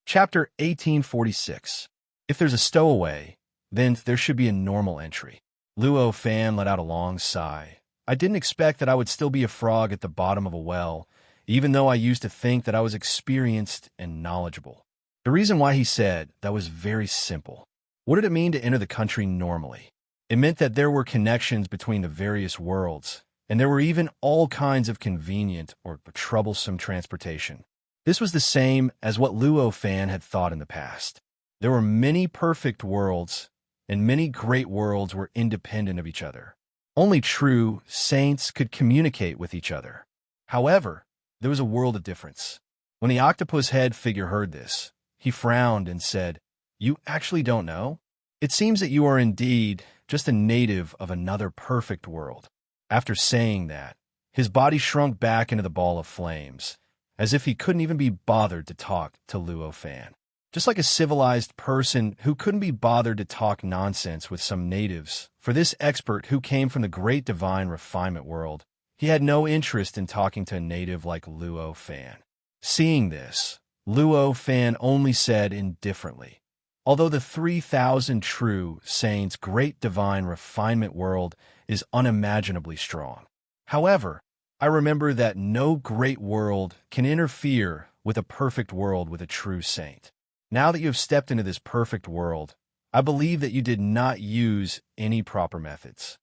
Chapter 1846. If there's a stowaway, then there should be a normal entry. Luo Fan let out a long sigh. I didn't expect that I would still be a frog at the bottom of a well, even though I used to think that I was experienced and knowledgeable. The reason why he said that was very simple. What did it mean to enter the country normally? It meant that there were connections between the various worlds, and there were even all kinds of convenient or troublesome transportation. This was the same as what Luo Fan had thought in the past. There were many perfect worlds, and many great worlds were independent of each other. Only true saints could communicate with each other. However, there was a world of difference. When the octopus head figure heard this, he frowned and said, "You actually don't know? It seems that you are indeed just a native of another perfect world." After saying that, his body shrunk back into the ball of flames, as if he couldn't even be bothered to talk to Luo Fan. Just like a civilized person who couldn't be bothered to talk nonsense with some natives, for this expert who came from the great divine refinement world, he had no interest in talking to a native like Luo Fan. Seeing this, Luo Fan only said indifferently, "Although the 3,000 true saints' great divine refinement world is unimaginably strong. However, I remember that no great world can interfere with a perfect world with a true saint. Now that you have stepped into this perfect world, I believe that you did not use any proper methods."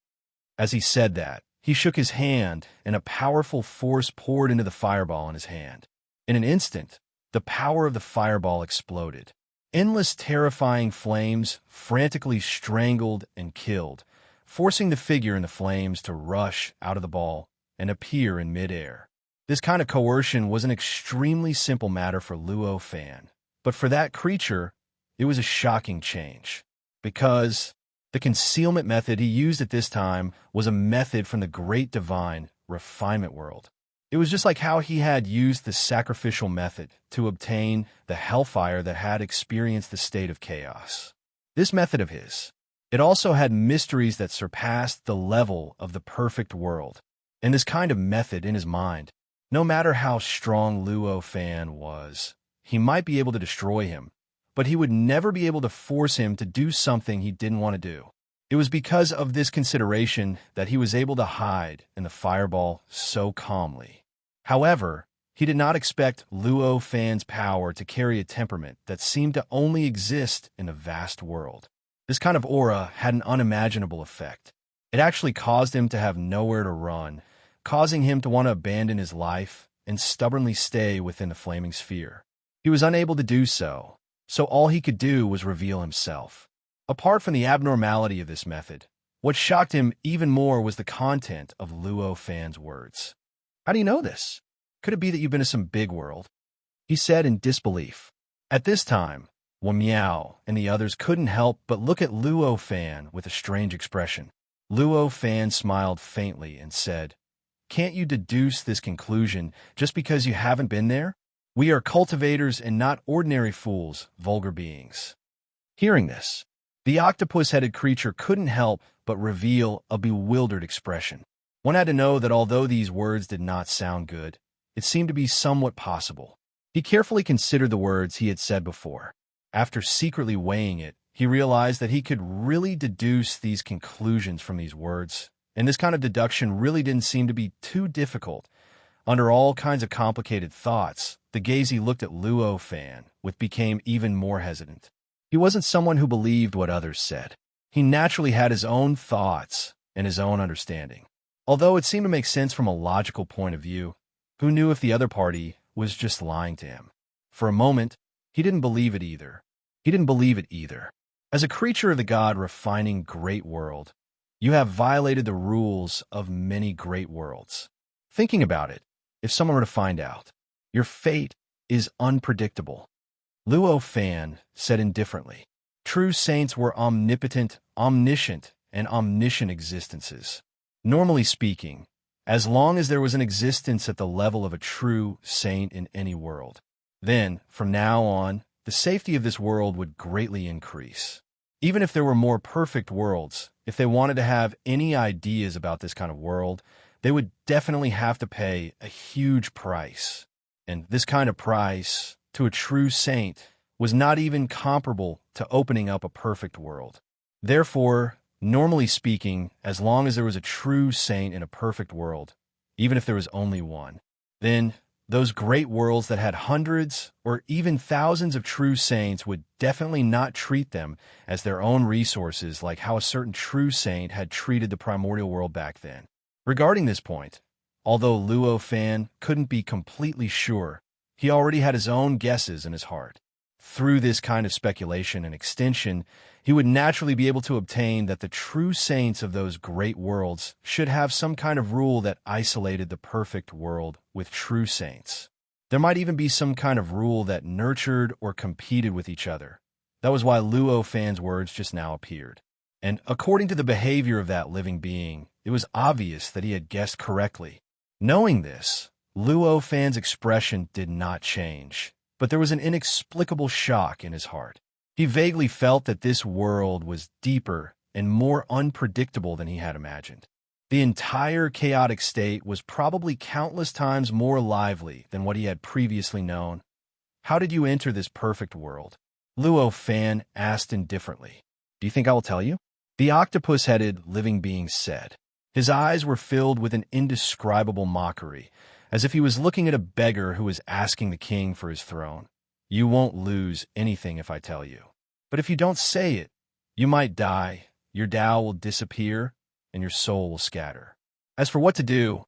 As he said that, he shook his hand, and a powerful force poured into the fireball in his hand. In an instant, the power of the fireball exploded. Endless terrifying flames frantically strangled and killed, forcing the figure in the flames to rush out of the ball and appear in midair. This kind of coercion was an extremely simple matter for Luo Fan, but for that creature, it was a shocking change, because the concealment method he used at this time was a method from the great divine refinement world. It was just like how he had used the sacrificial method to obtain the hellfire that had experienced the state of chaos. This method of his, it also had mysteries that surpassed the level of the perfect world. And this kind of method in his mind, no matter how strong Luo Fan was, he might be able to destroy him, but he would never be able to force him to do something he didn't want to do. It was because of this consideration that he was able to hide in the fireball so calmly. However, he did not expect Luo Fan's power to carry a temperament that seemed to only exist in a vast world. This kind of aura had an unimaginable effect. It actually caused him to have nowhere to run, causing him to want to abandon his life and stubbornly stay within the flaming sphere. He was unable to do so, so all he could do was reveal himself. Apart from the abnormality of this method, what shocked him even more was the content of Luo Fan's words. "How do you know this? Could it be that you've been to some big world?" he said in disbelief. At this time, Wan Miao and the others couldn't help but look at Luo Fan with a strange expression. Luo Fan smiled faintly and said, "Can't you deduce this conclusion just because you haven't been there? We are cultivators and not ordinary fools, vulgar beings." Hearing this, the octopus-headed creature couldn't help but reveal a bewildered expression. One had to know that although these words did not sound good, it seemed to be somewhat possible. He carefully considered the words he had said before. After secretly weighing it, he realized that he could really deduce these conclusions from these words, and this kind of deduction really didn't seem to be too difficult. Under all kinds of complicated thoughts, the gaze he looked at Luo Fan with became even more hesitant. He wasn't someone who believed what others said. He naturally had his own thoughts and his own understanding. Although it seemed to make sense from a logical point of view, who knew if the other party was just lying to him? For a moment, he didn't believe it either. As a creature of the god refining great world, you have violated the rules of many great worlds. Thinking about it, if someone were to find out, your fate is unpredictable. Luo Fan said indifferently, "True saints were omnipotent, omniscient, and omniscient existences. Normally speaking, as long as there was an existence at the level of a true saint in any world, then, from now on, the safety of this world would greatly increase. Even if there were more perfect worlds, if they wanted to have any ideas about this kind of world, they would definitely have to pay a huge price. And this kind of price, to a true saint, was not even comparable to opening up a perfect world. Therefore, normally speaking, as long as there was a true saint in a perfect world, even if there was only one, then those great worlds that had hundreds or even thousands of true saints would definitely not treat them as their own resources like how a certain true saint had treated the primordial world back then. Regarding this point, although Luo Fan couldn't be completely sure, he already had his own guesses in his heart. Through this kind of speculation and extension, he would naturally be able to obtain that the true saints of those great worlds should have some kind of rule that isolated the perfect world with true saints. There might even be some kind of rule that nurtured or competed with each other. That was why Luo Fan's words just now appeared. And according to the behavior of that living being, it was obvious that he had guessed correctly. Knowing this, Luo Fan's expression did not change, but there was an inexplicable shock in his heart. He vaguely felt that this world was deeper and more unpredictable than he had imagined. The entire chaotic state was probably countless times more lively than what he had previously known. "How did you enter this perfect world?" Luo Fan asked indifferently. "Do you think I will tell you?" The octopus-headed living being said. His eyes were filled with an indescribable mockery, as if he was looking at a beggar who was asking the king for his throne. "You won't lose anything if I tell you. But if you don't say it, you might die, your Tao will disappear, and your soul will scatter. As for what to do,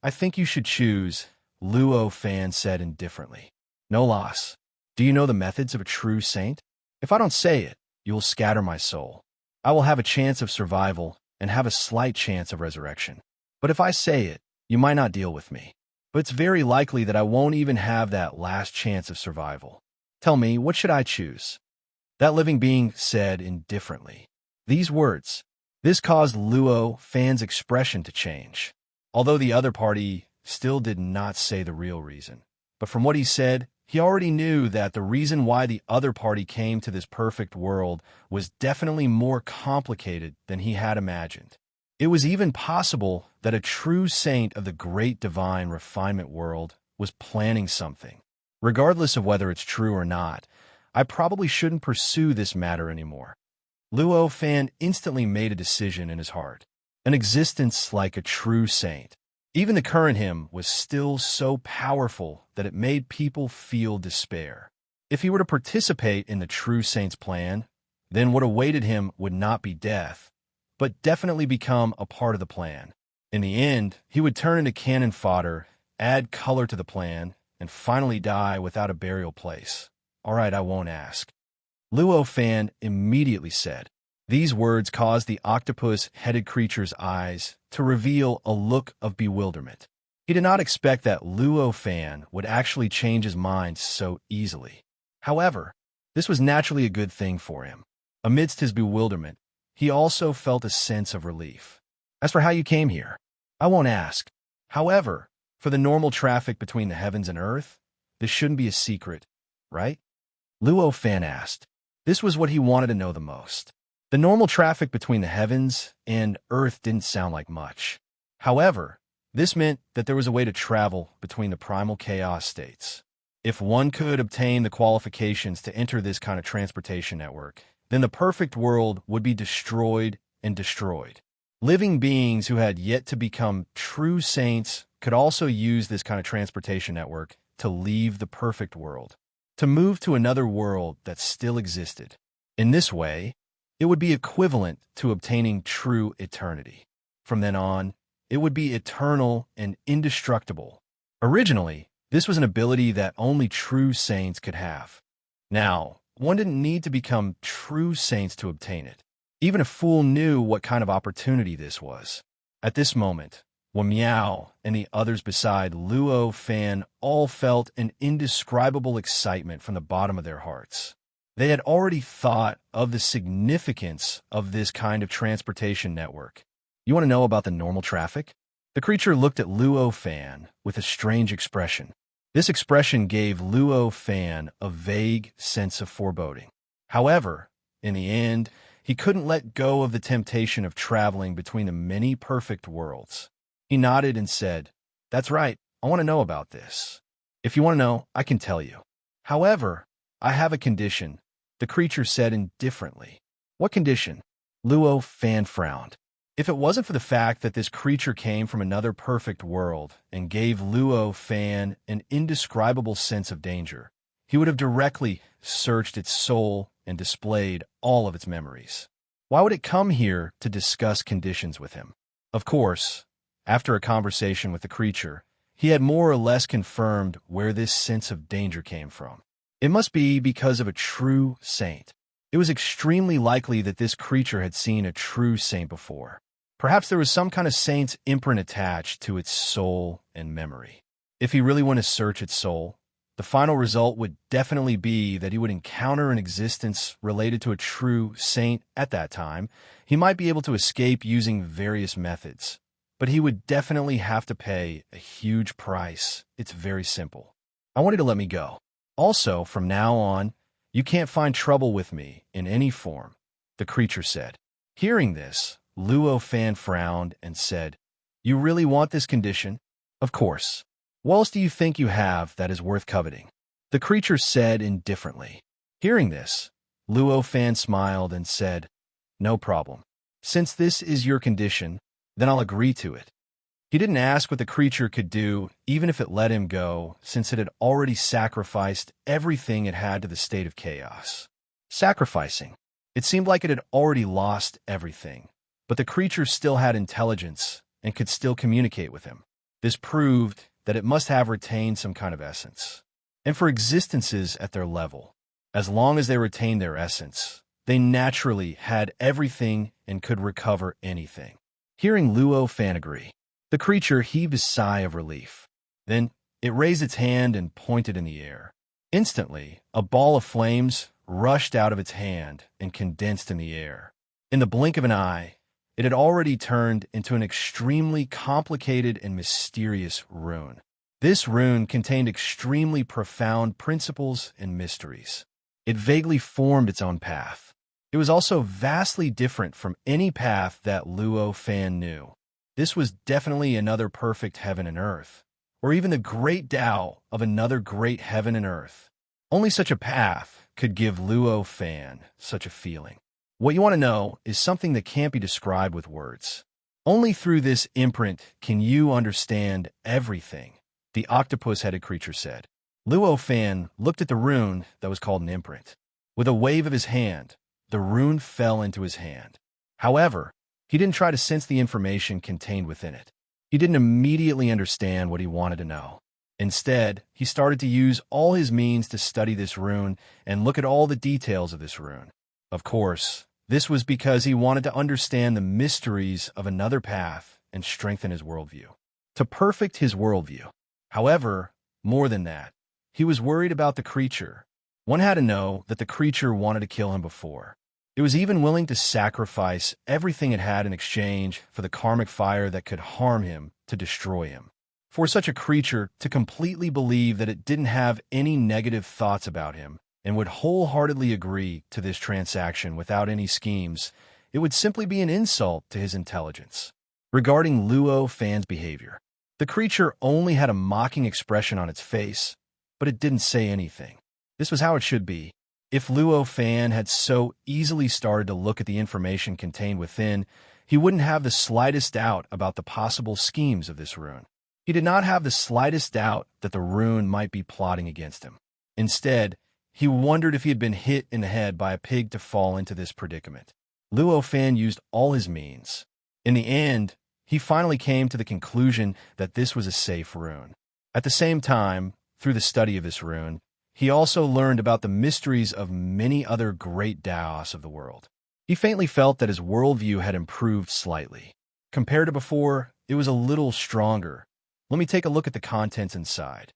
I think you should choose," Luo Fan said indifferently. "No loss. Do you know the methods of a true saint? If I don't say it, you will scatter my soul. I will have a chance of survival and have a slight chance of resurrection. But if I say it, you might not deal with me. But it's very likely that I won't even have that last chance of survival. Tell me, what should I choose?" That living being said indifferently. These words. This caused Luo Fan's expression to change, although the other party still did not say the real reason. But from what he said, he already knew that the reason why the other party came to this perfect world was definitely more complicated than he had imagined. It was even possible that a true saint of the great divine refinement world was planning something. Regardless of whether it's true or not, I probably shouldn't pursue this matter anymore. Luo Fan instantly made a decision in his heart. An existence like a true saint. Even the current him was still so powerful that it made people feel despair. If he were to participate in the true saint's plan, then what awaited him would not be death, but definitely become a part of the plan. In the end, he would turn into cannon fodder, add color to the plan, and finally die without a burial place. "All right, I won't ask," Luo Fan immediately said. These words caused the octopus-headed creature's eyes to reveal a look of bewilderment. He did not expect that Luo Fan would actually change his mind so easily. However, this was naturally a good thing for him. Amidst his bewilderment, he also felt a sense of relief. "As for how you came here, I won't ask. However, for the normal traffic between the heavens and earth, this shouldn't be a secret, right?" Luo Fan asked. This was what he wanted to know the most. The normal traffic between the heavens and earth didn't sound like much. However, this meant that there was a way to travel between the primal chaos states. If one could obtain the qualifications to enter this kind of transportation network, then the perfect world would be destroyed and destroyed. Living beings who had yet to become true saints could also use this kind of transportation network to leave the perfect world, to move to another world that still existed. In this way, it would be equivalent to obtaining true eternity. From then on, it would be eternal and indestructible. Originally, this was an ability that only true saints could have. Now, one didn't need to become true saints to obtain it. Even a fool knew what kind of opportunity this was. At this moment, Wamiao and the others beside Luo Fan all felt an indescribable excitement from the bottom of their hearts. They had already thought of the significance of this kind of transportation network. "You want to know about the normal traffic?" The creature looked at Luo Fan with a strange expression. This expression gave Luo Fan a vague sense of foreboding. However, in the end, he couldn't let go of the temptation of traveling between the many perfect worlds. He nodded and said, "That's right, I want to know about this. If you want to know, I can tell you. However, I have a condition, the creature said indifferently. What condition? Luo Fan frowned. If it wasn't for the fact that this creature came from another perfect world and gave Luo Fan an indescribable sense of danger, he would have directly searched its soul and displayed all of its memories. Why would it come here to discuss conditions with him? Of course, after a conversation with the creature, he had more or less confirmed where this sense of danger came from. It must be because of a true saint. It was extremely likely that this creature had seen a true saint before. Perhaps there was some kind of saint's imprint attached to its soul and memory. If he really wanted to search its soul, the final result would definitely be that he would encounter an existence related to a true saint at that time. He might be able to escape using various methods, but he would definitely have to pay a huge price. It's very simple. I want you to let me go. Also, from now on, you can't find trouble with me in any form, the creature said. Hearing this, Luo Fan frowned and said, You really want this condition? Of course. What else do you think you have that is worth coveting? The creature said indifferently. Hearing this, Luo Fan smiled and said, No problem. Since this is your condition, then I'll agree to it. He didn't ask what the creature could do, even if it let him go, since it had already sacrificed everything it had to the state of chaos. Sacrificing. It seemed like it had already lost everything, but the creature still had intelligence and could still communicate with him. This proved that it must have retained some kind of essence. And for existences at their level, as long as they retained their essence, they naturally had everything and could recover anything. Hearing Luo Fan agree, the creature heaved a sigh of relief. Then it raised its hand and pointed in the air. Instantly, a ball of flames rushed out of its hand and condensed in the air. In the blink of an eye, it had already turned into an extremely complicated and mysterious rune. This rune contained extremely profound principles and mysteries. It vaguely formed its own path. It was also vastly different from any path that Luo Fan knew. This was definitely another perfect heaven and earth, or even the great Tao of another great heaven and earth. Only such a path could give Luo Fan such a feeling. What you want to know is something that can't be described with words. Only through this imprint can you understand everything, the octopus-headed creature said. Luo Fan looked at the rune that was called an imprint. With a wave of his hand, the rune fell into his hand. However, he didn't try to sense the information contained within it. He didn't immediately understand what he wanted to know. Instead, he started to use all his means to study this rune and look at all the details of this rune. Of course, this was because he wanted to understand the mysteries of another path and strengthen his worldview. To perfect his worldview. However, more than that, he was worried about the creature. One had to know that the creature wanted to kill him before. It was even willing to sacrifice everything it had in exchange for the karmic fire that could harm him to destroy him. For such a creature to completely believe that it didn't have any negative thoughts about him and would wholeheartedly agree to this transaction without any schemes, it would simply be an insult to his intelligence. Regarding Luo Fan's behavior, the creature only had a mocking expression on its face, but it didn't say anything. This was how it should be. If Luo Fan had so easily started to look at the information contained within, he wouldn't have the slightest doubt about the possible schemes of this rune. He did not have the slightest doubt that the rune might be plotting against him. Instead, he wondered if he had been hit in the head by a pig to fall into this predicament. Luo Fan used all his means. In the end, he finally came to the conclusion that this was a safe rune. At the same time, through the study of this rune, he also learned about the mysteries of many other great Taos of the world. He faintly felt that his worldview had improved slightly. Compared to before, it was a little stronger. Let me take a look at the contents inside.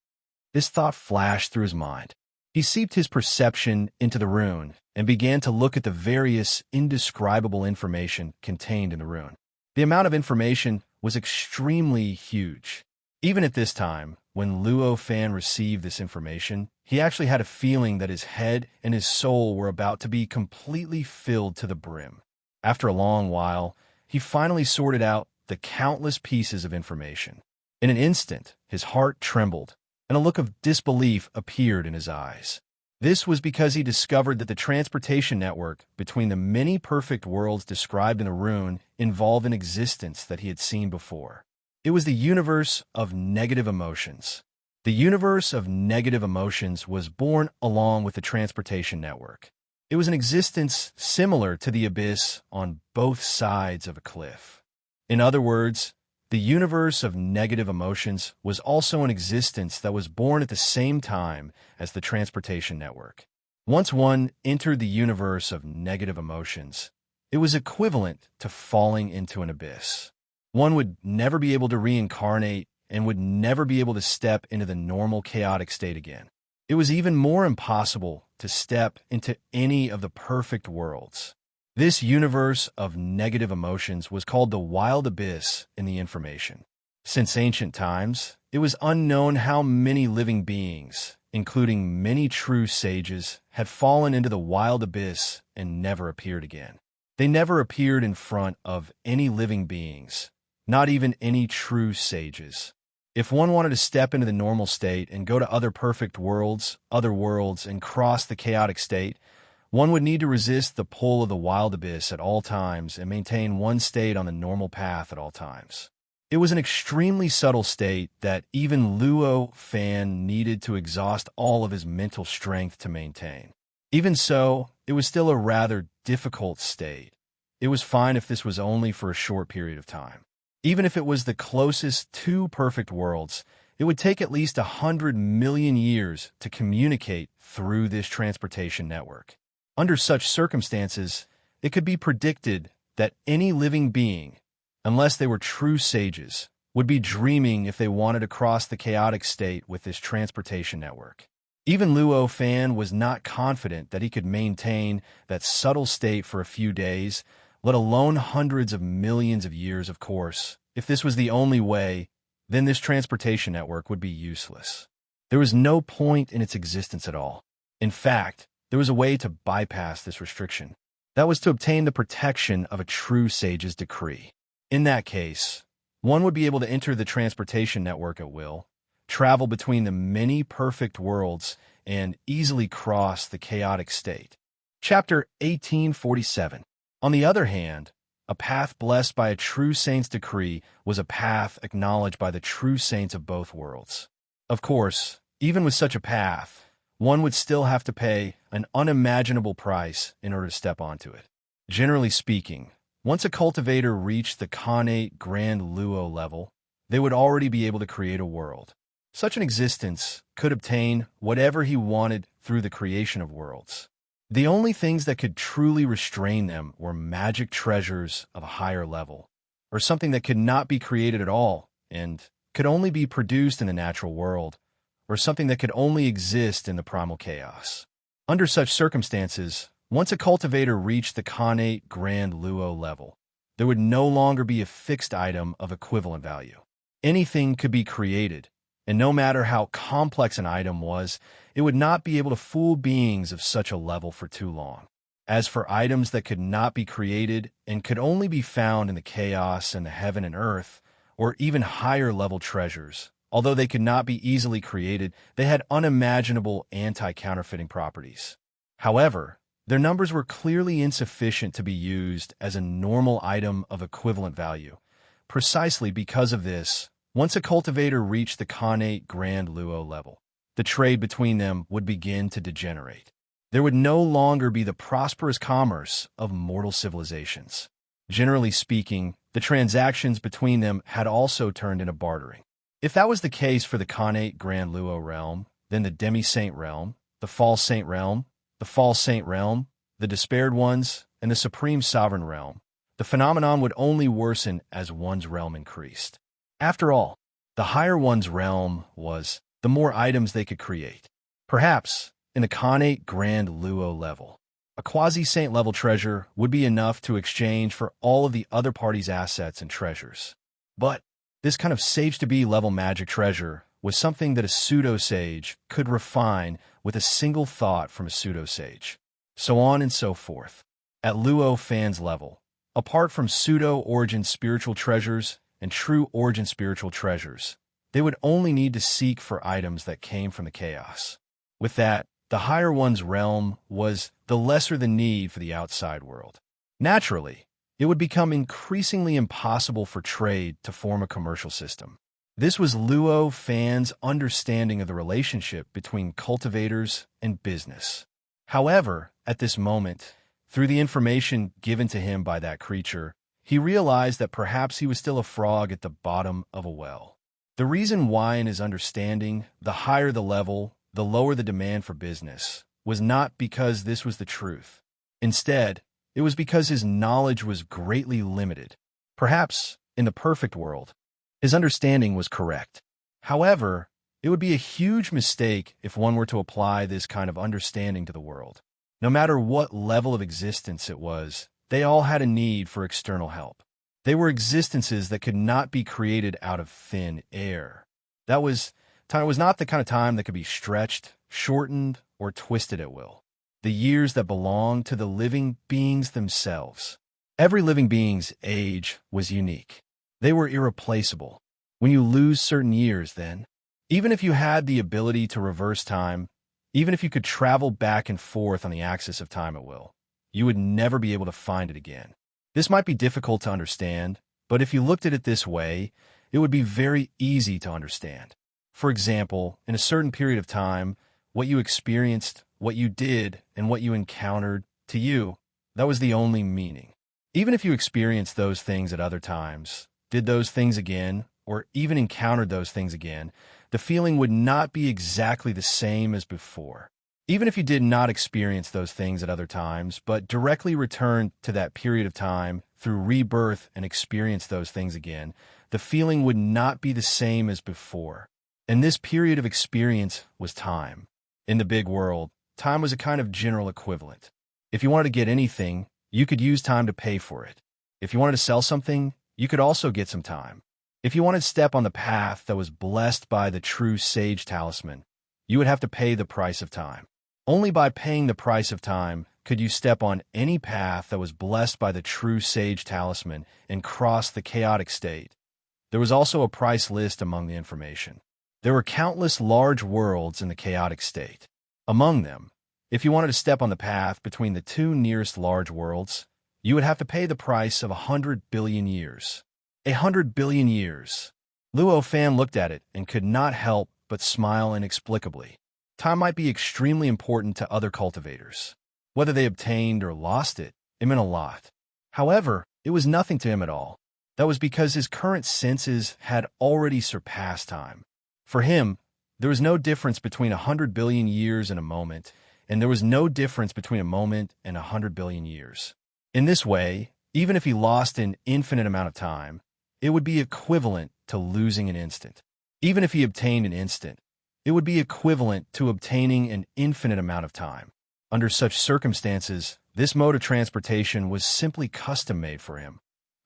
This thought flashed through his mind. He seeped his perception into the rune and began to look at the various indescribable information contained in the rune. The amount of information was extremely huge. Even at this time, when Luo Fan received this information, he actually had a feeling that his head and his soul were about to be completely filled to the brim. After a long while, he finally sorted out the countless pieces of information. In an instant, his heart trembled, and a look of disbelief appeared in his eyes. This was because he discovered that the transportation network between the many perfect worlds described in the rune involved an existence that he had seen before. It was the universe of negative emotions. The universe of negative emotions was born along with the transportation network. It was an existence similar to the abyss on both sides of a cliff. In other words, the universe of negative emotions was also an existence that was born at the same time as the transportation network. Once one entered the universe of negative emotions, it was equivalent to falling into an abyss. One would never be able to reincarnate and would never be able to step into the normal chaotic state again. It was even more impossible to step into any of the perfect worlds. This universe of negative emotions was called the wild abyss in the information. Since ancient times, it was unknown how many living beings, including many true sages, had fallen into the wild abyss and never appeared again. They never appeared in front of any living beings, not even any true sages. If one wanted to step into the normal state and go to other perfect worlds, other worlds, and cross the chaotic state, one would need to resist the pull of the wild abyss at all times and maintain one state on the normal path at all times. It was an extremely subtle state that even Luo Fan needed to exhaust all of his mental strength to maintain. Even so, it was still a rather difficult state. It was fine if this was only for a short period of time. Even if it was the closest to perfect worlds, it would take at least 100 million years to communicate through this transportation network. Under such circumstances, it could be predicted that any living being, unless they were true sages, would be dreaming if they wanted to cross the chaotic state with this transportation network. Even Luo Fan was not confident that he could maintain that subtle state for a few days, let alone hundreds of millions of years, of course. If this was the only way, then this transportation network would be useless. There was no point in its existence at all. In fact, there was a way to bypass this restriction. That was to obtain the protection of a true sage's decree. In that case, one would be able to enter the transportation network at will, travel between the many perfect worlds, and easily cross the chaotic state. Chapter 1847. On the other hand, a path blessed by a true saint's decree was a path acknowledged by the true saints of both worlds. Of course, even with such a path, one would still have to pay an unimaginable price in order to step onto it. Generally speaking, once a cultivator reached the Khanate Grand Luo level, they would already be able to create a world. Such an existence could obtain whatever he wanted through the creation of worlds. The only things that could truly restrain them were magic treasures of a higher level, or something that could not be created at all and could only be produced in the natural world, or something that could only exist in the primal chaos. Under such circumstances, once a cultivator reached the Khanate Grand Luo level, there would no longer be a fixed item of equivalent value. Anything could be created, and no matter how complex an item was, it would not be able to fool beings of such a level for too long. As for items that could not be created and could only be found in the chaos and the heaven and earth, or even higher level treasures, although they could not be easily created, they had unimaginable anti-counterfeiting properties. However, their numbers were clearly insufficient to be used as a normal item of equivalent value. Precisely because of this, once a cultivator reached the Khanate Grand Luo level, the trade between them would begin to degenerate. There would no longer be the prosperous commerce of mortal civilizations. Generally speaking, the transactions between them had also turned into bartering. If that was the case for the Khanate Grand Luo realm, then the Demi-Saint realm, the False Saint realm, the False Saint realm, the Despaired Ones, and the Supreme Sovereign realm, the phenomenon would only worsen as one's realm increased. After all, the higher one's realm was, the more items they could create. Perhaps, in the Khanate Grand Luo level, a quasi-saint level treasure would be enough to exchange for all of the other party's assets and treasures. But this kind of sage-to-be level magic treasure was something that a pseudo-sage could refine with a single thought from a pseudo-sage. So on and so forth. At Luo Fan's level, apart from pseudo-origin spiritual treasures and true origin spiritual treasures, they would only need to seek for items that came from the chaos. With that, the higher one's realm was, the lesser the need for the outside world. Naturally, it would become increasingly impossible for trade to form a commercial system. This was Luo Fan's understanding of the relationship between cultivators and business. However, at this moment, through the information given to him by that creature, he realized that perhaps he was still a frog at the bottom of a well. The reason why in his understanding, the higher the level, the lower the demand for business, was not because this was the truth. Instead, it was because his knowledge was greatly limited. Perhaps, in the perfect world, his understanding was correct. However, it would be a huge mistake if one were to apply this kind of understanding to the world. No matter what level of existence it was, they all had a need for external help. They were existences that could not be created out of thin air. Time was not the kind of time that could be stretched, shortened, or twisted at will. The years that belonged to the living beings themselves. Every living being's age was unique. They were irreplaceable. When you lose certain years, then, even if you had the ability to reverse time, even if you could travel back and forth on the axis of time at will, you would never be able to find it again. This might be difficult to understand, but if you looked at it this way, it would be very easy to understand. For example, in a certain period of time, what you experienced, what you did, and what you encountered, to you, that was the only meaning. Even if you experienced those things at other times, did those things again, or even encountered those things again, the feeling would not be exactly the same as before. Even if you did not experience those things at other times, but directly returned to that period of time through rebirth and experienced those things again, the feeling would not be the same as before. And this period of experience was time. In the big world, time was a kind of general equivalent. If you wanted to get anything, you could use time to pay for it. If you wanted to sell something, you could also get some time. If you wanted to step on the path that was blessed by the true sage talisman, you would have to pay the price of time. Only by paying the price of time could you step on any path that was blessed by the true sage talisman and cross the chaotic state. There was also a price list among the information. There were countless large worlds in the chaotic state. Among them, if you wanted to step on the path between the two nearest large worlds, you would have to pay the price of 100 billion years. 100 billion years. Luo Fan looked at it and could not help but smile inexplicably. Time might be extremely important to other cultivators. Whether they obtained or lost it, it meant a lot. However, it was nothing to him at all. That was because his current senses had already surpassed time. For him, there was no difference between 100 billion years and a moment, and there was no difference between a moment and 100 billion years. In this way, even if he lost an infinite amount of time, it would be equivalent to losing an instant. Even if he obtained an instant, it would be equivalent to obtaining an infinite amount of time. Under such circumstances, this mode of transportation was simply custom-made for him.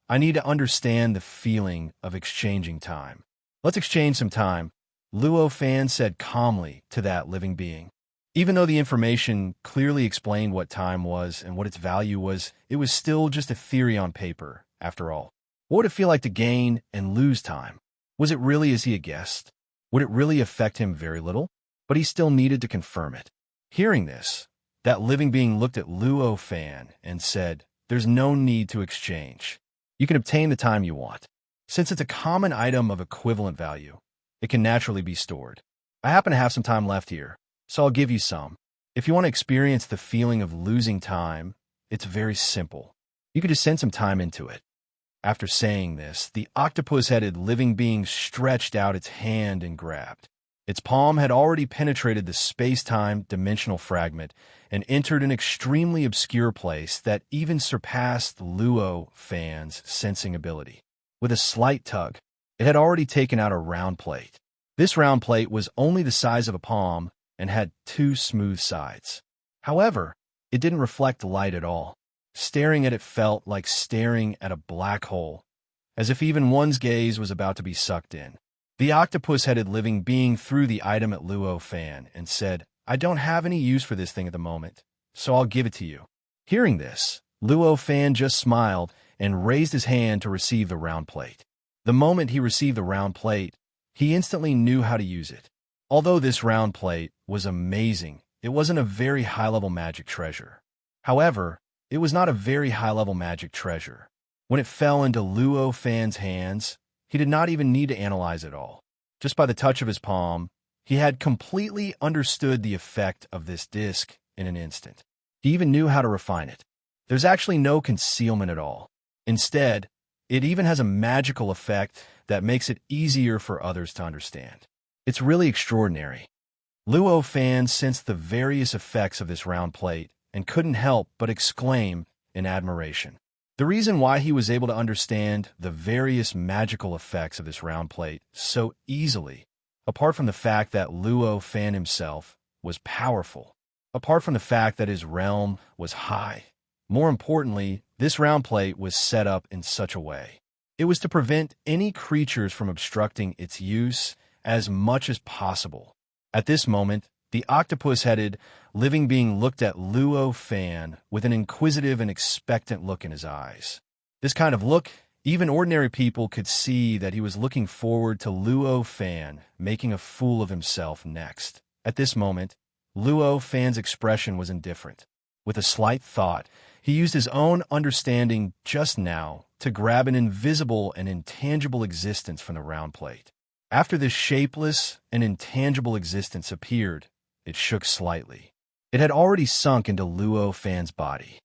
I need to understand the feeling of exchanging time. Let's exchange some time, Luo Fan said calmly to that living being. Even though the information clearly explained what time was and what its value was, it was still just a theory on paper, after all. What would it feel like to gain and lose time? Was it really as he had guessed? Would it really affect him very little? But he still needed to confirm it. Hearing this, that living being looked at Luo Fan and said, "There's no need to exchange. You can obtain the time you want. Since it's a common item of equivalent value, it can naturally be stored. I happen to have some time left here, so I'll give you some. If you want to experience the feeling of losing time, it's very simple. You could just send some time into it." After saying this, the octopus-headed living being stretched out its hand and grabbed. Its palm had already penetrated the space-time dimensional fragment and entered an extremely obscure place that even surpassed Luo Fan's sensing ability. With a slight tug, it had already taken out a round plate. This round plate was only the size of a palm and had two smooth sides. However, it didn't reflect light at all. Staring at it felt like staring at a black hole, as if even one's gaze was about to be sucked in. The octopus-headed living being threw the item at Luo Fan and said, "I don't have any use for this thing at the moment, so I'll give it to you." Hearing this, Luo Fan just smiled and raised his hand to receive the round plate. The moment he received the round plate, he instantly knew how to use it. Although this round plate was amazing It wasn't a very high-level magic treasure. However, it was not a very high-level magic treasure. When it fell into Luo Fan's hands, he did not even need to analyze it all. Just by the touch of his palm, he had completely understood the effect of this disc in an instant. He even knew how to refine it. There's actually no concealment at all. Instead, it even has a magical effect that makes it easier for others to understand. It's really extraordinary. Luo Fan sensed the various effects of this round plate and couldn't help but exclaim in admiration. The reason why he was able to understand the various magical effects of this round plate so easily, apart from the fact that Luo Fan himself was powerful, apart from the fact that his realm was high, more importantly, this round plate was set up in such a way. It was to prevent any creatures from obstructing its use as much as possible. At this moment, the octopus-headed living being looked at Luo Fan with an inquisitive and expectant look in his eyes. This kind of look, even ordinary people could see that he was looking forward to Luo Fan making a fool of himself next. At this moment, Luo Fan's expression was indifferent. With a slight thought, he used his own understanding just now to grab an invisible and intangible existence from the round plate. After this shapeless and intangible existence appeared, it shook slightly. It had already sunk into Luo Fan's body.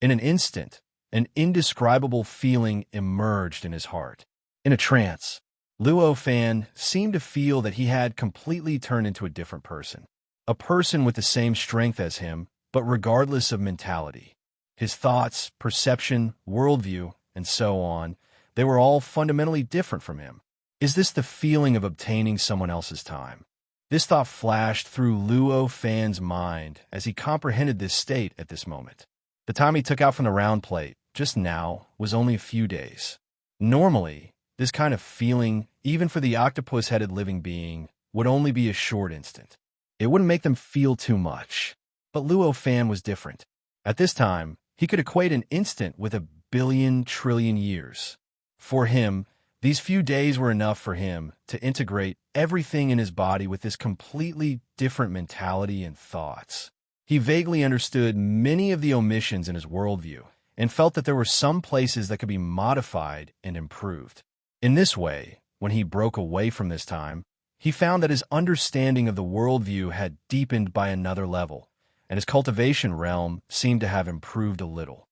In an instant, an indescribable feeling emerged in his heart. In a trance, Luo Fan seemed to feel that he had completely turned into a different person. A person with the same strength as him, but regardless of mentality. His thoughts, perception, worldview, and so on, they were all fundamentally different from him. Is this the feeling of obtaining someone else's time? This thought flashed through Luo Fan's mind as he comprehended this state at this moment. The time he took out from the round plate, just now, was only a few days. Normally, this kind of feeling, even for the octopus-headed living being, would only be a short instant. It wouldn't make them feel too much. But Luo Fan was different. At this time, he could equate an instant with 1 billion trillion years. For him, these few days were enough for him to integrate everything in his body with this completely different mentality and thoughts. He vaguely understood many of the omissions in his worldview and felt that there were some places that could be modified and improved. In this way, when he broke away from this time, he found that his understanding of the worldview had deepened by another level, and his cultivation realm seemed to have improved a little.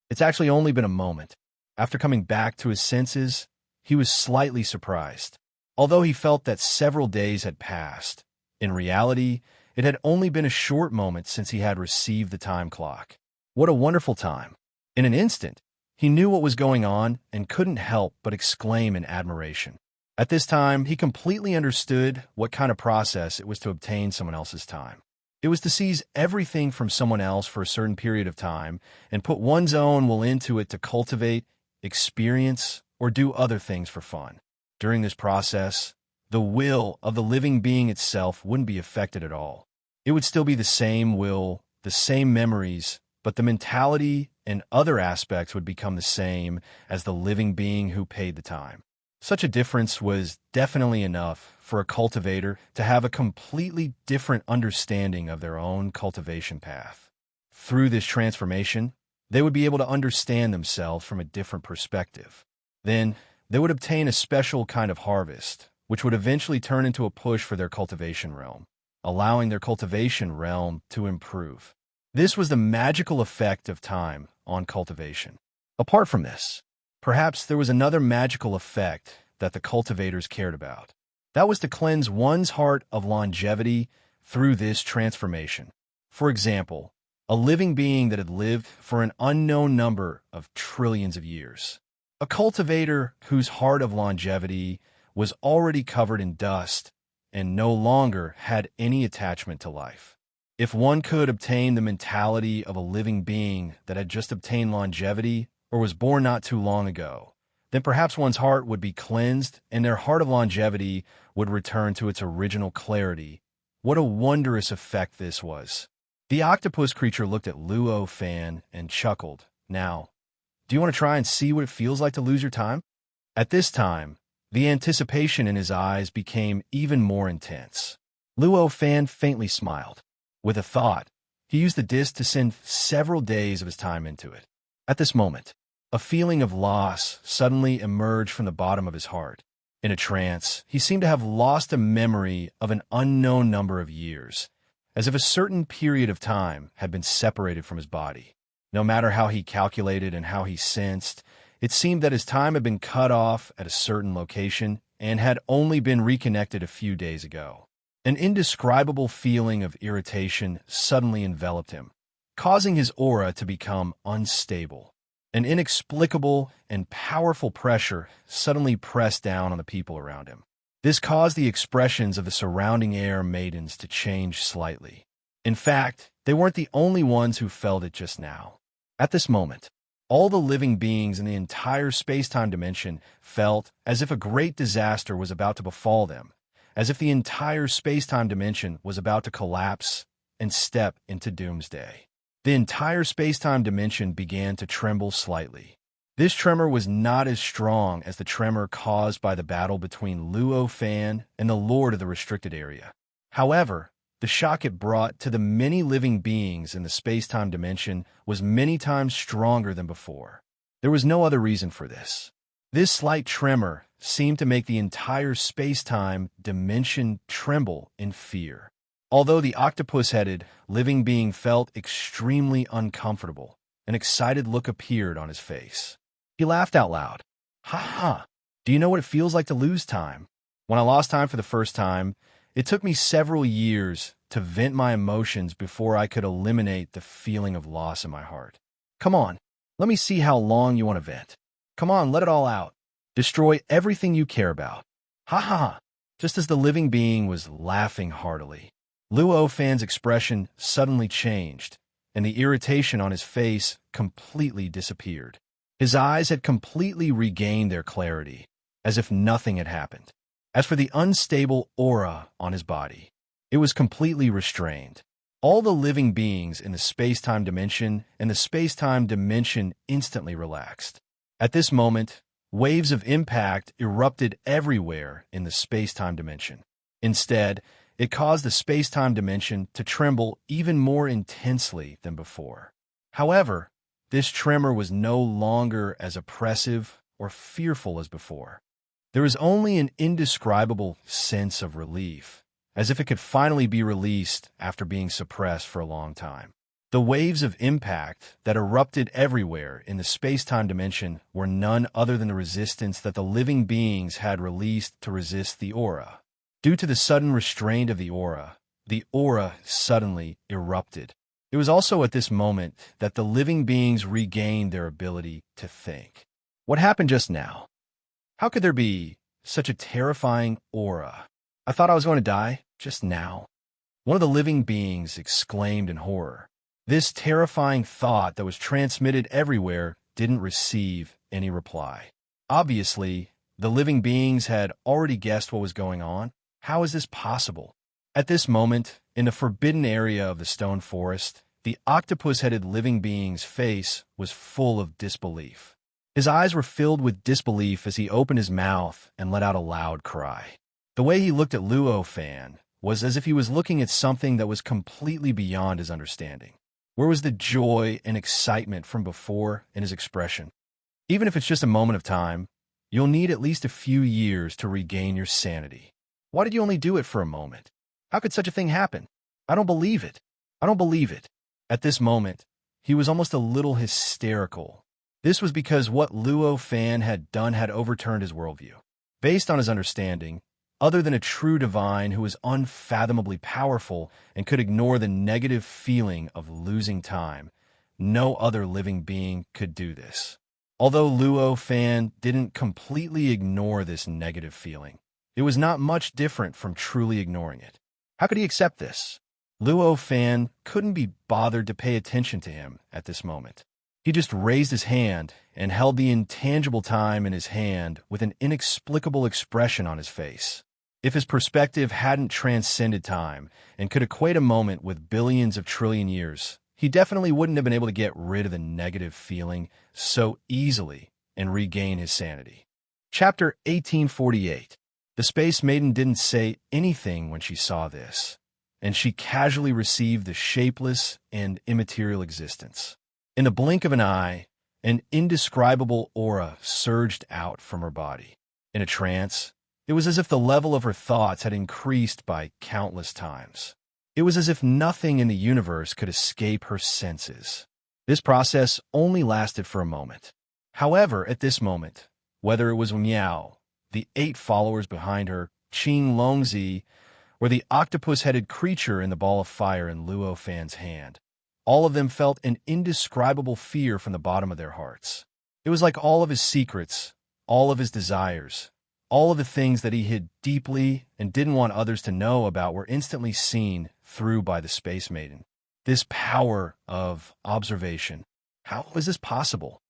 It's actually only been a moment. After coming back to his senses, he was slightly surprised. Although he felt that several days had passed, in reality, it had only been a short moment since he had received the time clock. What a wonderful time! In an instant, he knew what was going on and couldn't help but exclaim in admiration. At this time, he completely understood what kind of process it was to obtain someone else's time. It was to seize everything from someone else for a certain period of time and put one's own will into it to cultivate, experience, or do other things for fun. During this process, the will of the living being itself wouldn't be affected at all. It would still be the same will, the same memories, but the mentality and other aspects would become the same as the living being who paid the time. Such a difference was definitely enough for a cultivator to have a completely different understanding of their own cultivation path. Through this transformation, they would be able to understand themselves from a different perspective. Then, they would obtain a special kind of harvest, which would eventually turn into a push for their cultivation realm, allowing their cultivation realm to improve. This was the magical effect of time on cultivation. Apart from this, perhaps there was another magical effect that the cultivators cared about. That was to cleanse one's heart of longevity through this transformation. For example, a living being that had lived for an unknown number of trillions of years. A cultivator whose heart of longevity was already covered in dust and no longer had any attachment to life. If one could obtain the mentality of a living being that had just obtained longevity or was born not too long ago, then perhaps one's heart would be cleansed and their heart of longevity would return to its original clarity. What a wondrous effect this was. The octopus creature looked at Luo Fan and chuckled. Now, do you want to try and see what it feels like to lose your time? At this time, the anticipation in his eyes became even more intense. Luo Fan faintly smiled. With a thought, he used the disc to send several days of his time into it. At this moment, a feeling of loss suddenly emerged from the bottom of his heart. In a trance, he seemed to have lost a memory of an unknown number of years, as if a certain period of time had been separated from his body. No matter how he calculated and how he sensed, it seemed that his time had been cut off at a certain location and had only been reconnected a few days ago. An indescribable feeling of irritation suddenly enveloped him, causing his aura to become unstable. An inexplicable and powerful pressure suddenly pressed down on the people around him. This caused the expressions of the surrounding air maidens to change slightly. In fact, they weren't the only ones who felt it just now. At this moment, all the living beings in the entire space-time dimension felt as if a great disaster was about to befall them, as if the entire space-time dimension was about to collapse and step into doomsday. The entire space-time dimension began to tremble slightly. This tremor was not as strong as the tremor caused by the battle between Luo Fan and the Lord of the Restricted Area. However, the shock it brought to the many living beings in the space-time dimension was many times stronger than before. There was no other reason for this. This slight tremor seemed to make the entire space-time dimension tremble in fear. Although the octopus-headed living being felt extremely uncomfortable, an excited look appeared on his face. He laughed out loud. "Ha ha! Do you know what it feels like to lose time? When I lost time for the first time, it took me several years to vent my emotions before I could eliminate the feeling of loss in my heart. Come on, let me see how long you want to vent. Come on, let it all out. Destroy everything you care about. Ha ha ha!" Just as the living being was laughing heartily, Luo Fan's expression suddenly changed, and the irritation on his face completely disappeared. His eyes had completely regained their clarity, as if nothing had happened. As for the unstable aura on his body, it was completely restrained. All the living beings in the space-time dimension and the space-time dimension instantly relaxed. At this moment, waves of impact erupted everywhere in the space-time dimension. Instead, it caused the space-time dimension to tremble even more intensely than before. However, this tremor was no longer as oppressive or fearful as before. There was only an indescribable sense of relief, as if it could finally be released after being suppressed for a long time. The waves of impact that erupted everywhere in the space-time dimension were none other than the resistance that the living beings had released to resist the aura. Due to the sudden restraint of the aura suddenly erupted. It was also at this moment that the living beings regained their ability to think. What happened just now? How could there be such a terrifying aura? I thought I was going to die just now. One of the living beings exclaimed in horror. This terrifying thought that was transmitted everywhere didn't receive any reply. Obviously, the living beings had already guessed what was going on. How is this possible? At this moment, in the forbidden area of the stone forest, the octopus-headed living being's face was full of disbelief. His eyes were filled with disbelief as he opened his mouth and let out a loud cry. The way he looked at Luo Fan was as if he was looking at something that was completely beyond his understanding. Where was the joy and excitement from before in his expression? Even if it's just a moment of time, you'll need at least a few years to regain your sanity. Why did you only do it for a moment? How could such a thing happen? I don't believe it. I don't believe it. At this moment, he was almost a little hysterical. This was because what Luo Fan had done had overturned his worldview. Based on his understanding, other than a true divine who was unfathomably powerful and could ignore the negative feeling of losing time, no other living being could do this. Although Luo Fan didn't completely ignore this negative feeling, it was not much different from truly ignoring it. How could he accept this? Luo Fan couldn't be bothered to pay attention to him at this moment. He just raised his hand and held the intangible time in his hand with an inexplicable expression on his face. If his perspective hadn't transcended time and could equate a moment with billions of trillion years, he definitely wouldn't have been able to get rid of the negative feeling so easily and regain his sanity. Chapter 1848. The Space Maiden didn't say anything when she saw this. and she casually received the shapeless and immaterial existence. In the blink of an eye, an indescribable aura surged out from her body. In a trance, it was as if the level of her thoughts had increased by countless times. It was as if nothing in the universe could escape her senses. This process only lasted for a moment. However, at this moment, whether it was Miao, the 8 followers behind her, Qing Longzi, or the octopus-headed creature in the ball of fire in Luo Fan's hand, all of them felt an indescribable fear from the bottom of their hearts. It was like all of his secrets, all of his desires, all of the things that he hid deeply and didn't want others to know about were instantly seen through by the Space Maiden. This power of observation. How was this possible?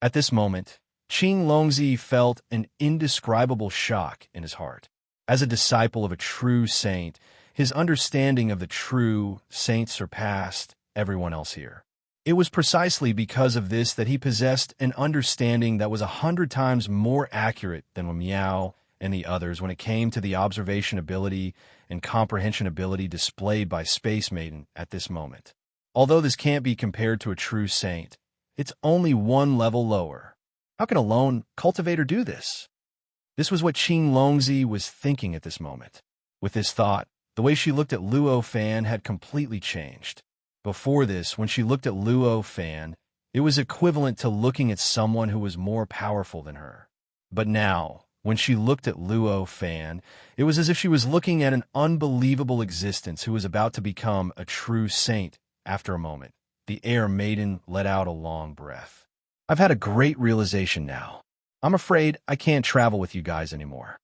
At this moment, Qing Longzi felt an indescribable shock in his heart. As a disciple of a true saint, his understanding of the true saint surpassed everyone else here. It was precisely because of this that he possessed an understanding that was 100 times more accurate than Miao and the others when it came to the observation ability and comprehension ability displayed by Space Maiden at this moment. Although this can't be compared to a true saint, it's only one level lower. How can a lone cultivator do this? This was what Qing Longzi was thinking at this moment. With this thought, the way she looked at Luo Fan had completely changed. Before this, when she looked at Luo Fan, it was equivalent to looking at someone who was more powerful than her. But now, when she looked at Luo Fan, it was as if she was looking at an unbelievable existence who was about to become a true saint. After a moment, the Air Maiden let out a long breath. I've had a great realization now. I'm afraid I can't travel with you guys anymore.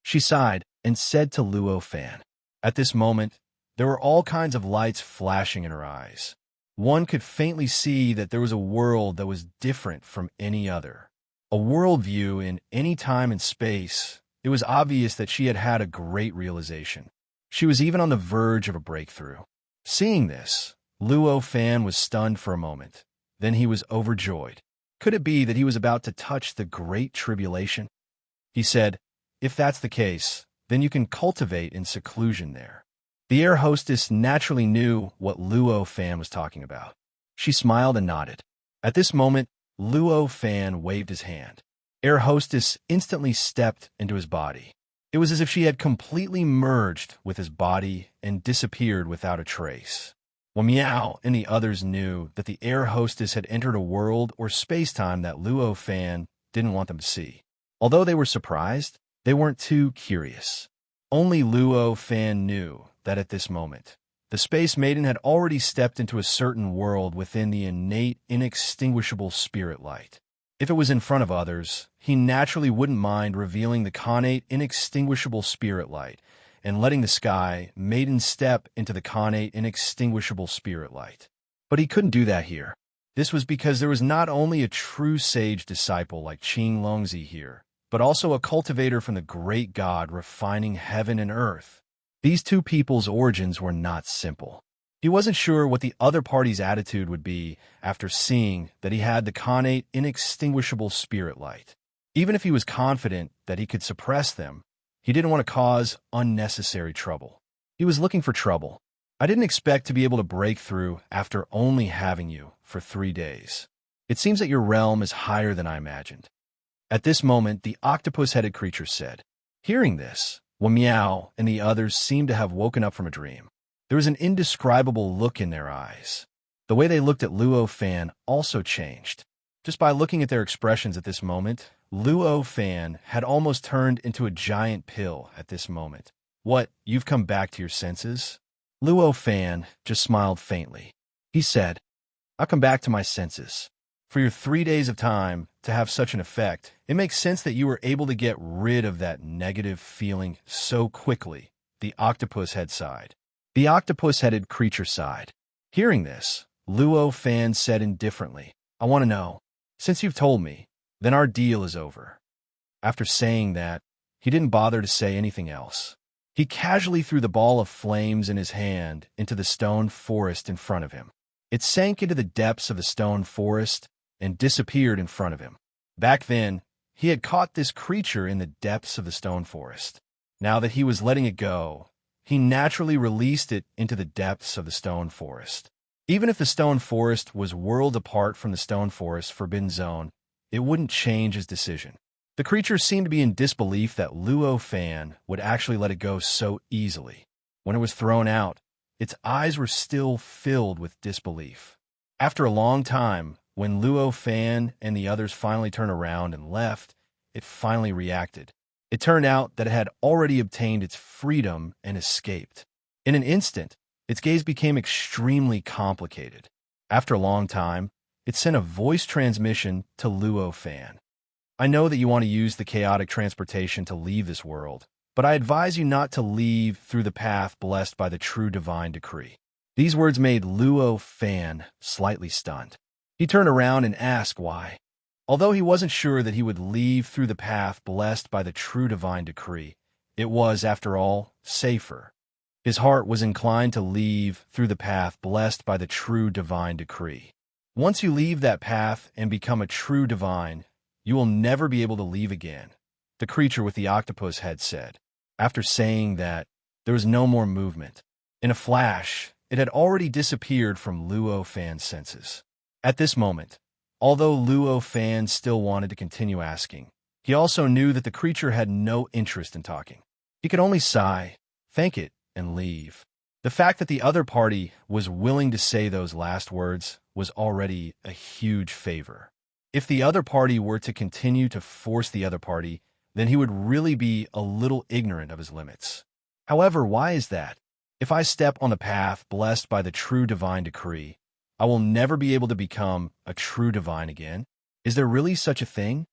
She sighed and said to Luo Fan. At this moment, there were all kinds of lights flashing in her eyes. One could faintly see that there was a world that was different from any other. A worldview in any time and space. It was obvious that she had had a great realization. She was even on the verge of a breakthrough. Seeing this, Luo Fan was stunned for a moment. Then he was overjoyed. Could it be that he was about to touch the Great Tribulation? He said, "If that's the case, then you can cultivate in seclusion there." The air hostess naturally knew what Luo Fan was talking about. She smiled and nodded. At this moment, Luo Fan waved his hand. Air hostess instantly stepped into his body. It was as if she had completely merged with his body and disappeared without a trace. When Miao and the others knew that the air hostess had entered a world or space-time that Luo Fan didn't want them to see. Although they were surprised, they weren't too curious. Only Luo Fan knew that at this moment, the Space Maiden had already stepped into a certain world within the innate, inextinguishable spirit light. If it was in front of others, he naturally wouldn't mind revealing the connate, inextinguishable spirit light and letting the Sky Maiden step into the connate, inextinguishable spirit light. But he couldn't do that here. This was because there was not only a true sage disciple like Qing Longzi here, but also a cultivator from the great God refining heaven and earth. These two people's origins were not simple. He wasn't sure what the other party's attitude would be after seeing that he had the connate, inextinguishable spirit light. Even if he was confident that he could suppress them, he didn't want to cause unnecessary trouble. He was looking for trouble. I didn't expect to be able to break through after only having you for 3 days. It seems that your realm is higher than I imagined. At this moment, the octopus-headed creature said. Hearing this, Miao and the others seemed to have woken up from a dream. There was an indescribable look in their eyes. The way they looked at Luo Fan also changed. Just by looking at their expressions at this moment, Luo Fan had almost turned into a giant pill at this moment. What, you've come back to your senses? Luo Fan just smiled faintly. He said, I'll come back to my senses. For your 3 days of time to have such an effect, it makes sense that you were able to get rid of that negative feeling so quickly. The octopus head sighed. The octopus-headed creature sighed. Hearing this, Luo Fan said indifferently, I want to know. Since you've told me, then our deal is over. After saying that, he didn't bother to say anything else. He casually threw the ball of flames in his hand into the stone forest in front of him. It sank into the depths of the stone forest and disappeared in front of him. Back then, he had caught this creature in the depths of the stone forest. Now that he was letting it go, he naturally released it into the depths of the stone forest. Even if the stone forest was whirled apart from the stone forest's forbidden zone, it wouldn't change his decision. The creature seemed to be in disbelief that Luo Fan would actually let it go so easily. When it was thrown out, its eyes were still filled with disbelief. After a long time, when Luo Fan and the others finally turned around and left, it finally reacted. It turned out that it had already obtained its freedom and escaped. In an instant, its gaze became extremely complicated. After a long time, it sent a voice transmission to Luo Fan. I know that you want to use the chaotic transportation to leave this world, but I advise you not to leave through the path blessed by the true divine decree. These words made Luo Fan slightly stunned. He turned around and asked why. Although he wasn't sure that he would leave through the path blessed by the true divine decree, it was, after all, safer. His heart was inclined to leave through the path blessed by the true divine decree. Once you leave that path and become a true divine, you will never be able to leave again, the creature with the octopus head said. After saying that, there was no more movement. In a flash, it had already disappeared from Luo Fan's senses. At this moment, although Luo Fan still wanted to continue asking, he also knew that the creature had no interest in talking. He could only sigh, thank it, and leave. The fact that the other party was willing to say those last words was already a huge favor. If the other party were to continue to force the other party, then he would really be a little ignorant of his limits. However, why is that? If I step on the path blessed by the true divine decree, I will never be able to become a true divine again. Is there really such a thing?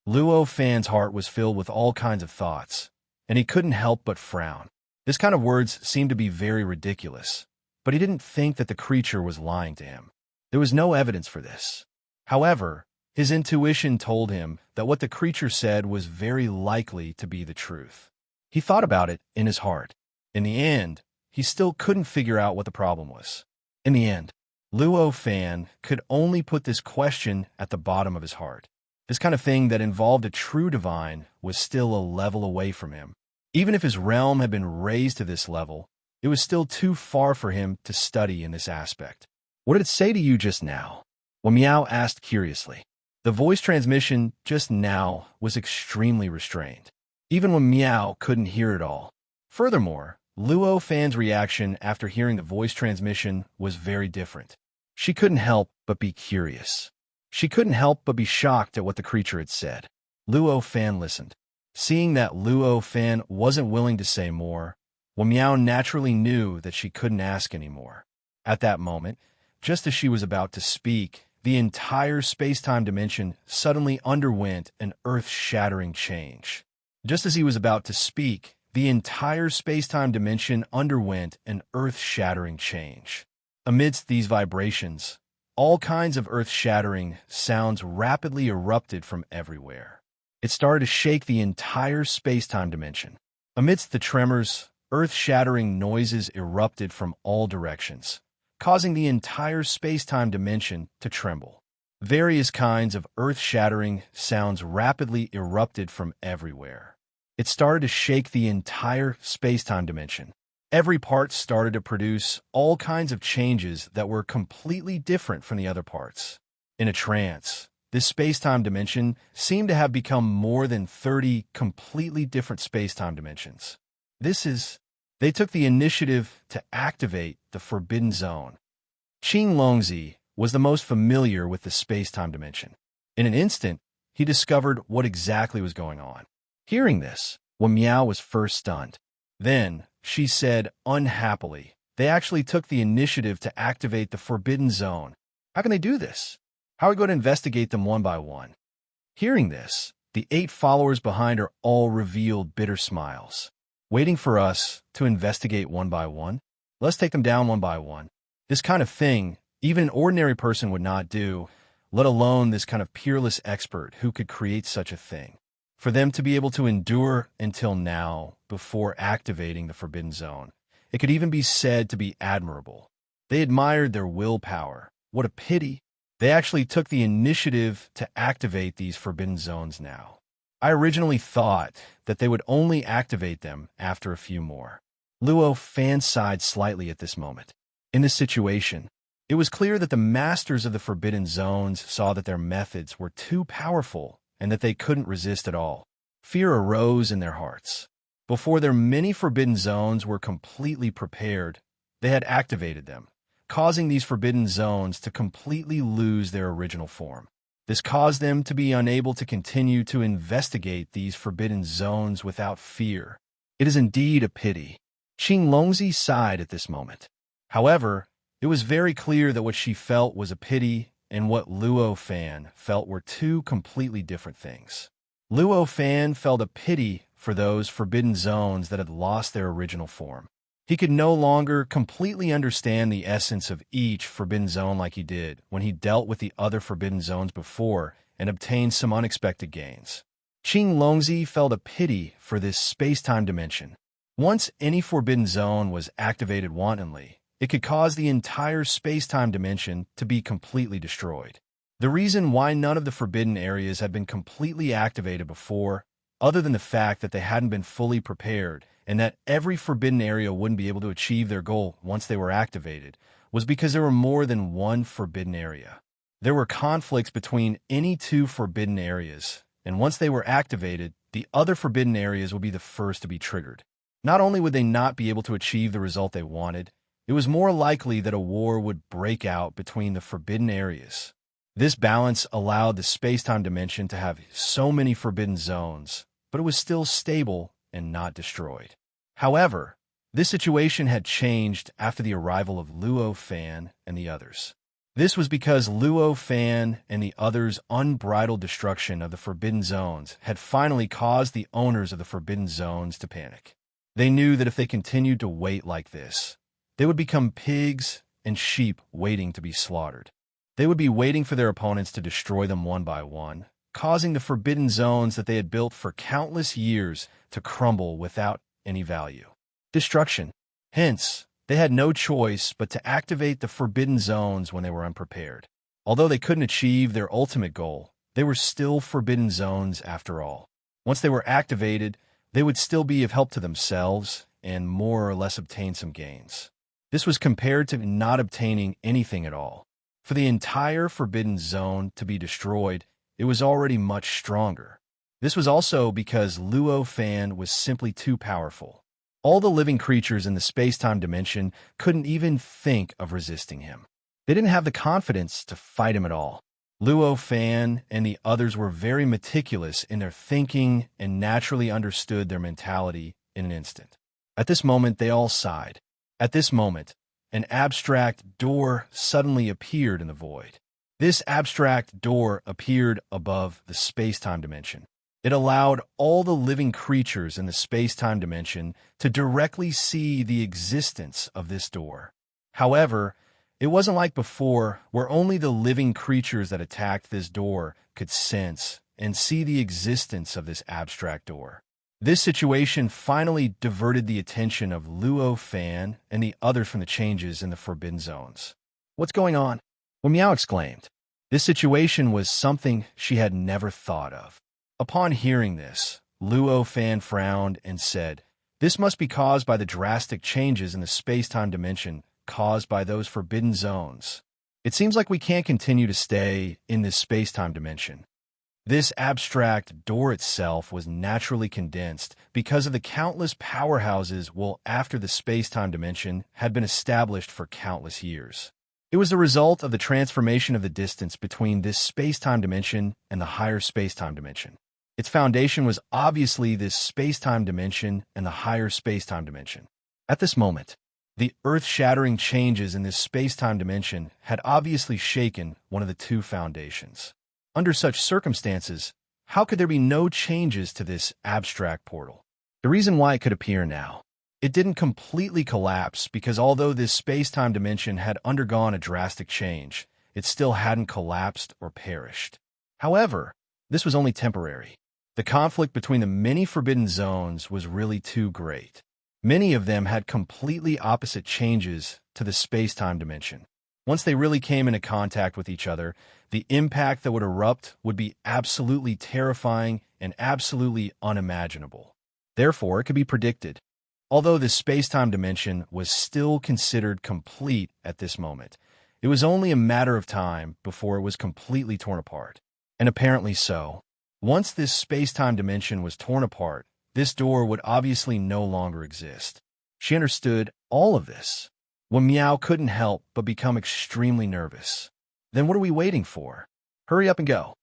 Luo Fan's heart was filled with all kinds of thoughts, and he couldn't help but frown. This kind of words seemed to be very ridiculous, but he didn't think that the creature was lying to him. There was no evidence for this. However, his intuition told him that what the creature said was very likely to be the truth. He thought about it in his heart. In the end, he still couldn't figure out what the problem was. In the end, Luo Fan could only put this question at the bottom of his heart. This kind of thing that involved a true divine was still a level away from him. Even if his realm had been raised to this level, it was still too far for him to study in this aspect. What did it say to you just now? Well, Meow asked curiously. The voice transmission just now was extremely restrained. Even when Meow couldn't hear it all. Furthermore, Luo Fan's reaction after hearing the voice transmission was very different. She couldn't help but be curious. She couldn't help but be shocked at what the creature had said. Luo Fan listened. Seeing that Luo Fan wasn't willing to say more, Meow naturally knew that she couldn't ask anymore. At that moment, just as she was about to speak, the entire space-time dimension suddenly underwent an earth-shattering change. Just as he was about to speak, the entire space-time dimension underwent an earth-shattering change. Amidst these vibrations, all kinds of earth-shattering sounds rapidly erupted from everywhere. It started to shake the entire space-time dimension. Amidst the tremors, earth-shattering noises erupted from all directions, causing the entire space-time dimension to tremble. Various kinds of earth-shattering sounds rapidly erupted from everywhere. It started to shake the entire space-time dimension. Every part started to produce all kinds of changes that were completely different from the other parts. In a trance, this space-time dimension seemed to have become more than 30 completely different space-time dimensions. They took the initiative to activate the Forbidden Zone. Qing Longzi was the most familiar with the space-time dimension. In an instant, he discovered what exactly was going on. Hearing this, Meow was first stunned. Then, she said unhappily, they actually took the initiative to activate the Forbidden Zone. How can they do this? How are we going to investigate them one by one? Hearing this, the 8 followers behind her all revealed bitter smiles. Waiting for us to investigate one by one? Let's take them down one by one. This kind of thing, even an ordinary person would not do, let alone this kind of peerless expert who could create such a thing. For them to be able to endure until now, before activating the Forbidden Zone, it could even be said to be admirable. They admired their willpower. What a pity. They actually took the initiative to activate these Forbidden Zones now. I originally thought that they would only activate them after a few more. Luo Fan sighed slightly at this moment. In this situation, it was clear that the masters of the Forbidden Zones saw that their methods were too powerful and that they couldn't resist at all. Fear arose in their hearts. Before their many Forbidden Zones were completely prepared, they had activated them, causing these Forbidden Zones to completely lose their original form. This caused them to be unable to continue to investigate these Forbidden Zones without fear. It is indeed a pity. Qinglongzi sighed at this moment. However, it was very clear that what she felt was a pity and what Luo Fan felt were two completely different things. Luo Fan felt a pity for those Forbidden Zones that had lost their original form. He could no longer completely understand the essence of each Forbidden Zone like he did when he dealt with the other Forbidden Zones before and obtained some unexpected gains. Qinglongzi felt a pity for this space-time dimension. Once any Forbidden Zone was activated wantonly, it could cause the entire space-time dimension to be completely destroyed. The reason why none of the forbidden areas had been completely activated before, other than the fact that they hadn't been fully prepared and that every forbidden area wouldn't be able to achieve their goal once they were activated, was because there were more than one forbidden area. There were conflicts between any two forbidden areas, and once they were activated, the other forbidden areas would be the first to be triggered. Not only would they not be able to achieve the result they wanted, it was more likely that a war would break out between the forbidden areas. This balance allowed the space-time dimension to have so many forbidden zones, but it was still stable and not destroyed. However, this situation had changed after the arrival of Luo Fan and the others. This was because Luo Fan and the others' unbridled destruction of the Forbidden Zones had finally caused the owners of the Forbidden Zones to panic. They knew that if they continued to wait like this, they would become pigs and sheep waiting to be slaughtered. They would be waiting for their opponents to destroy them one by one, causing the Forbidden Zones that they had built for countless years to crumble without any value. Destruction. Hence, they had no choice but to activate the Forbidden Zones when they were unprepared. Although they couldn't achieve their ultimate goal, they were still Forbidden Zones after all. Once they were activated, they would still be of help to themselves and more or less obtain some gains. This was compared to not obtaining anything at all. For the entire Forbidden Zone to be destroyed, it was already much stronger. This was also because Luo Fan was simply too powerful. All the living creatures in the space-time dimension couldn't even think of resisting him. They didn't have the confidence to fight him at all. Luo Fan and the others were very meticulous in their thinking and naturally understood their mentality in an instant. At this moment, they all sighed. At this moment, an abstract door suddenly appeared in the void. This abstract door appeared above the space-time dimension. It allowed all the living creatures in the space-time dimension to directly see the existence of this door. However, it wasn't like before, where only the living creatures that attacked this door could sense and see the existence of this abstract door. This situation finally diverted the attention of Luo Fan and the others from the changes in the Forbidden Zones. "What's going on?" Well, Meow exclaimed. This situation was something she had never thought of. Upon hearing this, Luo Fan frowned and said, "This must be caused by the drastic changes in the space-time dimension caused by those Forbidden Zones. It seems like we can't continue to stay in this space-time dimension." This abstract door itself was naturally condensed because of the countless powerhouses after the space-time dimension had been established for countless years. It was the result of the transformation of the distance between this space-time dimension and the higher space-time dimension. Its foundation was obviously this space-time dimension and the higher space-time dimension. At this moment, the earth-shattering changes in this space-time dimension had obviously shaken one of the two foundations. Under such circumstances, how could there be no changes to this abstract portal? The reason why it could appear now. It didn't completely collapse because although this space-time dimension had undergone a drastic change, it still hadn't collapsed or perished. However, this was only temporary. The conflict between the many Forbidden Zones was really too great. Many of them had completely opposite changes to the space-time dimension. Once they really came into contact with each other, the impact that would erupt would be absolutely terrifying and absolutely unimaginable. Therefore, it could be predicted. Although the space-time dimension was still considered complete at this moment, it was only a matter of time before it was completely torn apart. And apparently so. Once this space-time dimension was torn apart, this door would obviously no longer exist. She understood all of this. When Meow couldn't help but become extremely nervous. Then what are we waiting for? Hurry up and go.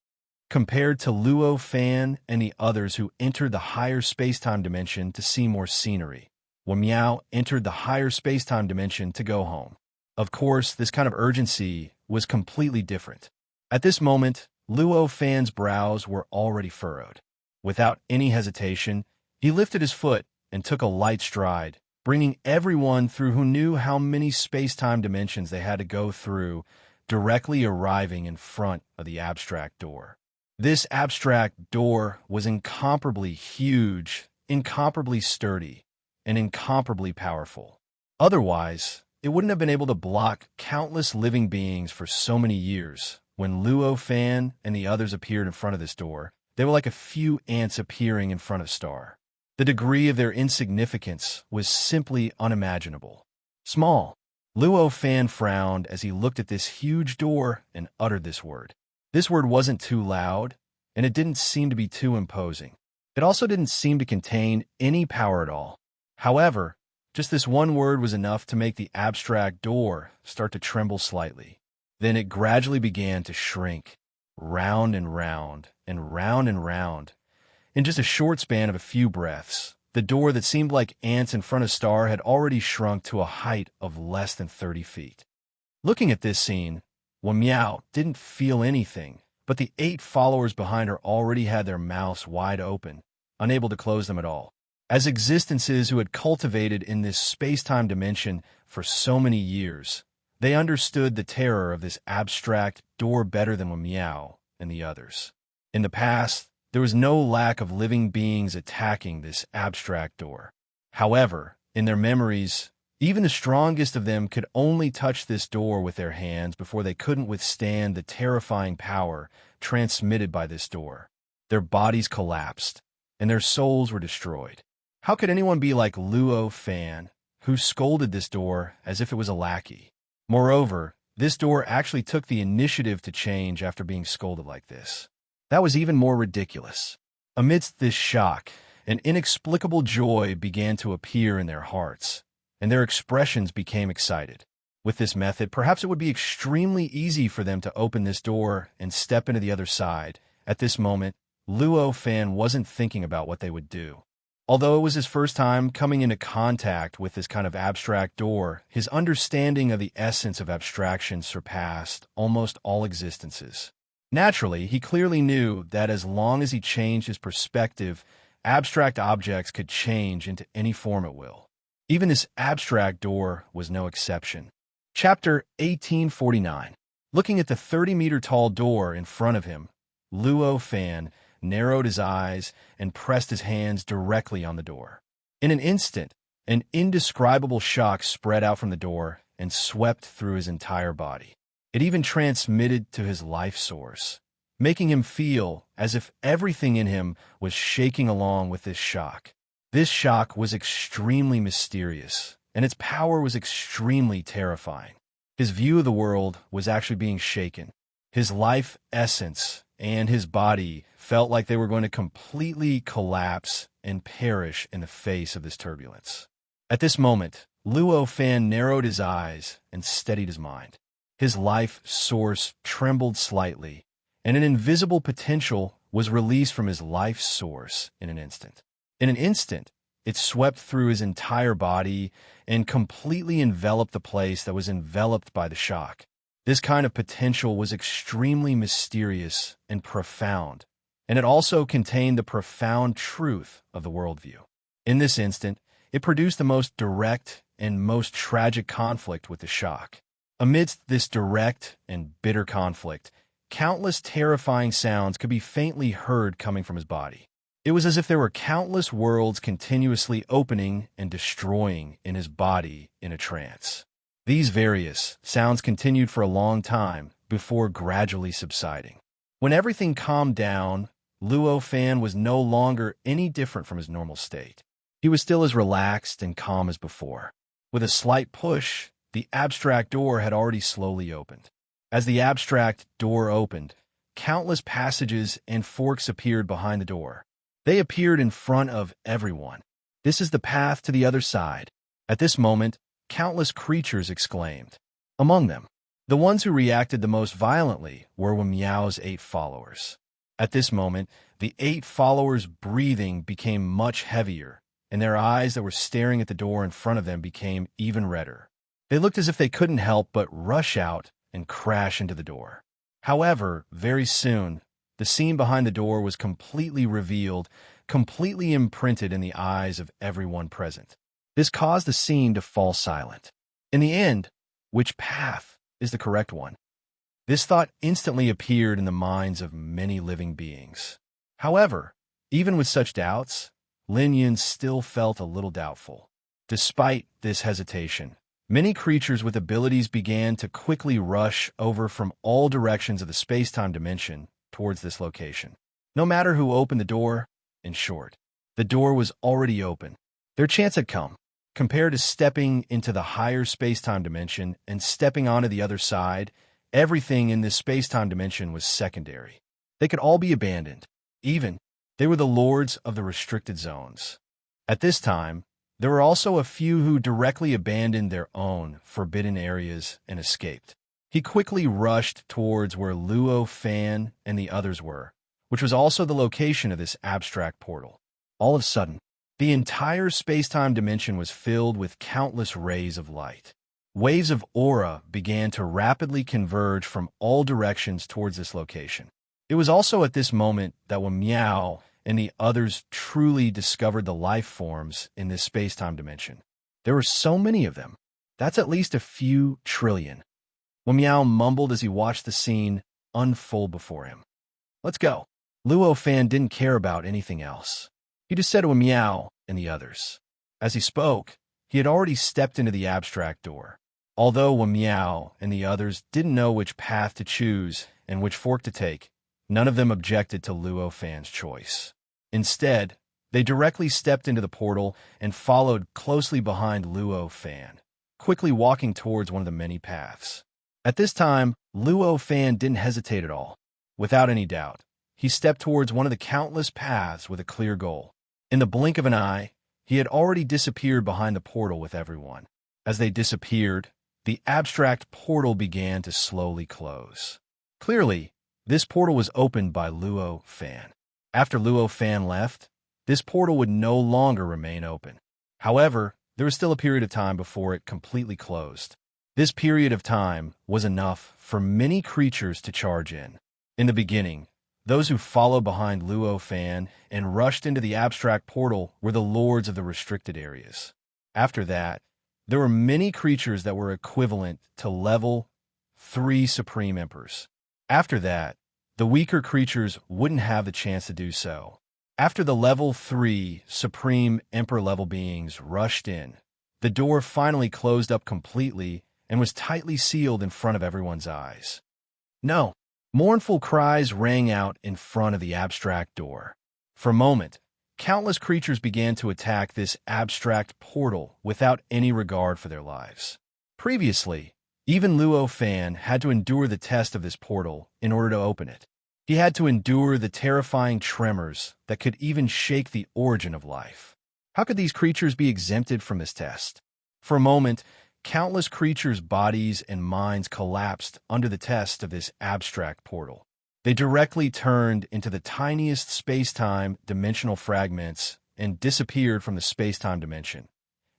Compared to Luo Fan and the others who entered the higher space-time dimension to see more scenery, when Meow entered the higher space-time dimension to go home. Of course, this kind of urgency was completely different. At this moment, Luo Fan's brows were already furrowed. Without any hesitation, he lifted his foot and took a light stride, bringing everyone through who knew how many space-time dimensions they had to go through, directly arriving in front of the abstract door. This abstract door was incomparably huge, incomparably sturdy, and incomparably powerful. Otherwise, it wouldn't have been able to block countless living beings for so many years. When Luo Fan and the others appeared in front of this door, they were like a few ants appearing in front of Star. The degree of their insignificance was simply unimaginable. Small. Luo Fan frowned as he looked at this huge door and uttered this word. This word wasn't too loud, and it didn't seem to be too imposing. It also didn't seem to contain any power at all. However, just this one word was enough to make the abstract door start to tremble slightly. Then it gradually began to shrink, round and round, and round and round. In just a short span of a few breaths, the door that seemed like ants in front of Star had already shrunk to a height of less than 30 feet. Looking at this scene, Meow didn't feel anything, but the 8 followers behind her already had their mouths wide open, unable to close them at all. As existences who had cultivated in this space-time dimension for so many years, they understood the terror of this abstract door better than Meow and the others. In the past, there was no lack of living beings attacking this abstract door. However, in their memories, even the strongest of them could only touch this door with their hands before they couldn't withstand the terrifying power transmitted by this door. Their bodies collapsed, and their souls were destroyed. How could anyone be like Luo Fan, who scolded this door as if it was a lackey? Moreover, this door actually took the initiative to change after being scolded like this. That was even more ridiculous. Amidst this shock, an inexplicable joy began to appear in their hearts, and their expressions became excited. With this method, perhaps it would be extremely easy for them to open this door and step into the other side. At this moment, Luo Fan wasn't thinking about what they would do. Although it was his first time coming into contact with this kind of abstract door, his understanding of the essence of abstraction surpassed almost all existences. Naturally, he clearly knew that as long as he changed his perspective, abstract objects could change into any form at will. Even this abstract door was no exception. Chapter 1849. Looking at the 30-meter-tall door in front of him, Luo Fan narrowed his eyes and pressed his hands directly on the door. In an instant, an indescribable shock spread out from the door and swept through his entire body. It even transmitted to his life source, making him feel as if everything in him was shaking along with this shock. This shock was extremely mysterious, and its power was extremely terrifying. His view of the world was actually being shaken. His life essence and his body felt like they were going to completely collapse and perish in the face of this turbulence. At this moment, Luo Fan narrowed his eyes and steadied his mind. His life source trembled slightly, and an invisible potential was released from his life source in an instant. In an instant, it swept through his entire body and completely enveloped the place that was enveloped by the shock. This kind of potential was extremely mysterious and profound, and it also contained the profound truth of the worldview. In this instant, it produced the most direct and most tragic conflict with the shock. Amidst this direct and bitter conflict, countless terrifying sounds could be faintly heard coming from his body. It was as if there were countless worlds continuously opening and destroying in his body in a trance. These various sounds continued for a long time before gradually subsiding. When everything calmed down, Luo Fan was no longer any different from his normal state. He was still as relaxed and calm as before. With a slight push, the abstract door had already slowly opened. As the abstract door opened, countless passages and forks appeared behind the door. They appeared in front of everyone. "This is the path to the other side." At this moment, countless creatures exclaimed. Among them, the ones who reacted the most violently were Meow's 8 followers. At this moment, the 8 followers' breathing became much heavier, and their eyes that were staring at the door in front of them became even redder. They looked as if they couldn't help but rush out and crash into the door. However, very soon, the scene behind the door was completely revealed, completely imprinted in the eyes of everyone present. This caused the scene to fall silent. In the end, which path is the correct one? This thought instantly appeared in the minds of many living beings. However, even with such doubts, Lin Yun still felt a little doubtful. Despite this hesitation, many creatures with abilities began to quickly rush over from all directions of the space-time dimension towards this location. No matter who opened the door, in short, the door was already open. Their chance had come. Compared to stepping into the higher space-time dimension and stepping onto the other side, everything in this space-time dimension was secondary. They could all be abandoned. Even, they were the lords of the restricted zones. At this time, there were also a few who directly abandoned their own forbidden areas and escaped. He quickly rushed towards where Luo Fan and the others were, which was also the location of this abstract portal. All of a sudden, the entire space-time dimension was filled with countless rays of light. Waves of aura began to rapidly converge from all directions towards this location. It was also at this moment that when Meow and the others truly discovered the life forms in this space-time dimension. There were so many of them. That's at least a few trillion. When Meow mumbled as he watched the scene unfold before him. "Let's go." Luo Fan didn't care about anything else. He just said to Meow and the others. As he spoke, he had already stepped into the abstract door. Although when Meow and the others didn't know which path to choose and which fork to take, none of them objected to Luo Fan's choice. Instead, they directly stepped into the portal and followed closely behind Luo Fan, quickly walking towards one of the many paths. At this time, Luo Fan didn't hesitate at all. Without any doubt, he stepped towards one of the countless paths with a clear goal. In the blink of an eye, he had already disappeared behind the portal with everyone. As they disappeared, the abstract portal began to slowly close. Clearly, this portal was opened by Luo Fan. After Luo Fan left, this portal would no longer remain open. However, there was still a period of time before it completely closed. This period of time was enough for many creatures to charge in. In the beginning, those who followed behind Luo Fan and rushed into the abstract portal were the lords of the restricted areas. After that, there were many creatures that were equivalent to level 3 Supreme Emperors. After that, the weaker creatures wouldn't have the chance to do so. After the level 3 Supreme Emperor level beings rushed in, the door finally closed up completely and was tightly sealed in front of everyone's eyes. No! Mournful cries rang out in front of the abstract door. For a moment, countless creatures began to attack this abstract portal without any regard for their lives. Previously, even Luo Fan had to endure the test of this portal in order to open it. He had to endure the terrifying tremors that could even shake the origin of life. How could these creatures be exempted from this test? For a moment, countless creatures' bodies and minds collapsed under the test of this abstract portal. They directly turned into the tiniest space-time dimensional fragments and disappeared from the space-time dimension.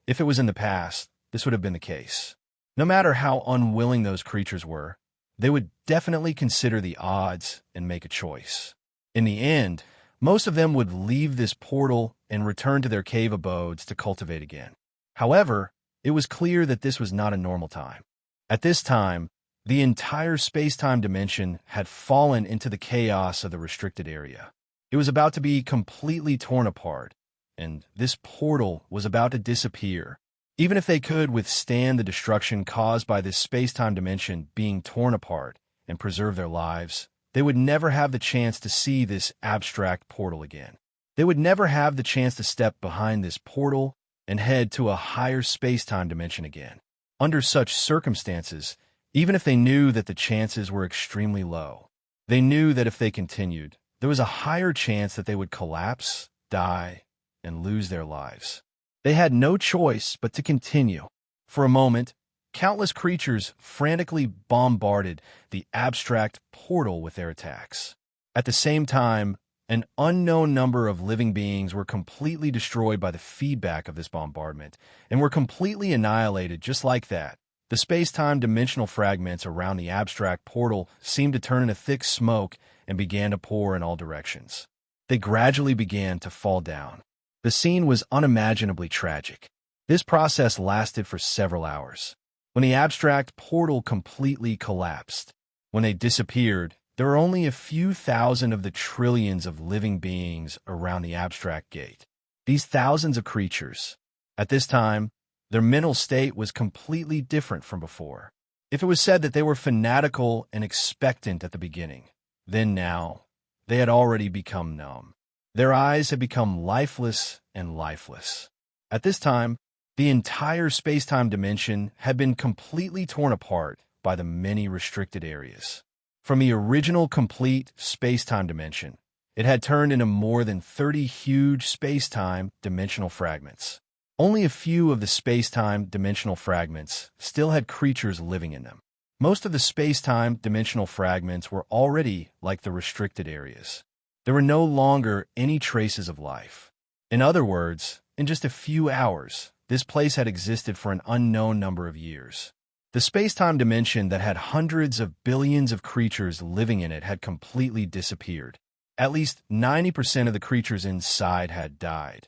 If it was in the past, this would have been the case. No matter how unwilling those creatures were, they would definitely consider the odds and make a choice. In the end, most of them would leave this portal and return to their cave abodes to cultivate again. However, it was clear that this was not a normal time. At this time, the entire space-time dimension had fallen into the chaos of the restricted area. It was about to be completely torn apart, and this portal was about to disappear. Even if they could withstand the destruction caused by this space-time dimension being torn apart and preserve their lives, they would never have the chance to see this abstract portal again. They would never have the chance to step behind this portal and head to a higher space-time dimension again. Under such circumstances, even if they knew that the chances were extremely low, they knew that if they continued, there was a higher chance that they would collapse, die, and lose their lives. They had no choice but to continue. For a moment, countless creatures frantically bombarded the abstract portal with their attacks. At the same time, an unknown number of living beings were completely destroyed by the feedback of this bombardment and were completely annihilated just like that. The space-time dimensional fragments around the abstract portal seemed to turn into thick smoke and began to pour in all directions. They gradually began to fall down. The scene was unimaginably tragic. This process lasted for several hours. When the abstract portal completely collapsed, when they disappeared, there were only a few thousand of the trillions of living beings around the abstract gate. These thousands of creatures, at this time, their mental state was completely different from before. If it was said that they were fanatical and expectant at the beginning, then now, they had already become numb. Their eyes had become lifeless and lifeless. At this time, the entire space-time dimension had been completely torn apart by the many restricted areas. From the original complete space-time dimension, it had turned into more than 30 huge space-time dimensional fragments. Only a few of the space-time dimensional fragments still had creatures living in them. Most of the space-time dimensional fragments were already like the restricted areas. There were no longer any traces of life. In other words, in just a few hours, this place had existed for an unknown number of years. The space-time dimension that had hundreds of billions of creatures living in it had completely disappeared. At least 90% of the creatures inside had died.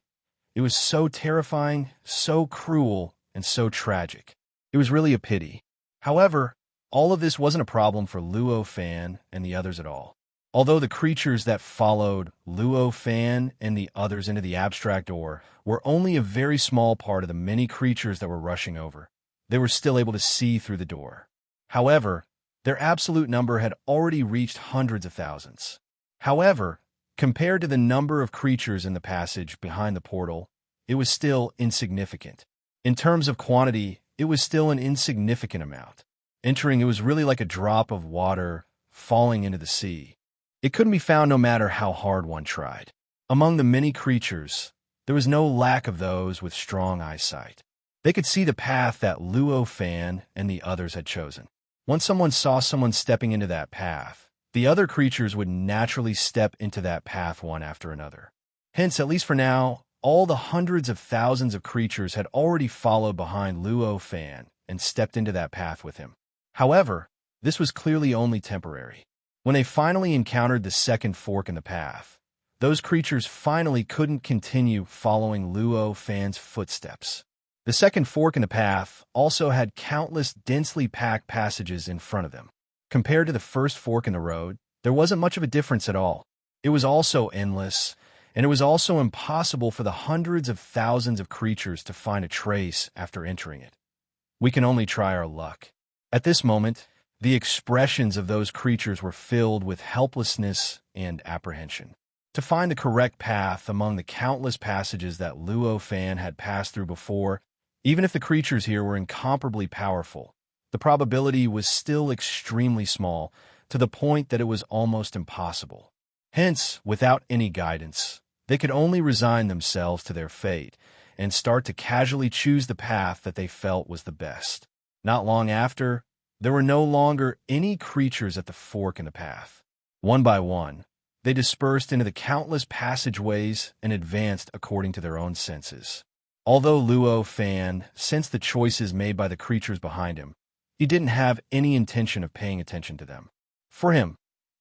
It was so terrifying, so cruel, and so tragic. It was really a pity. However, all of this wasn't a problem for Luo Fan and the others at all. Although the creatures that followed Luo Fan and the others into the abstract door were only a very small part of the many creatures that were rushing over, they were still able to see through the door. However, their absolute number had already reached hundreds of thousands. However, compared to the number of creatures in the passage behind the portal, it was still insignificant. In terms of quantity, it was still an insignificant amount. Entering, it was really like a drop of water falling into the sea. It couldn't be found no matter how hard one tried. Among the many creatures, there was no lack of those with strong eyesight. They could see the path that Luo Fan and the others had chosen. Once someone saw someone stepping into that path, the other creatures would naturally step into that path one after another. Hence, at least for now, all the hundreds of thousands of creatures had already followed behind Luo Fan and stepped into that path with him. However, this was clearly only temporary. When they finally encountered the second fork in the path, those creatures finally couldn't continue following Luo Fan's footsteps. The second fork in the path also had countless densely packed passages in front of them. Compared to the first fork in the road, there wasn't much of a difference at all. It was also endless, and it was also impossible for the hundreds of thousands of creatures to find a trace after entering it. We can only try our luck. At this moment, the expressions of those creatures were filled with helplessness and apprehension. To find the correct path among the countless passages that Luo Fan had passed through before, even if the creatures here were incomparably powerful, the probability was still extremely small, to the point that it was almost impossible. Hence, without any guidance, they could only resign themselves to their fate and start to casually choose the path that they felt was the best. Not long after, there were no longer any creatures at the fork in the path. One by one, they dispersed into the countless passageways and advanced according to their own senses. Although Luo Fan sensed the choices made by the creatures behind him, he didn't have any intention of paying attention to them. For him,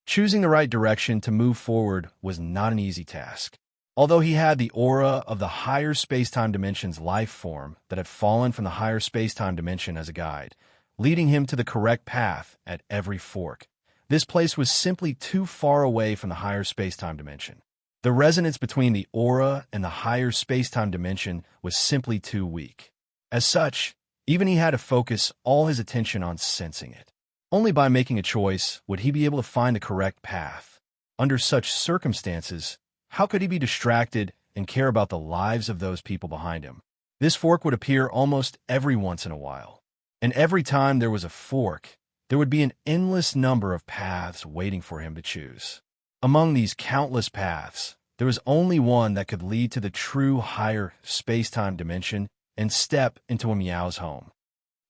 choosing the right direction to move forward was not an easy task. Although he had the aura of the higher space-time dimension's life form that had fallen from the higher space-time dimension as a guide, leading him to the correct path at every fork, this place was simply too far away from the higher space-time dimension. The resonance between the aura and the higher space-time dimension was simply too weak. As such, even he had to focus all his attention on sensing it. Only by making a choice would he be able to find the correct path. Under such circumstances, How could he be distracted and care about the lives of those people behind him? This fork would appear almost every once in a while. And every time there was a fork, there would be an endless number of paths waiting for him to choose. Among these countless paths, there was only one that could lead to the true higher space-time dimension and step into a Meow's home.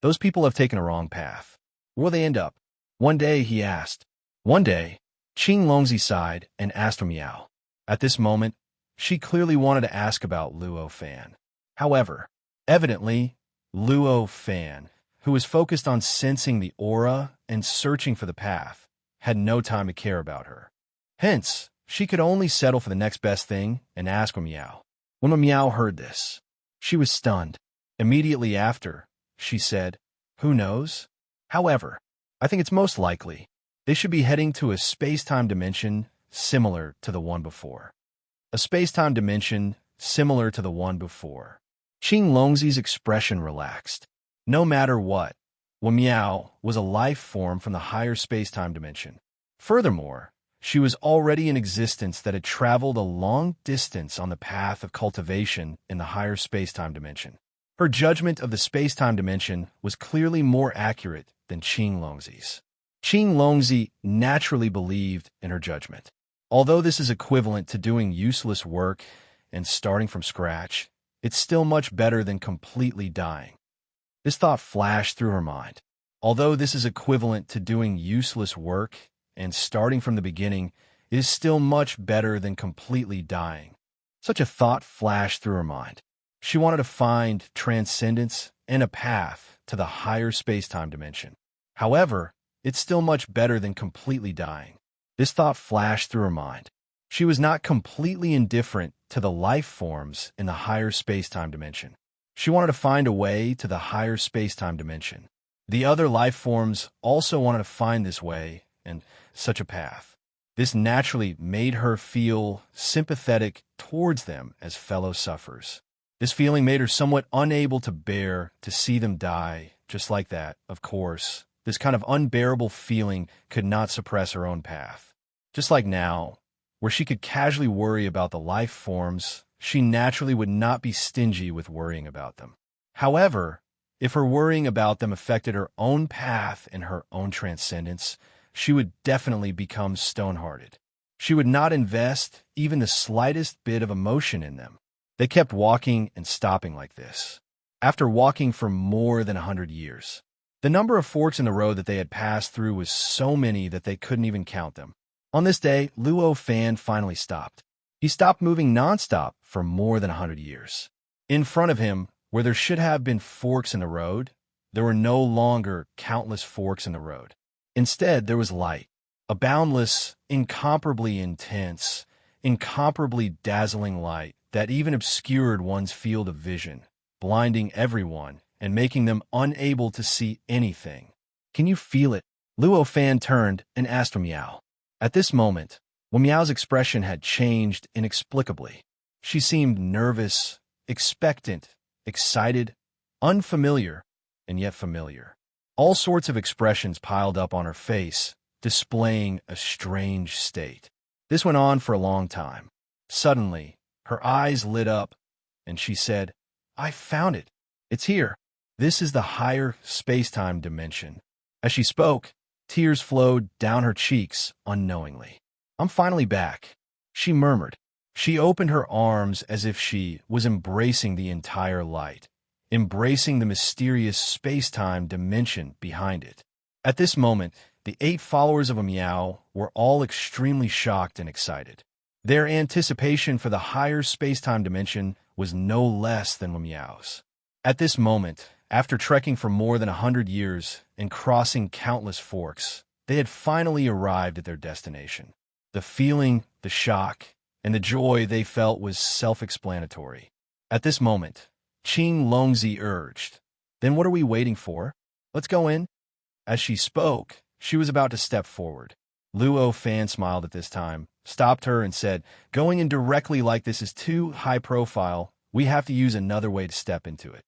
Those people have taken a wrong path. Where will they end up? One day, he asked. One day, Qing Longzi sighed and asked a Meow. At this moment, she clearly wanted to ask about Luo Fan. However, evidently, Luo Fan, who was focused on sensing the aura and searching for the path, had no time to care about her. Hence, she could only settle for the next best thing and ask a Meow. When a Meow heard this, she was stunned. Immediately after, she said, "Who knows? However, I think it's most likely they should be heading to a space-time dimension similar to the one before." A space-time dimension similar to the one before. Qing Longzi's expression relaxed. No matter what, Meow was a life form from the higher space-time dimension. Furthermore, she was already in existence that had traveled a long distance on the path of cultivation in the higher space-time dimension. Her judgment of the space-time dimension was clearly more accurate than Qing Longzi's. Qing Longzi naturally believed in her judgment. Although this is equivalent to doing useless work and starting from scratch, it's still much better than completely dying. This thought flashed through her mind. Although this is equivalent to doing useless work and starting from the beginning, it is still much better than completely dying. Such a thought flashed through her mind. She wanted to find transcendence and a path to the higher space-time dimension. However, it's still much better than completely dying. This thought flashed through her mind. She was not completely indifferent to the life forms in the higher space-time dimension. She wanted to find a way to the higher space-time dimension. The other life forms also wanted to find this way and such a path. This naturally made her feel sympathetic towards them as fellow sufferers. This feeling made her somewhat unable to bear to see them die just like that. Of course, this kind of unbearable feeling could not suppress her own path. Just like now, where she could casually worry about the life forms, she naturally would not be stingy with worrying about them. However, if her worrying about them affected her own path and her own transcendence, she would definitely become stone-hearted. She would not invest even the slightest bit of emotion in them. They kept walking and stopping like this. After walking for more than 100 years, the number of forks in the road that they had passed through was so many that they couldn't even count them. On this day, Luo Fan finally stopped. He stopped moving nonstop for more than 100 years. In front of him, where there should have been forks in the road, there were no longer countless forks in the road. Instead, there was light, a boundless, incomparably intense, incomparably dazzling light that even obscured one's field of vision, blinding everyone and making them unable to see anything. "Can you feel it?" Luo Fan turned and asked Meow. At this moment, Meow's expression had changed inexplicably. She seemed nervous, expectant, excited, unfamiliar, and yet familiar. All sorts of expressions piled up on her face, displaying a strange state. This went on for a long time. Suddenly, her eyes lit up, and she said, "I found it. It's here. This is the higher space-time dimension." As she spoke, tears flowed down her cheeks unknowingly. "I'm finally back," she murmured. She opened her arms as if she was embracing the entire light, embracing the mysterious space-time dimension behind it. At this moment, the 8 followers of a Meow were all extremely shocked and excited. Their anticipation for the higher space-time dimension was no less than Meow's. At this moment, after trekking for more than 100 years and crossing countless forks, they had finally arrived at their destination. The feeling, the shock, and the joy they felt was self-explanatory. At this moment, Qing Longzi urged, "Then what are we waiting for? Let's go in." As she spoke, she was about to step forward. Luo Fan smiled at this time, stopped her, and said, "Going in directly like this is too high profile. We have to use another way to step into it."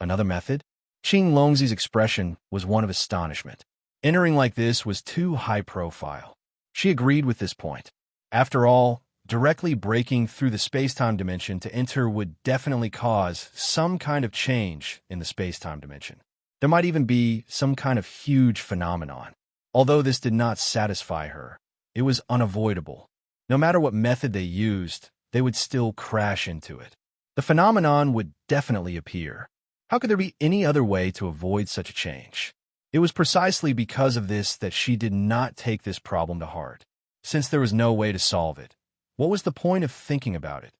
"Another method?" Qing Longzi's expression was one of astonishment. Entering like this was too high profile. She agreed with this point. After all, Directly breaking through the space-time dimension to enter would definitely cause some kind of change in the space-time dimension. There might even be some kind of huge phenomenon. Although this did not satisfy her, it was unavoidable. No matter what method they used, they would still crash into it. The phenomenon would definitely appear. How could there be any other way to avoid such a change? It was precisely because of this that she did not take this problem to heart. Since there was no way to solve it, what was the point of thinking about it?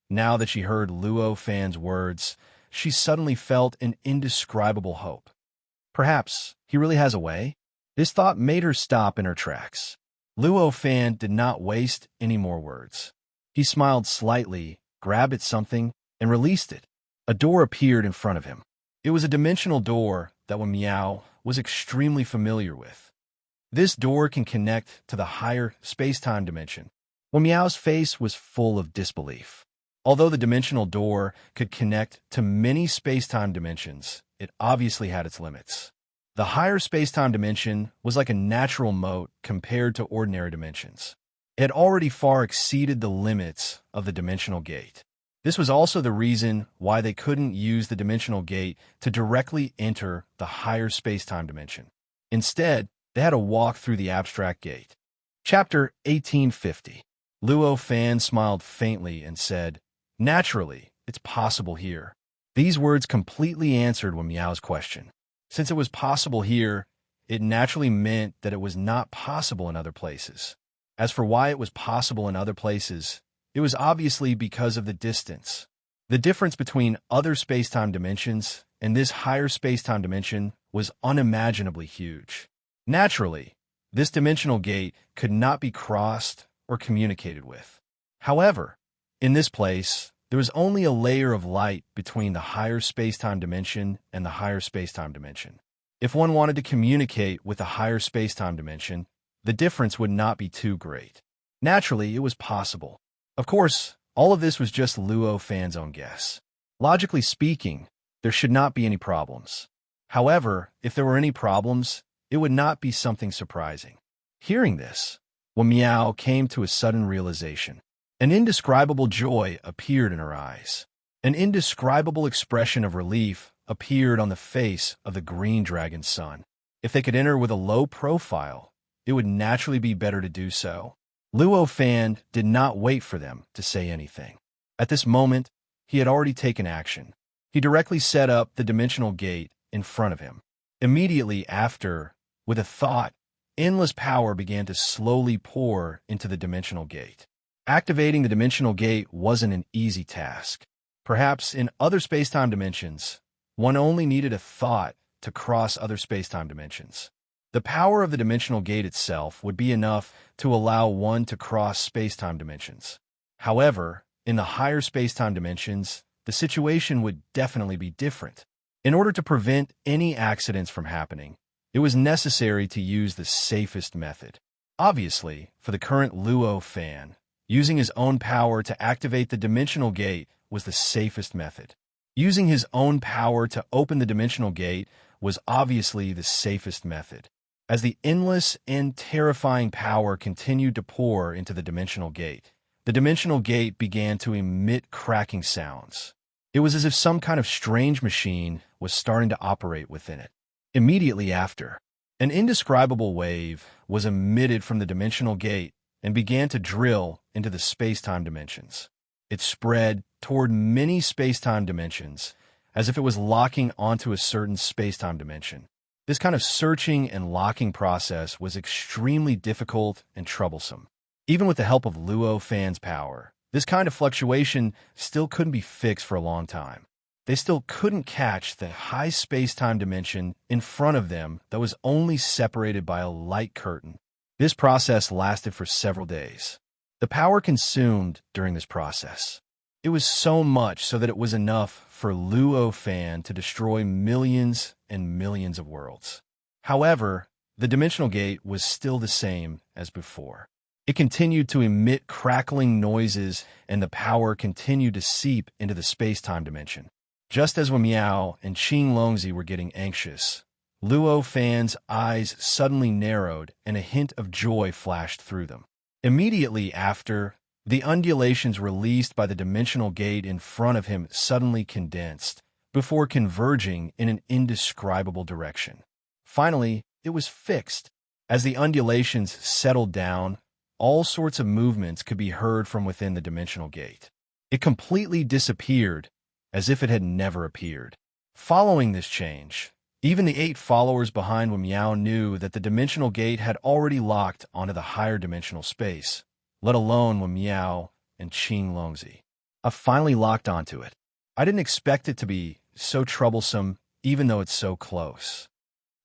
Now that she heard Luo Fan's words, she suddenly felt an indescribable hope. Perhaps he really has a way? This thought made her stop in her tracks. Luo Fan did not waste any more words. He smiled slightly, grabbed at something, and released it. A door appeared in front of him. It was a dimensional door that Meow was extremely familiar with. This door can connect to the higher space-time dimension. Meow's face was full of disbelief. Although the dimensional door could connect to many space-time dimensions, it obviously had its limits. The higher space-time dimension was like a natural moat compared to ordinary dimensions. It had already far exceeded the limits of the dimensional gate. This was also the reason why they couldn't use the dimensional gate to directly enter the higher space-time dimension. Instead, they had to walk through the abstract gate. Chapter 1850. Luo Fan smiled faintly and said, "Naturally, it's possible here." These words completely answered Meow's question. Since it was possible here, it naturally meant that it was not possible in other places. As for why it was possible in other places, it was obviously because of the distance. The difference between other space-time dimensions and this higher space-time dimension was unimaginably huge. Naturally, this dimensional gate could not be crossed or communicated with. However, in this place, there was only a layer of light between the higher space-time dimension and the higher space-time dimension. If one wanted to communicate with the higher space-time dimension, the difference would not be too great. Naturally, it was possible. Of course, all of this was just Luo Fan's own guess. Logically speaking, there should not be any problems. However, if there were any problems, it would not be something surprising. Hearing this, Meow came to a sudden realization. An indescribable joy appeared in her eyes. An indescribable expression of relief appeared on the face of the green dragon's son. If they could enter with a low profile, it would naturally be better to do so. Luo Fan did not wait for them to say anything. At this moment, he had already taken action. He directly set up the dimensional gate in front of him. Immediately after, with a thought, endless power began to slowly pour into the dimensional gate. Activating the dimensional gate wasn't an easy task. Perhaps in other space-time dimensions, one only needed a thought to cross other space-time dimensions. The power of the dimensional gate itself would be enough to allow one to cross space-time dimensions. However, in the higher space-time dimensions, the situation would definitely be different. In order to prevent any accidents from happening, it was necessary to use the safest method. Obviously, for the current Luo Fan, using his own power to activate the dimensional gate was the safest method. Using his own power to open the dimensional gate was obviously the safest method. As the endless and terrifying power continued to pour into the dimensional gate began to emit cracking sounds. It was as if some kind of strange machine was starting to operate within it. Immediately after, an indescribable wave was emitted from the dimensional gate and began to drill into the space-time dimensions. It spread toward many space-time dimensions, as if it was locking onto a certain space-time dimension. This kind of searching and locking process was extremely difficult and troublesome. Even with the help of Luo Fan's power, this kind of fluctuation still couldn't be fixed for a long time. They still couldn't catch the high space-time dimension in front of them that was only separated by a light curtain. This process lasted for several days. The power consumed during this process, it was so much so that it was enough for Luo Fan to destroy millions and millions of worlds. However, the dimensional gate was still the same as before. It continued to emit crackling noises, and the power continued to seep into the space-time dimension. Just as Meow and Qing Longzi were getting anxious, Luo Fan's eyes suddenly narrowed and a hint of joy flashed through them. Immediately after, The undulations released by the dimensional gate in front of him suddenly condensed, before converging in an indescribable direction. Finally, it was fixed. As the undulations settled down, all sorts of movements could be heard from within the dimensional gate. It completely disappeared, as if it had never appeared. Following this change, even the 8 followers behind Miao knew that the dimensional gate had already locked onto the higher dimensional space, let alone Miao and Qing Longzi. I finally locked onto it. I didn't expect it to be so troublesome, even though it's so close.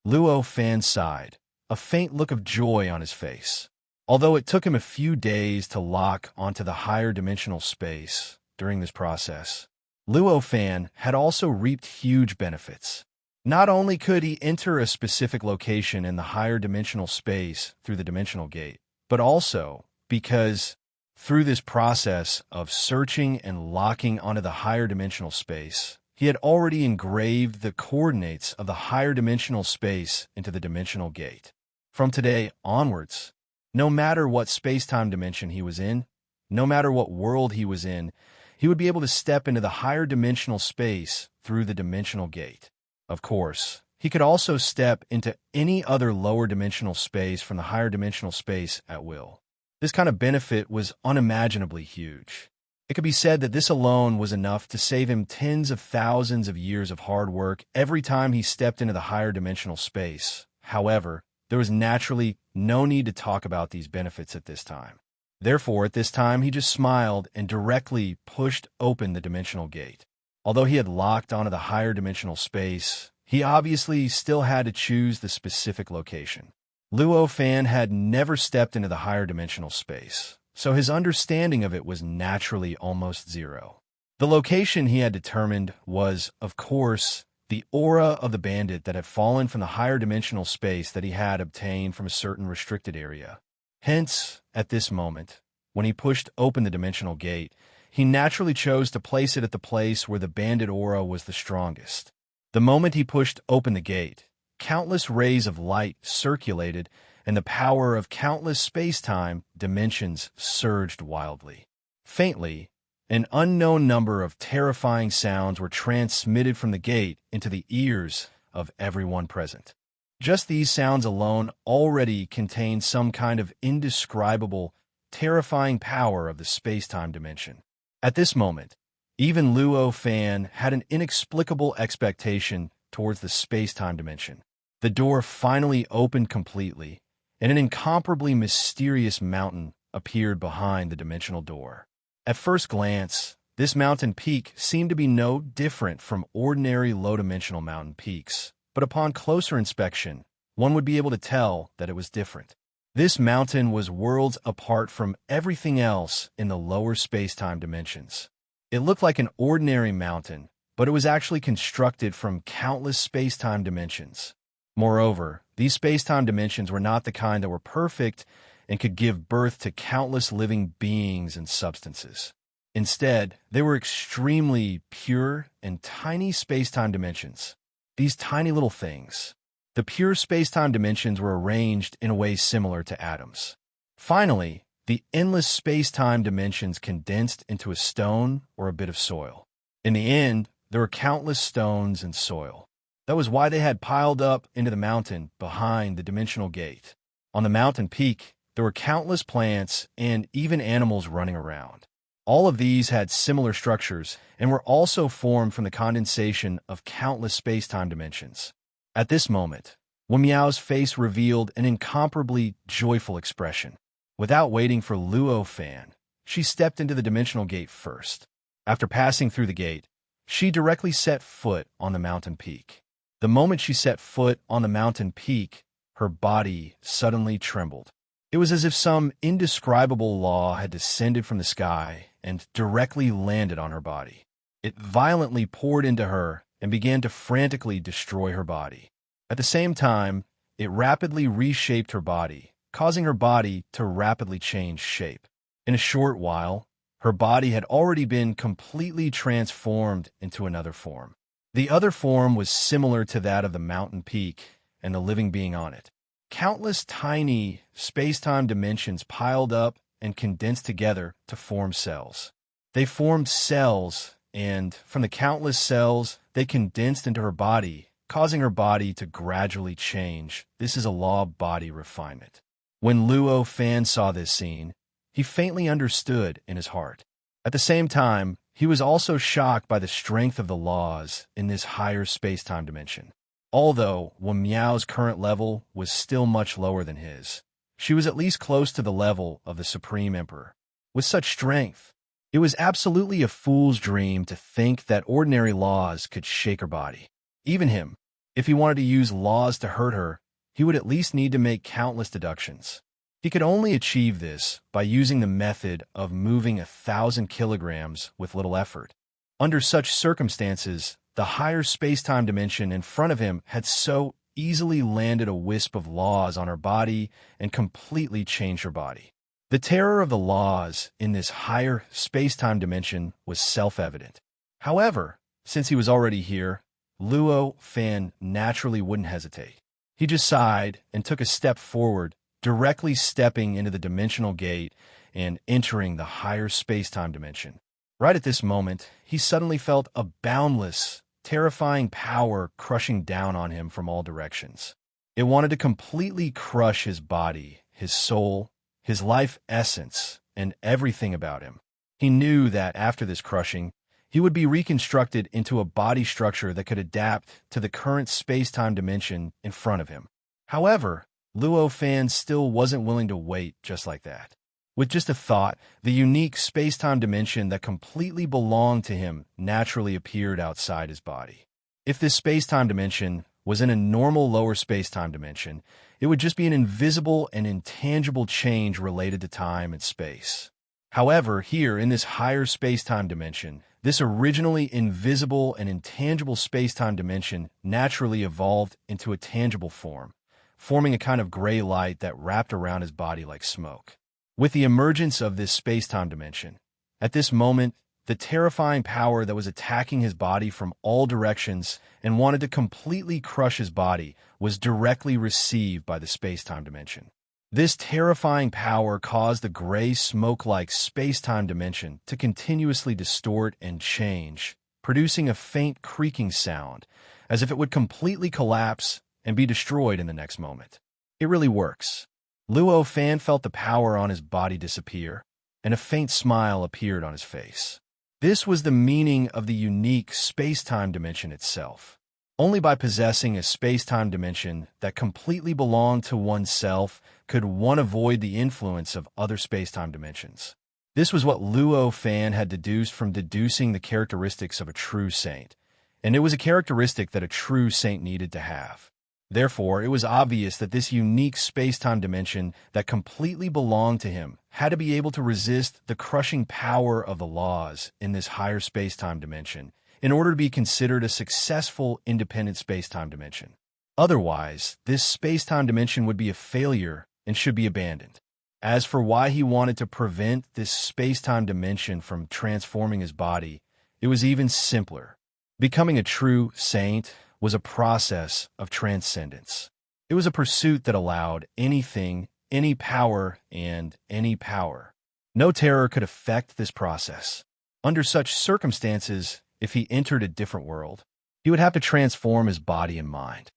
Luo Fan sighed, a faint look of joy on his face. Although it took him a few days to lock onto the higher dimensional space during this process, Luo Fan had also reaped huge benefits. Not only could he enter a specific location in the higher dimensional space through the dimensional gate, but also because through this process of searching and locking onto the higher dimensional space, he had already engraved the coordinates of the higher dimensional space into the dimensional gate. From today onwards, no matter what space-time dimension he was in, no matter what world he was in, he would be able to step into the higher dimensional space through the dimensional gate. Of course, he could also step into any other lower dimensional space from the higher dimensional space at will. This kind of benefit was unimaginably huge. It could be said that this alone was enough to save him tens of thousands of years of hard work every time he stepped into the higher dimensional space. However, there was naturally no need to talk about these benefits at this time. Therefore, at this time, he just smiled and directly pushed open the dimensional gate. Although he had locked onto the higher dimensional space, he obviously still had to choose the specific location. Luo Fan had never stepped into the higher dimensional space, so his understanding of it was naturally almost zero. The location he had determined was, of course, the aura of the bandit that had fallen from the higher dimensional space that he had obtained from a certain restricted area. Hence, at this moment, when he pushed open the dimensional gate, he naturally chose to place it at the place where the bandit aura was the strongest. The moment he pushed open the gate, countless rays of light circulated, and the power of countless space-time dimensions surged wildly. Faintly, an unknown number of terrifying sounds were transmitted from the gate into the ears of everyone present. Just these sounds alone already contained some kind of indescribable, terrifying power of the space-time dimension. At this moment, even Luo Fan had an inexplicable expectation towards the space-time dimension. The door finally opened completely, and an incomparably mysterious mountain appeared behind the dimensional door. At first glance, this mountain peak seemed to be no different from ordinary low-dimensional mountain peaks, but upon closer inspection, one would be able to tell that it was different. This mountain was worlds apart from everything else in the lower space-time dimensions. It looked like an ordinary mountain, but it was actually constructed from countless space-time dimensions. Moreover, these space-time dimensions were not the kind that were perfect and could give birth to countless living beings and substances. Instead, they were extremely pure and tiny space-time dimensions. These tiny little things. The pure space-time dimensions were arranged in a way similar to atoms. Finally, the endless space-time dimensions condensed into a stone or a bit of soil. In the end, there were countless stones and soil. That was why they had piled up into the mountain behind the dimensional gate. On the mountain peak, there were countless plants and even animals running around. All of these had similar structures and were also formed from the condensation of countless space-time dimensions. At this moment, Miao's face revealed an incomparably joyful expression. Without waiting for Luo Fan, she stepped into the dimensional gate first. After passing through the gate, she directly set foot on the mountain peak. The moment she set foot on the mountain peak, her body suddenly trembled. It was as if some indescribable law had descended from the sky and directly landed on her body. It violently poured into her and began to frantically destroy her body. At the same time, it rapidly reshaped her body, causing her body to rapidly change shape. In a short while, her body had already been completely transformed into another form. The other form was similar to that of the mountain peak and the living being on it. Countless tiny space-time dimensions piled up and condensed together to form cells. They formed cells, and from the countless cells, they condensed into her body, causing her body to gradually change. This is a law of body refinement. When Luo Fan saw this scene, he faintly understood in his heart. At the same time, he was also shocked by the strength of the laws in this higher space-time dimension. Although Wen Miao's current level was still much lower than his, she was at least close to the level of the Supreme Emperor. With such strength, it was absolutely a fool's dream to think that ordinary laws could shake her body. Even him, if he wanted to use laws to hurt her, he would at least need to make countless deductions. He could only achieve this by using the method of moving 1,000 kilograms with little effort. Under such circumstances, the higher space-time dimension in front of him had so easily landed a wisp of laws on her body and completely changed her body. The terror of the laws in this higher space-time dimension was self-evident. However, since he was already here, Luo Fan naturally wouldn't hesitate. He just sighed and took a step forward, directly stepping into the dimensional gate and entering the higher space-time dimension. Right at this moment, he suddenly felt a boundless, terrifying power crushing down on him from all directions. It wanted to completely crush his body, his soul, his life essence, and everything about him. He knew that after this crushing, he would be reconstructed into a body structure that could adapt to the current space-time dimension in front of him. However, Luo Fan still wasn't willing to wait just like that. With just a thought, the unique space-time dimension that completely belonged to him naturally appeared outside his body. If this space-time dimension was in a normal lower space-time dimension, it would just be an invisible and intangible change related to time and space. However, here in this higher space-time dimension, this originally invisible and intangible space-time dimension naturally evolved into a tangible form, forming a kind of gray light that wrapped around his body like smoke. With the emergence of this space-time dimension, at this moment, the terrifying power that was attacking his body from all directions and wanted to completely crush his body was directly received by the space-time dimension. This terrifying power caused the gray smoke-like space-time dimension to continuously distort and change, producing a faint creaking sound, as if it would completely collapse and be destroyed in the next moment. It really works. Luo Fan felt the power on his body disappear, and a faint smile appeared on his face. This was the meaning of the unique space-time dimension itself. Only by possessing a space-time dimension that completely belonged to oneself could one avoid the influence of other space-time dimensions. This was what Luo Fan had deduced from deducing the characteristics of a true saint, and it was a characteristic that a true saint needed to have. Therefore, it was obvious that this unique space-time dimension that completely belonged to him had to be able to resist the crushing power of the laws in this higher space-time dimension in order to be considered a successful independent space-time dimension. Otherwise, this space-time dimension would be a failure and should be abandoned. As for why he wanted to prevent this space-time dimension from transforming his body, it was even simpler. Becoming a true saint was a process of transcendence. It was a pursuit that allowed anything, any power, and any power. No terror could affect this process. Under such circumstances, if he entered a different world, he would have to transform his body and mind.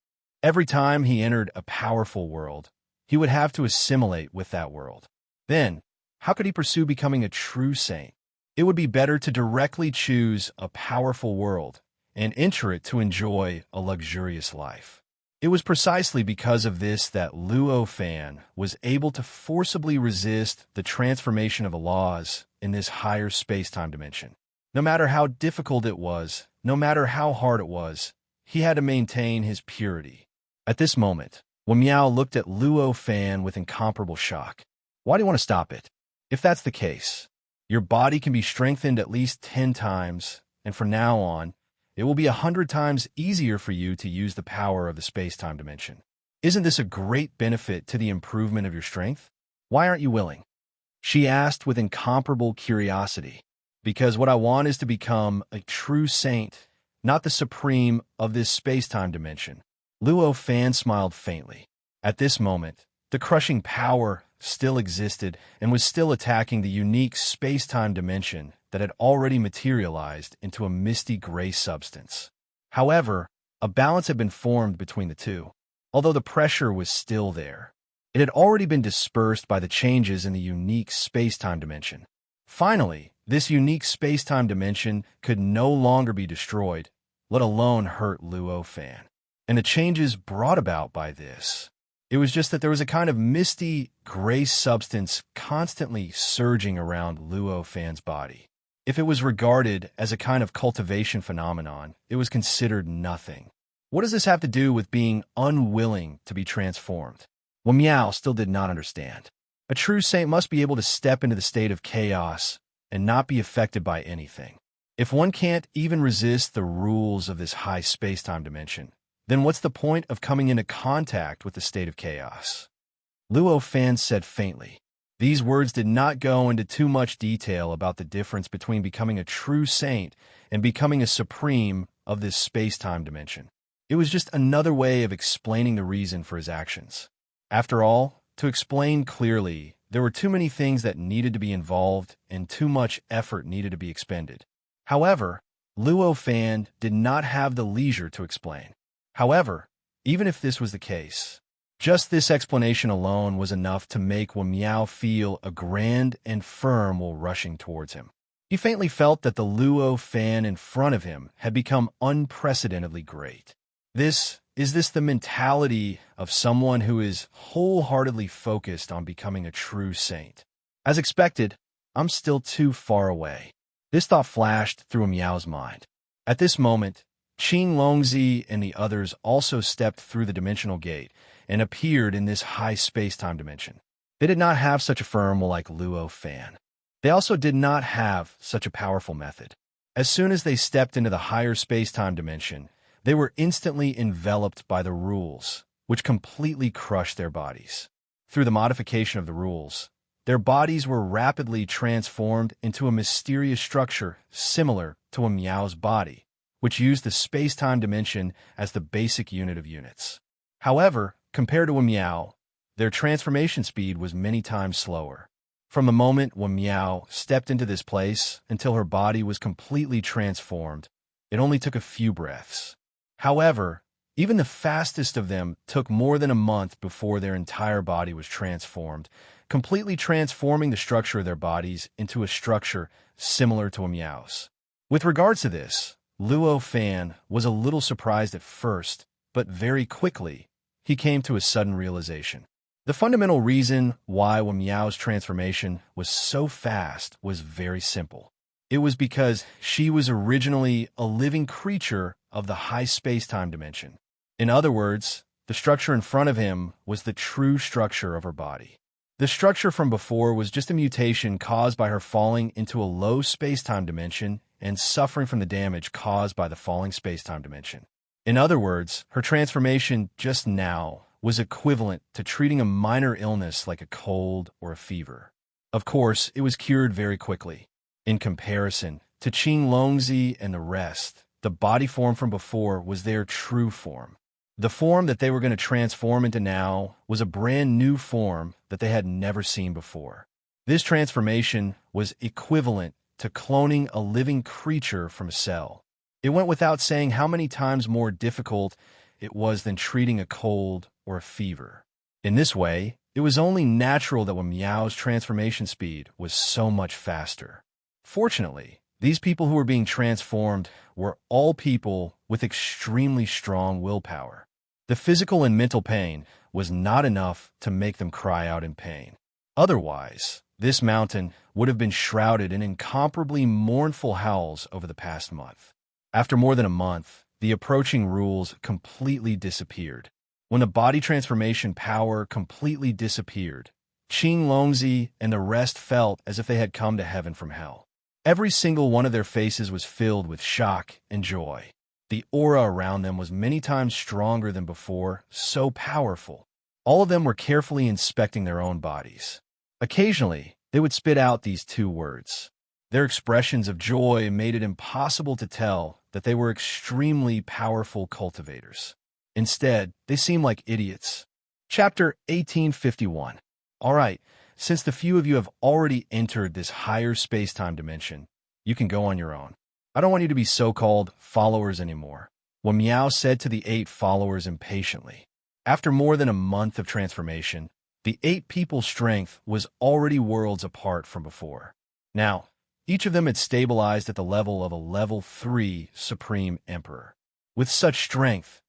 Every time he entered a powerful world, he would have to assimilate with that world. Then, how could he pursue becoming a true saint? It would be better to directly choose a powerful world and enter it to enjoy a luxurious life. It was precisely because of this that Luo Fan was able to forcibly resist the transformation of the laws in this higher space-time dimension. No matter how difficult it was, no matter how hard it was, he had to maintain his purity. At this moment, Wen Miao looked at Luo Fan with incomparable shock. Why do you want to stop it? If that's the case, your body can be strengthened at least 10 times, and from now on, it will be 100 times easier for you to use the power of the space-time dimension. Isn't this a great benefit to the improvement of your strength? Why aren't you willing? She asked with incomparable curiosity. Because what I want is to become a true saint, not the supreme of this space-time dimension. Luo Fan smiled faintly. At this moment, the crushing power still existed and was still attacking the unique space-time dimension that had already materialized into a misty gray substance. However, a balance had been formed between the two, although the pressure was still there. It had already been dispersed by the changes in the unique space-time dimension. Finally, this unique space-time dimension could no longer be destroyed, let alone hurt Luo Fan. And the changes brought about by this, it was just that there was a kind of misty, gray substance constantly surging around Luo Fan's body. If it was regarded as a kind of cultivation phenomenon, it was considered nothing. What does this have to do with being unwilling to be transformed? Well, Meow still did not understand. A true saint must be able to step into the state of chaos and not be affected by anything. If one can't even resist the rules of this high space-time dimension, then what's the point of coming into contact with the state of chaos? Luo Fan said faintly. These words did not go into too much detail about the difference between becoming a true saint and becoming a supreme of this space-time dimension. It was just another way of explaining the reason for his actions. After all, to explain clearly, there were too many things that needed to be involved and too much effort needed to be expended. However, Luo Fan did not have the leisure to explain. However, even if this was the case, just this explanation alone was enough to make Meow feel a grand and firm while rushing towards him. He faintly felt that the Luo Fan in front of him had become unprecedentedly great. Is this the mentality of someone who is wholeheartedly focused on becoming a true saint? As expected, I'm still too far away. This thought flashed through Meow's mind. At this moment, Qing Longzi and the others also stepped through the dimensional gate and appeared in this high space-time dimension. They did not have such a firm will like Luo Fan. They also did not have such a powerful method. As soon as they stepped into the higher space-time dimension, they were instantly enveloped by the rules, which completely crushed their bodies. Through the modification of the rules, their bodies were rapidly transformed into a mysterious structure similar to a Meow's body, which used the space-time dimension as the basic unit of units. However, compared to a Meow, their transformation speed was many times slower. From the moment when Meow stepped into this place until her body was completely transformed, it only took a few breaths. However, even the fastest of them took more than a month before their entire body was transformed, completely transforming the structure of their bodies into a structure similar to a Meow's. With regards to this, Luo Fan was a little surprised at first, but very quickly, he came to a sudden realization. The fundamental reason why Meow's transformation was so fast was very simple. It was because she was originally a living creature of the high space-time dimension. In other words, the structure in front of him was the true structure of her body. The structure from before was just a mutation caused by her falling into a low space-time dimension and suffering from the damage caused by the falling space-time dimension. In other words, her transformation just now was equivalent to treating a minor illness like a cold or a fever. Of course, it was cured very quickly. In comparison to Qing Longzi and the rest, the body form from before was their true form. The form that they were going to transform into now was a brand new form that they had never seen before. This transformation was equivalent to cloning a living creature from a cell. It went without saying how many times more difficult it was than treating a cold or a fever. In this way, it was only natural that Meow's transformation speed was so much faster. Fortunately, these people who were being transformed were all people with extremely strong willpower. The physical and mental pain was not enough to make them cry out in pain. Otherwise, this mountain would have been shrouded in incomparably mournful howls over the past month. After more than a month, the approaching rules completely disappeared. When the body transformation power completely disappeared, Qing Longzi and the rest felt as if they had come to heaven from hell. Every single one of their faces was filled with shock and joy. The aura around them was many times stronger than before, so powerful. All of them were carefully inspecting their own bodies. Occasionally, they would spit out these two words. Their expressions of joy made it impossible to tell that they were extremely powerful cultivators. Instead, they seemed like idiots. Chapter 1851. All right, since the few of you have already entered this higher space-time dimension, you can go on your own. I don't want you to be so-called followers anymore," what Meow said to the 8 followers impatiently. After more than a month of transformation, the 8 people's strength was already worlds apart from before. Now, each of them had stabilized at the level of a level 3 Supreme Emperor. With such strength,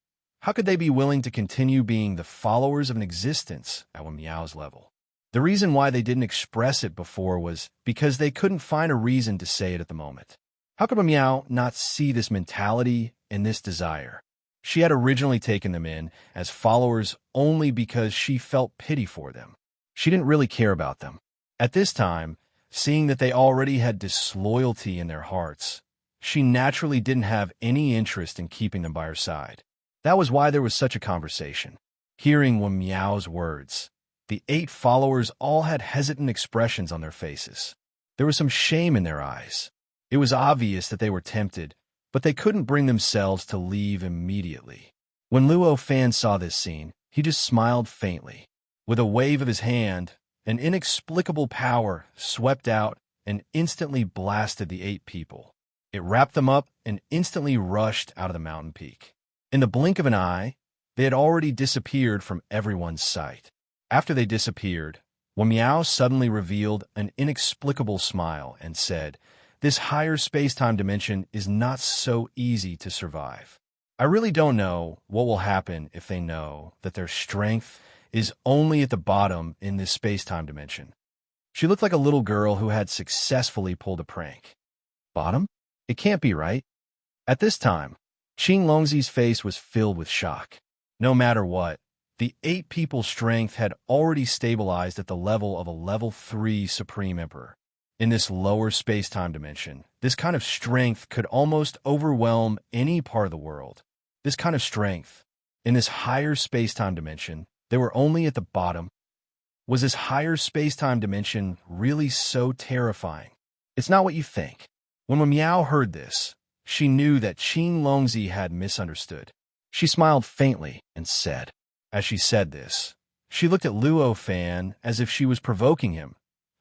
how could they be willing to continue being the followers of an existence at Meow's level? The reason why they didn't express it before was because they couldn't find a reason to say it at the moment. How could Meow not see this mentality and this desire? She had originally taken them in as followers only because she felt pity for them. She didn't really care about them. At this time, seeing that they already had disloyalty in their hearts, she naturally didn't have any interest in keeping them by her side. That was why there was such a conversation. Hearing Meow's words, the 8 followers all had hesitant expressions on their faces. There was some shame in their eyes. It was obvious that they were tempted, but they couldn't bring themselves to leave immediately. When Luo Fan saw this scene, he just smiled faintly. With a wave of his hand, an inexplicable power swept out and instantly blasted the 8 people. It wrapped them up and instantly rushed out of the mountain peak. In the blink of an eye, they had already disappeared from everyone's sight. After they disappeared, Meow suddenly revealed an inexplicable smile and said, "This higher space-time dimension is not so easy to survive. I really don't know what will happen if they know that their strength is only at the bottom in this space-time dimension." She looked like a little girl who had successfully pulled a prank. Bottom? It can't be right. At this time, Qing Longzi's face was filled with shock. No matter what, the 8 people's strength had already stabilized at the level of a level 3 Supreme Emperor. In this lower space-time dimension, this kind of strength could almost overwhelm any part of the world. This kind of strength, in this higher space-time dimension, they were only at the bottom. Was this higher space-time dimension really so terrifying? It's not what you think. When Meow heard this, she knew that Qing Longzi had misunderstood. She smiled faintly and said, as she said this, she looked at Luo Fan as if she was provoking him.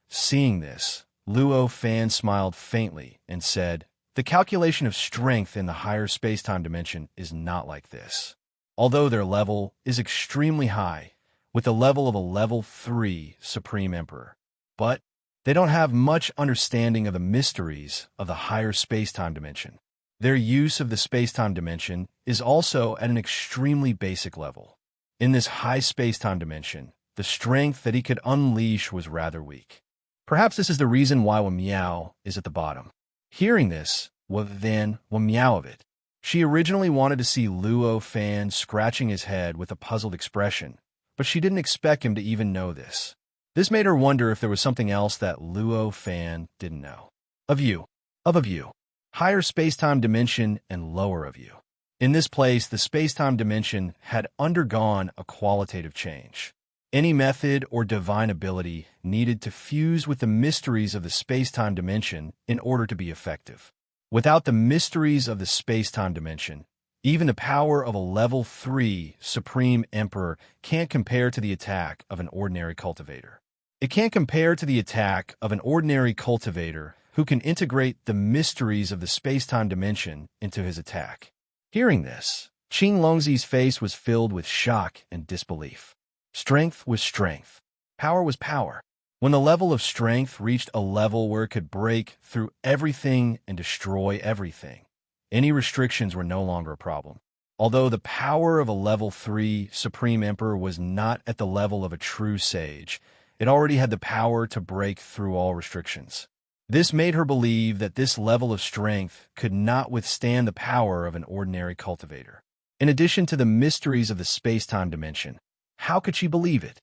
Seeing this, Luo Fan smiled faintly and said, "The calculation of strength in the higher space-time dimension is not like this. Although their level is extremely high, with the level of a level 3 Supreme Emperor, but they don't have much understanding of the mysteries of the higher space-time dimension. Their use of the space-time dimension is also at an extremely basic level. In this high space-time dimension, the strength that he could unleash was rather weak. Perhaps this is the reason why Meow is at the bottom." Hearing this, then Meow of it. She originally wanted to see Luo Fan scratching his head with a puzzled expression, but she didn't expect him to even know this. This made her wonder if there was something else that Luo Fan didn't know. A view. Of a view. Higher space-time dimension and lower of you. In this place, the space-time dimension had undergone a qualitative change. Any method or divine ability needed to fuse with the mysteries of the space-time dimension in order to be effective. Without the mysteries of the space-time dimension, even the power of a level 3 Supreme Emperor can't compare to the attack of an ordinary cultivator. It can't compare to the attack of an ordinary cultivator who can integrate the mysteries of the space-time dimension into his attack. Hearing this, Qing Longzi's face was filled with shock and disbelief. Strength was strength. Power was power. When the level of strength reached a level where it could break through everything and destroy everything, any restrictions were no longer a problem. Although the power of a level 3 Supreme Emperor was not at the level of a true sage, it already had the power to break through all restrictions. This made her believe that this level of strength could not withstand the power of an ordinary cultivator. In addition to the mysteries of the space-time dimension, how could she believe it?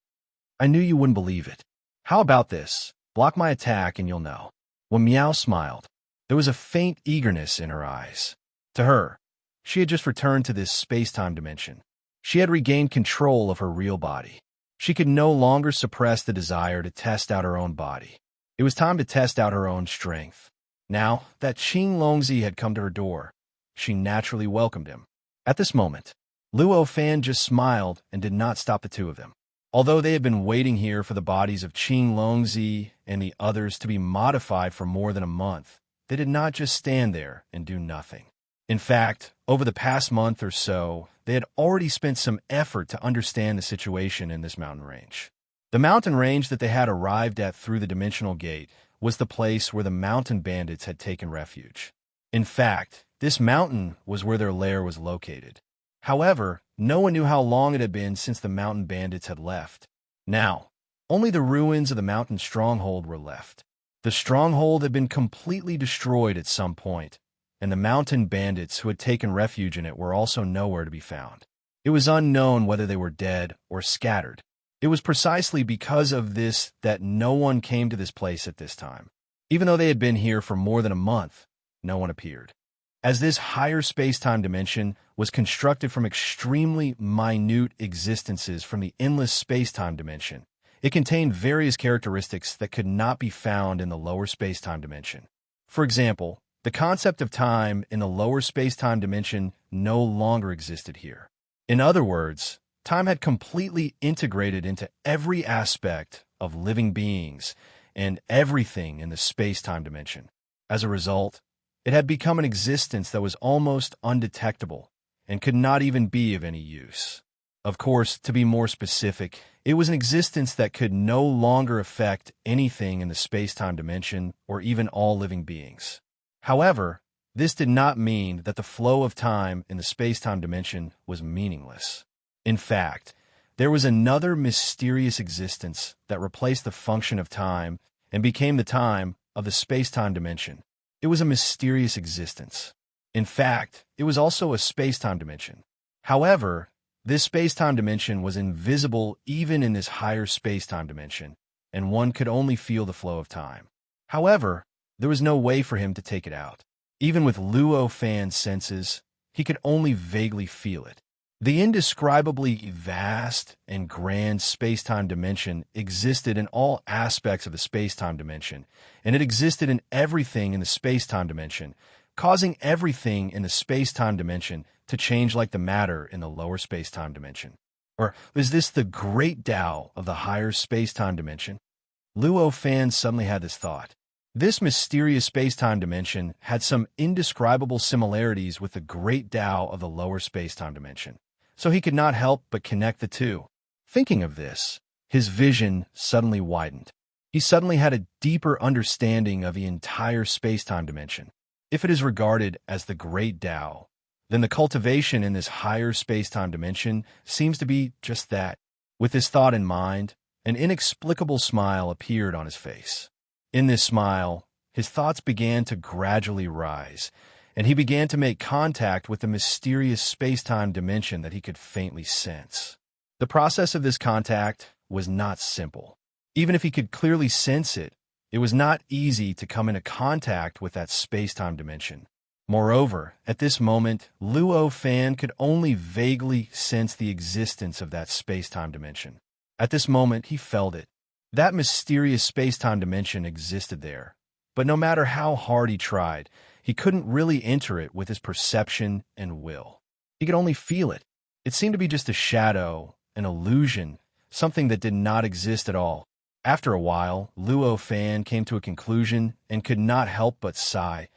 I knew you wouldn't believe it. How about this? Block my attack and you'll know. When Meow smiled, there was a faint eagerness in her eyes. To her, she had just returned to this space-time dimension. She had regained control of her real body. She could no longer suppress the desire to test out her own body. It was time to test out her own strength. Now that Qing Longzi had come to her door, she naturally welcomed him. At this moment, Luo Fan just smiled and did not stop the two of them. Although they had been waiting here for the bodies of Qing Longzi and the others to be modified for more than a month, they did not just stand there and do nothing. In fact, over the past month or so, they had already spent some effort to understand the situation in this mountain range. The mountain range that they had arrived at through the dimensional gate was the place where the mountain bandits had taken refuge. In fact, this mountain was where their lair was located. However, no one knew how long it had been since the mountain bandits had left. Now, only the ruins of the mountain stronghold were left. The stronghold had been completely destroyed at some point, and the mountain bandits who had taken refuge in it were also nowhere to be found. It was unknown whether they were dead or scattered. It was precisely because of this that no one came to this place at this time. Even though they had been here for more than a month, no one appeared. As this higher space-time dimension was constructed from extremely minute existences from the endless space-time dimension, it contained various characteristics that could not be found in the lower space-time dimension. For example, the concept of time in the lower space-time dimension no longer existed here. In other words, time had completely integrated into every aspect of living beings and everything in the space-time dimension. As a result, it had become an existence that was almost undetectable and could not even be of any use. Of course, to be more specific, it was an existence that could no longer affect anything in the space-time dimension or even all living beings. However, this did not mean that the flow of time in the space-time dimension was meaningless. In fact, there was another mysterious existence that replaced the function of time and became the time of the space-time dimension. It was a mysterious existence. In fact, it was also a space-time dimension. However, this space-time dimension was invisible even in this higher space-time dimension, and one could only feel the flow of time. However, there was no way for him to take it out. Even with Luo Fan's senses, he could only vaguely feel it. The indescribably vast and grand space-time dimension existed in all aspects of the space-time dimension, and it existed in everything in the space-time dimension, causing everything in the space-time dimension to change like the matter in the lower space-time dimension. Or was this the great Tao of the higher space-time dimension? Luo Fan suddenly had this thought. This mysterious space-time dimension had some indescribable similarities with the great Tao of the lower space-time dimension, so he could not help but connect the two. Thinking of this, his vision suddenly widened. He suddenly had a deeper understanding of the entire space-time dimension. If it is regarded as the great Tao, then the cultivation in this higher space-time dimension seems to be just that. With this thought in mind, an inexplicable smile appeared on his face. In this smile, his thoughts began to gradually rise, and he began to make contact with the mysterious space-time dimension that he could faintly sense. The process of this contact was not simple. Even if he could clearly sense it, it was not easy to come into contact with that space-time dimension. Moreover, at this moment, Luo Fan could only vaguely sense the existence of that space-time dimension. At this moment, he felt it. That mysterious space-time dimension existed there, but no matter how hard he tried, he couldn't really enter it with his perception and will. He could only feel it. It seemed to be just a shadow, an illusion, something that did not exist at all. After a while, Luo Fan came to a conclusion and could not help but sigh.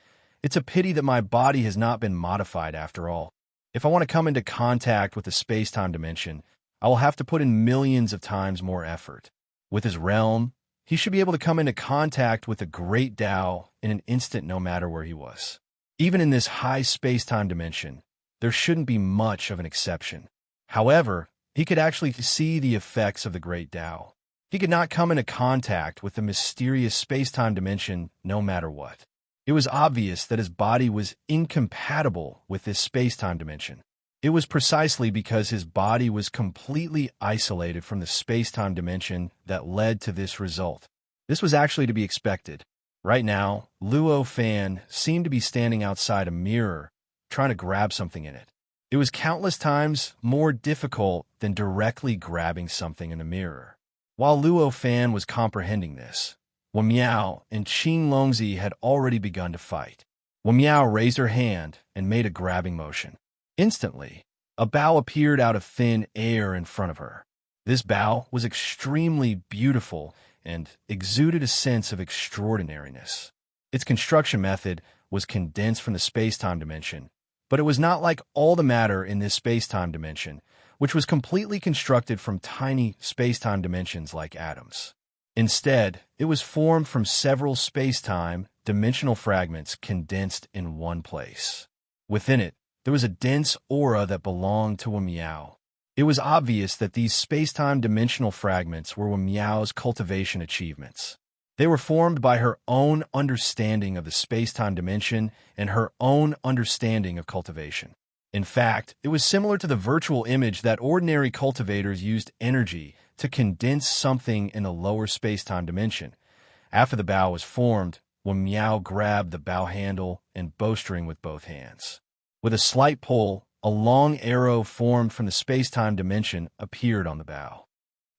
It's a pity that my body has not been modified after all. If I want to come into contact with the space-time dimension, I will have to put in millions of times more effort. With his realm, he should be able to come into contact with the great Tao in an instant no matter where he was. Even in this high space-time dimension, there shouldn't be much of an exception. However, he could actually see the effects of the great Tao. He could not come into contact with the mysterious space-time dimension no matter what. It was obvious that his body was incompatible with this space-time dimension. It was precisely because his body was completely isolated from the space-time dimension that led to this result. This was actually to be expected. Right now, Luo Fan seemed to be standing outside a mirror, trying to grab something in it. It was countless times more difficult than directly grabbing something in a mirror. While Luo Fan was comprehending this, Wen Miao and Qing Longzi had already begun to fight. Wen Miao raised her hand and made a grabbing motion. Instantly, a bow appeared out of thin air in front of her. This bow was extremely beautiful and exuded a sense of extraordinariness. Its construction method was condensed from the space-time dimension, but it was not like all the matter in this space-time dimension, which was completely constructed from tiny space-time dimensions like atoms. Instead, it was formed from several space-time dimensional fragments condensed in one place. Within it, there was a dense aura that belonged to a meow. It was obvious that these space-time dimensional fragments were Meow's cultivation achievements. They were formed by her own understanding of the space-time dimension and her own understanding of cultivation. In fact, it was similar to the virtual image that ordinary cultivators used energy to condense something in the lower space-time dimension. After the bow was formed, Meow grabbed the bow handle and bowstring with both hands. With a slight pull, a long arrow formed from the space-time dimension appeared on the bow.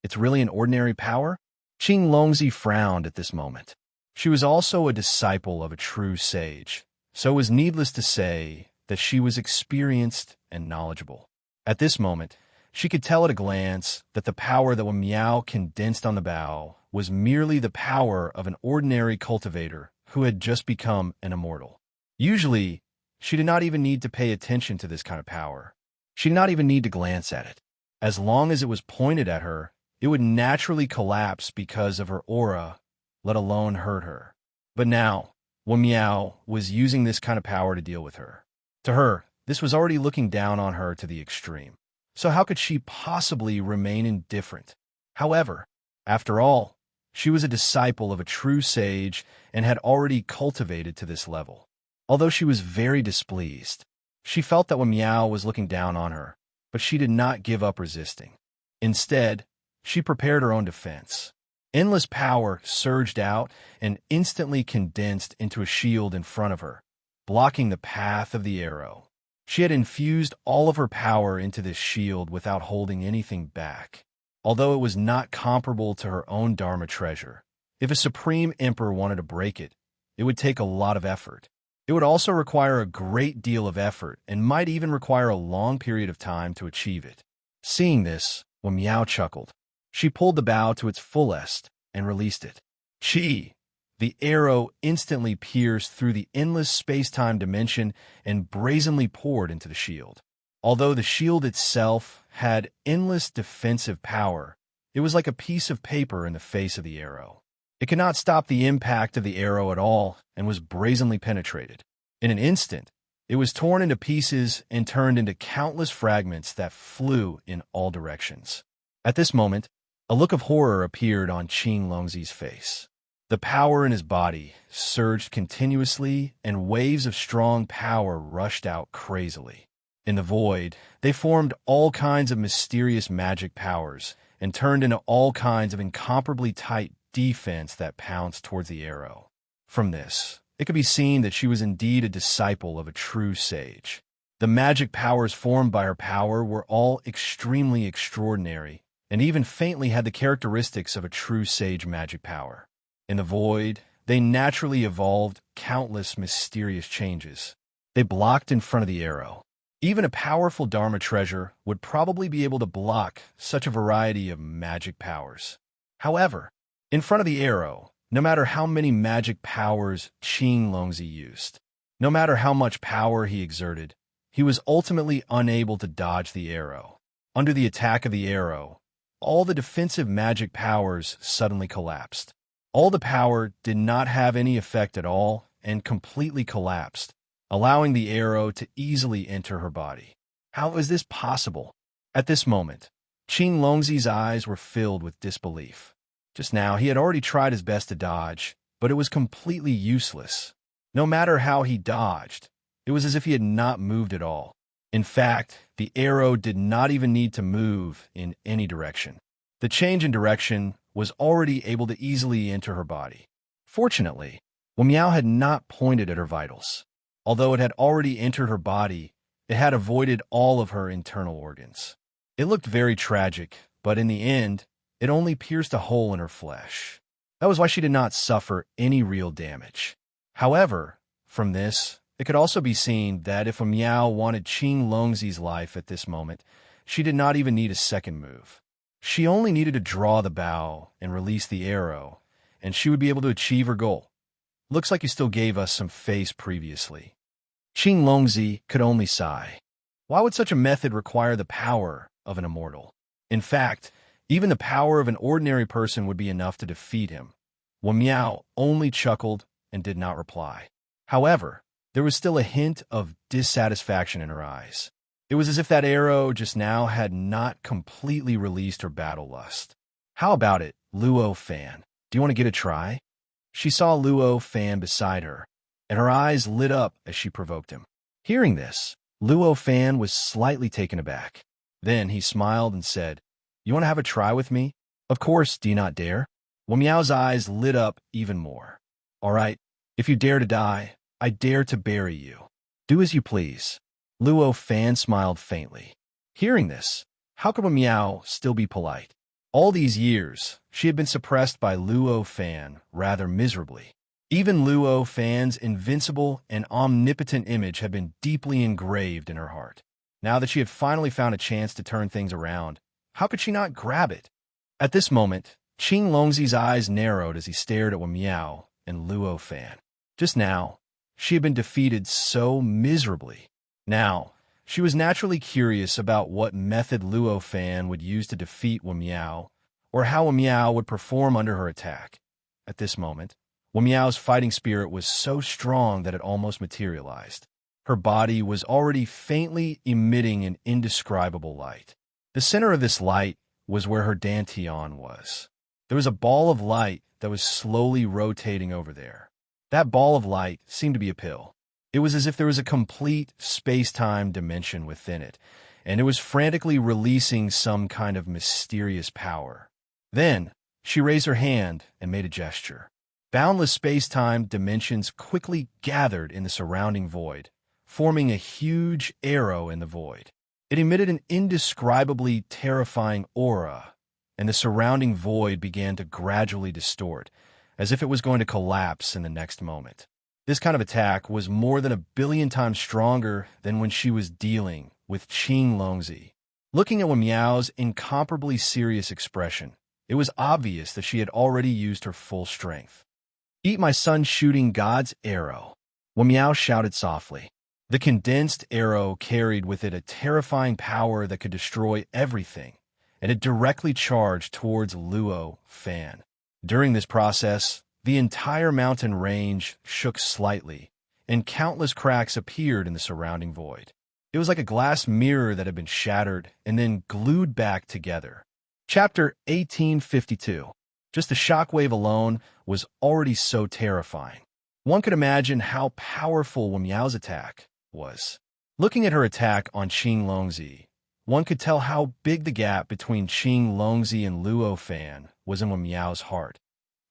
It's really an ordinary power? Qing Longzi frowned at this moment. She was also a disciple of a true sage, so it was needless to say that she was experienced and knowledgeable. At this moment, she could tell at a glance that the power that Meow condensed on the bow was merely the power of an ordinary cultivator who had just become an immortal. Usually, she did not even need to pay attention to this kind of power. She did not even need to glance at it. As long as it was pointed at her, it would naturally collapse because of her aura, let alone hurt her. But now, Meow was using this kind of power to deal with her. To her, this was already looking down on her to the extreme. So how could she possibly remain indifferent? However, after all, she was a disciple of a true sage and had already cultivated to this level. Although she was very displeased, she felt that Meow was looking down on her, but she did not give up resisting. Instead, she prepared her own defense. Endless power surged out and instantly condensed into a shield in front of her, blocking the path of the arrow. She had infused all of her power into this shield without holding anything back. Although it was not comparable to her own Dharma treasure, if a supreme emperor wanted to break it, it would take a lot of effort. It would also require a great deal of effort and might even require a long period of time to achieve it. Seeing this, Meow chuckled. She pulled the bow to its fullest and released it. Chi! The arrow instantly pierced through the endless space-time dimension and brazenly poured into the shield. Although the shield itself had endless defensive power, it was like a piece of paper in the face of the arrow. It could not stop the impact of the arrow at all and was brazenly penetrated. In an instant, it was torn into pieces and turned into countless fragments that flew in all directions. At this moment, a look of horror appeared on Qing Longzi's face. The power in his body surged continuously, and waves of strong power rushed out crazily. In the void, they formed all kinds of mysterious magic powers and turned into all kinds of incomparably tight defense that pounced towards the arrow. From this, it could be seen that she was indeed a disciple of a true sage. The magic powers formed by her power were all extremely extraordinary, and even faintly had the characteristics of a true sage magic power. In the void, they naturally evolved countless mysterious changes. They blocked in front of the arrow. Even a powerful Dharma treasure would probably be able to block such a variety of magic powers. However, in front of the arrow, no matter how many magic powers Qing Longzi used, no matter how much power he exerted, he was ultimately unable to dodge the arrow. Under the attack of the arrow, all the defensive magic powers suddenly collapsed. All the power did not have any effect at all and completely collapsed, allowing the arrow to easily enter her body. How is this possible? At this moment, Qing Longzi's eyes were filled with disbelief. Just now, he had already tried his best to dodge, but it was completely useless. No matter how he dodged, it was as if he had not moved at all. In fact, the arrow did not even need to move in any direction. The change in direction was already able to easily enter her body. Fortunately, Meow had not pointed at her vitals. Although it had already entered her body, it had avoided all of her internal organs. It looked very tragic, but in the end, it only pierced a hole in her flesh. That was why she did not suffer any real damage. However, from this, it could also be seen that if Meow wanted Qing Longzi's life at this moment, she did not even need a second move. She only needed to draw the bow and release the arrow, and she would be able to achieve her goal. Looks like you still gave us some face previously. Qing Longzi could only sigh. Why would such a method require the power of an immortal? In fact, even the power of an ordinary person would be enough to defeat him. Wen Miao only chuckled and did not reply. However, there was still a hint of dissatisfaction in her eyes. It was as if that arrow just now had not completely released her battle lust. How about it, Luo Fan? Do you want to get a try? She saw Luo Fan beside her, and her eyes lit up as she provoked him. Hearing this, Luo Fan was slightly taken aback. Then he smiled and said, "You want to have a try with me? Of course, do you not dare?" Wen Miao's eyes lit up even more. "All right, if you dare to die, I dare to bury you. Do as you please." Luo Fan smiled faintly. Hearing this, how could Wen Miao still be polite? All these years, she had been suppressed by Luo Fan rather miserably. Even Luo Fan's invincible and omnipotent image had been deeply engraved in her heart. Now that she had finally found a chance to turn things around, how could she not grab it? At this moment, Qing Longzi's eyes narrowed as he stared at Wen Miao and Luo Fan. Just now, she had been defeated so miserably. Now, she was naturally curious about what method Luo Fan would use to defeat Wen Miao, or how Wen Miao would perform under her attack. At this moment, Wen Miao's fighting spirit was so strong that it almost materialized. Her body was already faintly emitting an indescribable light. The center of this light was where her dantian was. There was a ball of light that was slowly rotating over there. That ball of light seemed to be a pill. It was as if there was a complete space-time dimension within it, and it was frantically releasing some kind of mysterious power. Then, she raised her hand and made a gesture. Boundless space-time dimensions quickly gathered in the surrounding void, forming a huge arrow in the void. It emitted an indescribably terrifying aura, and the surrounding void began to gradually distort, as if it was going to collapse in the next moment. This kind of attack was more than 1,000,000,000 times stronger than when she was dealing with Qing Longzi. Looking at Wen Miao's incomparably serious expression, it was obvious that she had already used her full strength. "Eat my sun-shooting god's arrow," Wen Miao shouted softly. The condensed arrow carried with it a terrifying power that could destroy everything, and it directly charged towards Luo Fan. During this process, the entire mountain range shook slightly, and countless cracks appeared in the surrounding void. It was like a glass mirror that had been shattered and then glued back together. Chapter 1852. Just the shockwave alone was already so terrifying. One could imagine how powerful Wen Miao's attack was. Looking at her attack on Qing Longzi, one could tell how big the gap between Qing Longzi and Luo Fan was in Wen Miao's heart.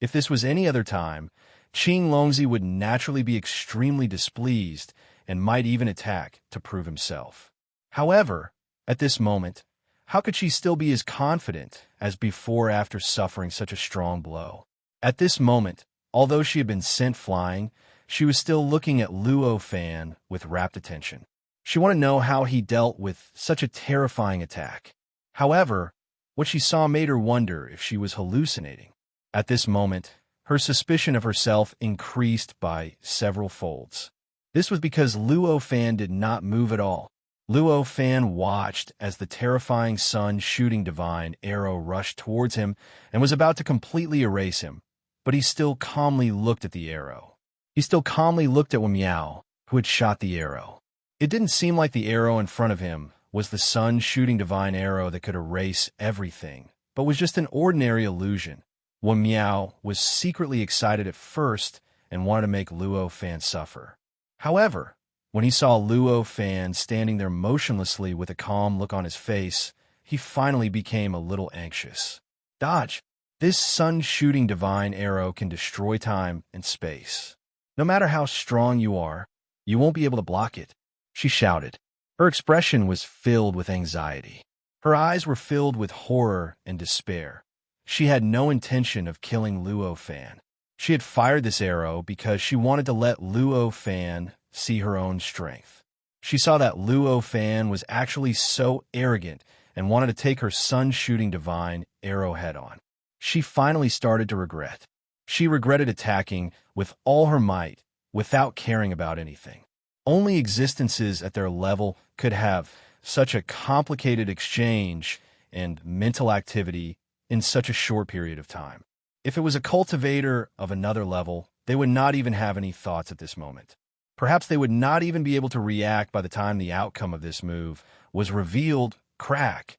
If this was any other time, Qing Longzi would naturally be extremely displeased and might even attack to prove himself. However, at this moment, how could she still be as confident as before after suffering such a strong blow? At this moment, although she had been sent flying, she was still looking at Luo Fan with rapt attention. She wanted to know how he dealt with such a terrifying attack. However, what she saw made her wonder if she was hallucinating. At this moment, her suspicion of herself increased by several folds. This was because Luo Fan did not move at all. Luo Fan watched as the terrifying sun-shooting divine arrow rushed towards him and was about to completely erase him, but he still calmly looked at the arrow. He still calmly looked at Wen Miao, who had shot the arrow. It didn't seem like the arrow in front of him was the sun-shooting divine arrow that could erase everything, but was just an ordinary illusion. Wen Miao was secretly excited at first and wanted to make Luo Fan suffer. However, when he saw Luo Fan standing there motionlessly with a calm look on his face, he finally became a little anxious. "Dodge! This sun-shooting divine arrow can destroy time and space. No matter how strong you are, you won't be able to block it," she shouted. Her expression was filled with anxiety. Her eyes were filled with horror and despair. She had no intention of killing Luo Fan. She had fired this arrow because she wanted to let Luo Fan see her own strength. She saw that Luo Fan was actually so arrogant and wanted to take her sun-shooting divine arrow head-on. She finally started to regret. She regretted attacking with all her might without caring about anything. Only existences at their level could have such a complicated exchange and mental activity in such a short period of time. If it was a cultivator of another level, they would not even have any thoughts at this moment. Perhaps they would not even be able to react by the time the outcome of this move was revealed. Crack!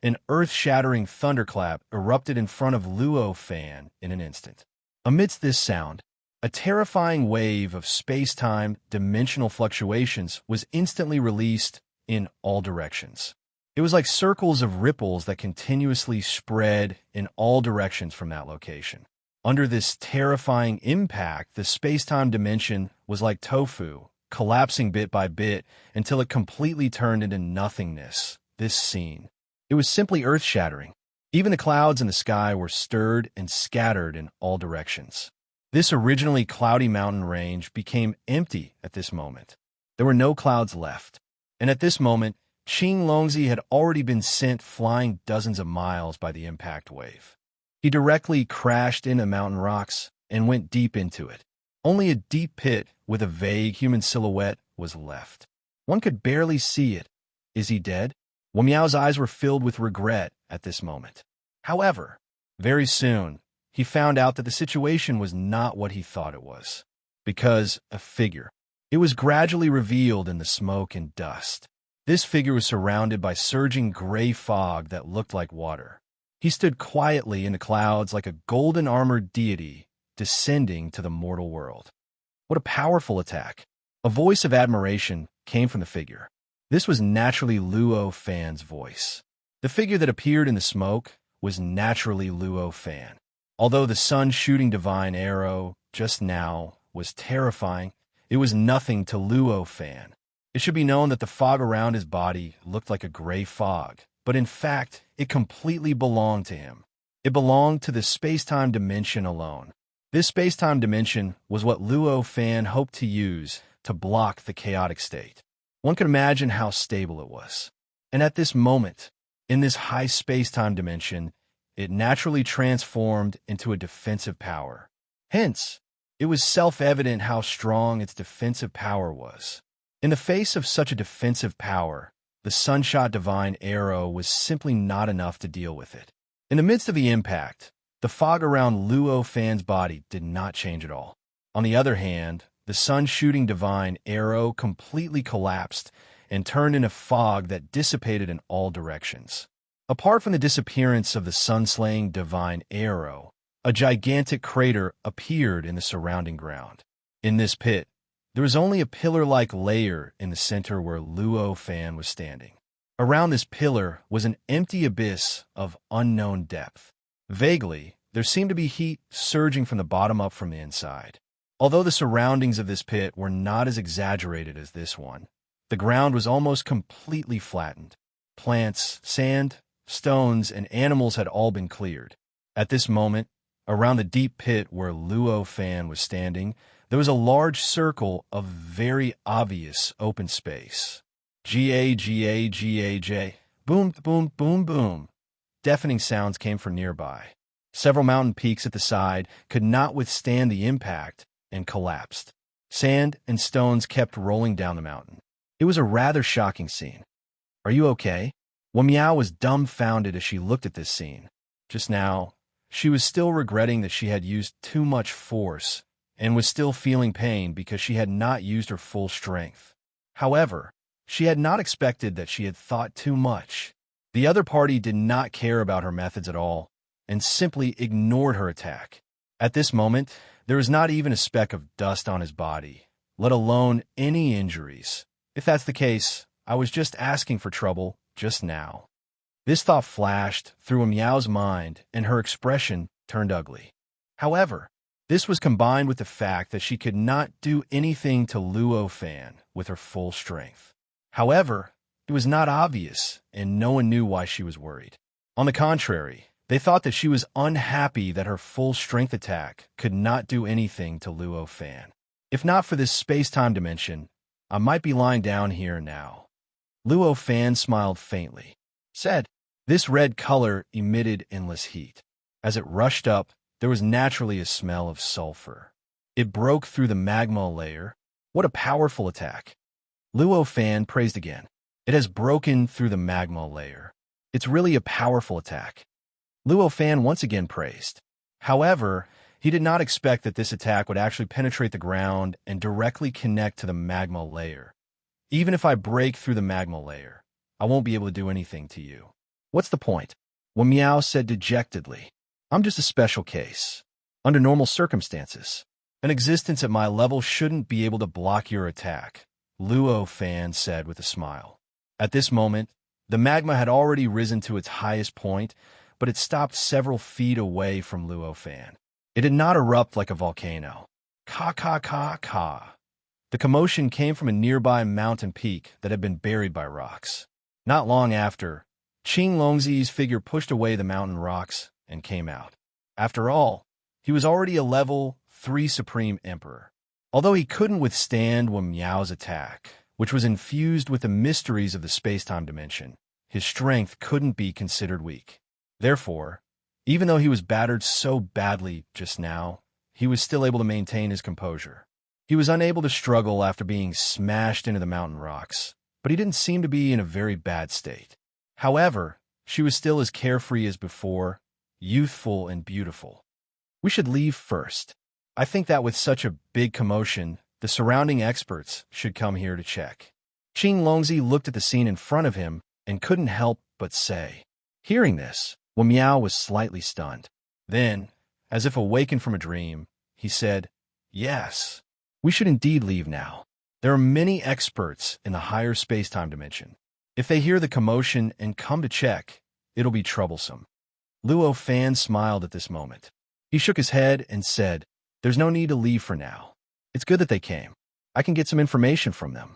An earth-shattering thunderclap erupted in front of Luo Fan in an instant. Amidst this sound, a terrifying wave of space-time dimensional fluctuations was instantly released in all directions. It was like circles of ripples that continuously spread in all directions from that location. Under this terrifying impact, the space-time dimension was like tofu, collapsing bit by bit until it completely turned into nothingness. This scene. It was simply earth-shattering. Even the clouds in the sky were stirred and scattered in all directions. This originally cloudy mountain range became empty at this moment. There were no clouds left. And at this moment, Qing Longzi had already been sent flying dozens of miles by the impact wave. He directly crashed into mountain rocks and went deep into it. Only a deep pit with a vague human silhouette was left. One could barely see it. Is he dead? Wen Miao's eyes were filled with regret at this moment. However, very soon, he found out that the situation was not what he thought it was. Because a figure. It was gradually revealed in the smoke and dust. This figure was surrounded by surging gray fog that looked like water. He stood quietly in the clouds like a golden-armored deity descending to the mortal world. What a powerful attack! A voice of admiration came from the figure. This was naturally Luo Fan's voice. The figure that appeared in the smoke was naturally Luo Fan. Although the sun-shooting divine arrow just now was terrifying, it was nothing to Luo Fan. It should be known that the fog around his body looked like a gray fog, but in fact, it completely belonged to him. It belonged to the space-time dimension alone. This space-time dimension was what Luo Fan hoped to use to block the chaotic state. One could imagine how stable it was. And at this moment, in this high space-time dimension, it naturally transformed into a defensive power. Hence, it was self-evident how strong its defensive power was. In the face of such a defensive power, the sunshot divine arrow was simply not enough to deal with it. In the midst of the impact, the fog around Luo Fan's body did not change at all. On the other hand, the sun-shooting divine arrow completely collapsed and turned into fog that dissipated in all directions. Apart from the disappearance of the sun-slaying divine arrow, a gigantic crater appeared in the surrounding ground. In this pit, there was only a pillar-like layer in the center where Luo Fan was standing. Around this pillar was an empty abyss of unknown depth. Vaguely, there seemed to be heat surging from the bottom up from the inside. Although the surroundings of this pit were not as exaggerated as this one, the ground was almost completely flattened. Plants, sand, stones, and animals had all been cleared. At this moment, around the deep pit where Luo Fan was standing, there was a large circle of very obvious open space. G-A-G-A-G-A-J. Boom, boom, boom, boom. Deafening sounds came from nearby. Several mountain peaks at the side could not withstand the impact and collapsed. Sand and stones kept rolling down the mountain. It was a rather shocking scene. Are you okay? Wen Miao was dumbfounded as she looked at this scene. Just now, she was still regretting that she had used too much force and was still feeling pain because she had not used her full strength. However, she had not expected that she had thought too much. The other party did not care about her methods at all and simply ignored her attack. At this moment, there was not even a speck of dust on his body, let alone any injuries. If that's the case, I was just asking for trouble just now. This thought flashed through Miao's mind, and her expression turned ugly. However, this was combined with the fact that she could not do anything to Luo Fan with her full strength. However, it was not obvious, and no one knew why she was worried. On the contrary, they thought that she was unhappy that her full strength attack could not do anything to Luo Fan. If not for this space-time dimension, I might be lying down here now. Luo Fan smiled faintly, said, This red color emitted endless heat. As it rushed up, there was naturally a smell of sulfur. It broke through the magma layer. What a powerful attack! Luo Fan praised again. It has broken through the magma layer. It's really a powerful attack. Luo Fan once again praised. However, he did not expect that this attack would actually penetrate the ground and directly connect to the magma layer. Even if I break through the magma layer, I won't be able to do anything to you. What's the point? Wen Miao said dejectedly. I'm just a special case. Under normal circumstances, an existence at my level shouldn't be able to block your attack, Luo Fan said with a smile. At this moment, the magma had already risen to its highest point, but it stopped several feet away from Luo Fan. It did not erupt like a volcano. Ka ka ka ka. The commotion came from a nearby mountain peak that had been buried by rocks. Not long after, Qing Longzi's figure pushed away the mountain rocks and came out. After all, he was already a level 3 Supreme Emperor. Although he couldn't withstand Wen Miao's attack, which was infused with the mysteries of the space-time dimension, his strength couldn't be considered weak. Therefore, even though he was battered so badly just now, he was still able to maintain his composure. He was unable to struggle after being smashed into the mountain rocks, but he didn't seem to be in a very bad state. However, she was still as carefree as before, youthful and beautiful. We should leave first. I think that with such a big commotion, the surrounding experts should come here to check. Qing Longzi looked at the scene in front of him and couldn't help but say. Hearing this, Wen Miao was slightly stunned. Then, as if awakened from a dream, he said, Yes, we should indeed leave now. There are many experts in the higher space-time dimension. If they hear the commotion and come to check, it'll be troublesome. Luo Fan smiled at this moment. He shook his head and said, There's no need to leave for now. It's good that they came. I can get some information from them.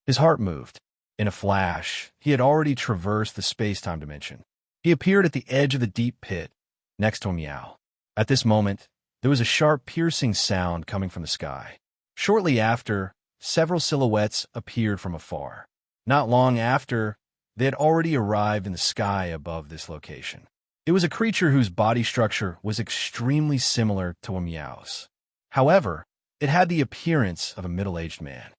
His heart moved. In a flash, he had already traversed the space-time dimension. He appeared at the edge of the deep pit, next to Miao. At this moment, there was a sharp piercing sound coming from the sky. Shortly after, several silhouettes appeared from afar. Not long after, they had already arrived in the sky above this location. It was a creature whose body structure was extremely similar to Miao's. However, it had the appearance of a middle-aged man.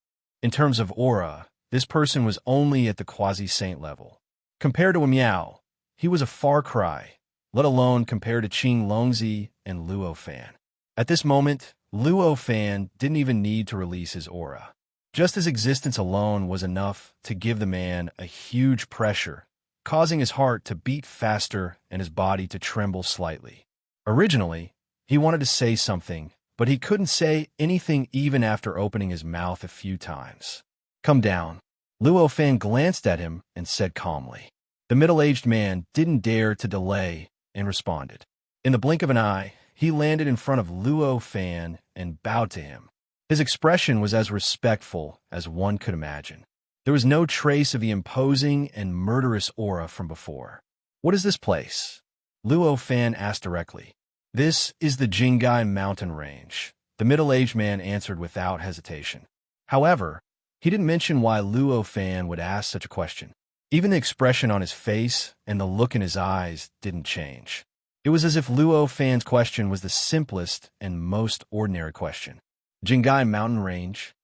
In terms of aura, this person was only at the quasi-saint level. Compared to Miao, he was a far cry, let alone compared to Qing Longzi and Luo Fan. At this moment, Luo Fan didn't even need to release his aura. Just his existence alone was enough to give the man a huge pressure, causing his heart to beat faster and his body to tremble slightly. Originally, he wanted to say something, but he couldn't say anything even after opening his mouth a few times. Come down. Luo Fan glanced at him and said calmly. The middle-aged man didn't dare to delay and responded. In the blink of an eye, he landed in front of Luo Fan and bowed to him. His expression was as respectful as one could imagine. There was no trace of the imposing and murderous aura from before. What is this place? Luo Fan asked directly. This is the Jingai mountain range, the middle-aged man answered without hesitation. However, he didn't mention why Luo Fan would ask such a question. Even the expression on his face and the look in his eyes didn't change. It was as if Luo Fan's question was the simplest and most ordinary question. Jingai mountain range.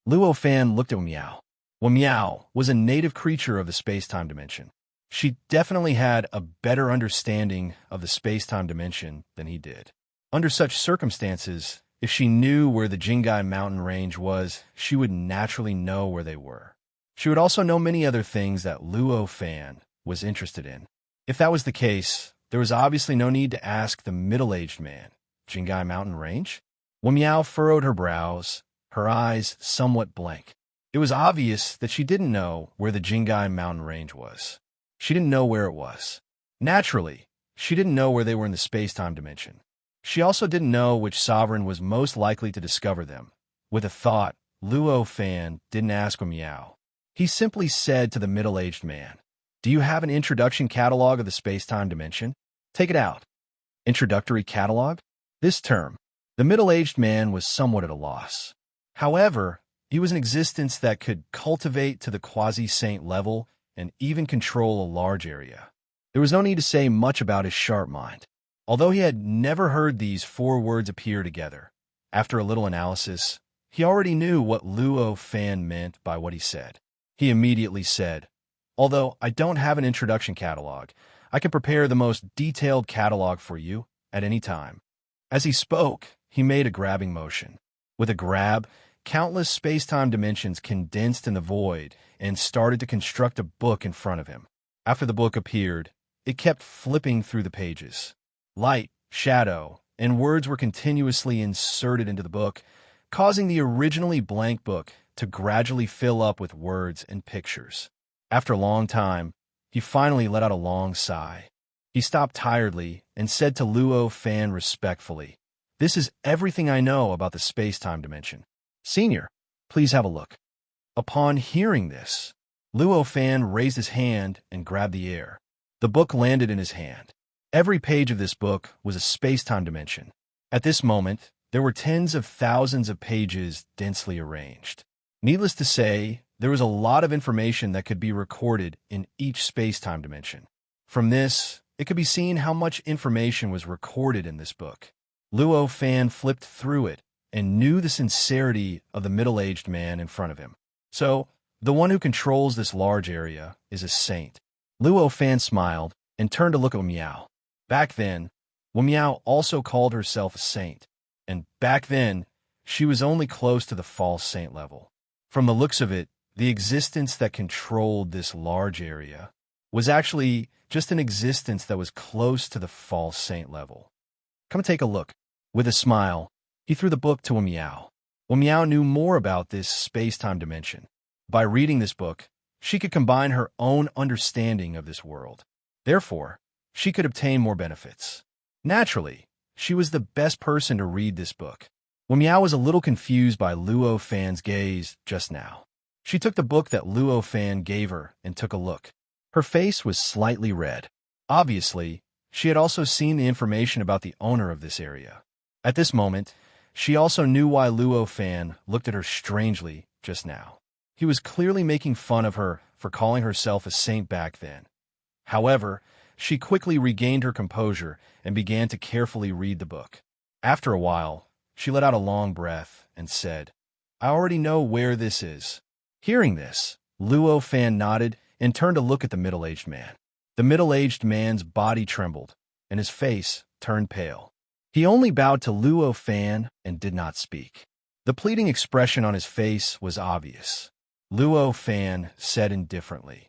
Luo Fan looked at Miao. Wen Miao was a native creature of the space-time dimension. She definitely had a better understanding of the space-time dimension than he did. Under such circumstances, if she knew where the Jingai mountain range was, she would naturally know where they were. She would also know many other things that Luo Fan was interested in. If that was the case, there was obviously no need to ask the middle-aged man, Jingai mountain range? Wen Miao furrowed her brows, her eyes somewhat blank. It was obvious that she didn't know where the Jingai mountain range was. She didn't know where it was. Naturally, she didn't know where they were in the space-time dimension. She also didn't know which sovereign was most likely to discover them. With a thought, Luo Fan didn't ask Miao. He simply said to the middle-aged man, Do you have an introduction catalog of the space-time dimension? Take it out. Introductory catalog? This term, the middle-aged man was somewhat at a loss. However, he was an existence that could cultivate to the quasi-saint level and even control a large area. There was no need to say much about his sharp mind. Although he had never heard these four words appear together, after a little analysis, he already knew what Luo Fan meant by what he said. He immediately said, "Although I don't have an introduction catalog, I can prepare the most detailed catalog for you at any time." As he spoke, he made a grabbing motion. With a grab, countless space-time dimensions condensed in the void and started to construct a book in front of him. After the book appeared, it kept flipping through the pages. Light, shadow, and words were continuously inserted into the book, causing the originally blank book to gradually fill up with words and pictures. After a long time, he finally let out a long sigh. He stopped tiredly and said to Luo Fan respectfully, "This is everything I know about the space-time dimension. Senior, please have a look." Upon hearing this, Luo Fan raised his hand and grabbed the air. The book landed in his hand. Every page of this book was a space-time dimension. At this moment, there were tens of thousands of pages densely arranged. Needless to say, there was a lot of information that could be recorded in each space-time dimension. From this, it could be seen how much information was recorded in this book. Luo Fan flipped through it and knew the sincerity of the middle-aged man in front of him. So, the one who controls this large area is a saint. Luo Fan smiled and turned to look at Meow. Back then, Meow also called herself a saint, and back then, she was only close to the false saint level. From the looks of it, the existence that controlled this large area was actually just an existence that was close to the false saint level. "Come take a look." With a smile, he threw the book to Meow. Meow knew more about this space-time dimension. By reading this book, she could combine her own understanding of this world. Therefore, she could obtain more benefits. Naturally, she was the best person to read this book. Meow was a little confused by Luo Fan's gaze just now. She took the book that Luo Fan gave her and took a look. Her face was slightly red. Obviously, she had also seen the information about the owner of this area. At this moment, she also knew why Luo Fan looked at her strangely just now. He was clearly making fun of her for calling herself a saint back then. However, she quickly regained her composure and began to carefully read the book. After a while, she let out a long breath and said, "I already know where this is." Hearing this, Luo Fan nodded and turned to look at the middle-aged man. The middle-aged man's body trembled, and his face turned pale. He only bowed to Luo Fan and did not speak. The pleading expression on his face was obvious. Luo Fan said indifferently,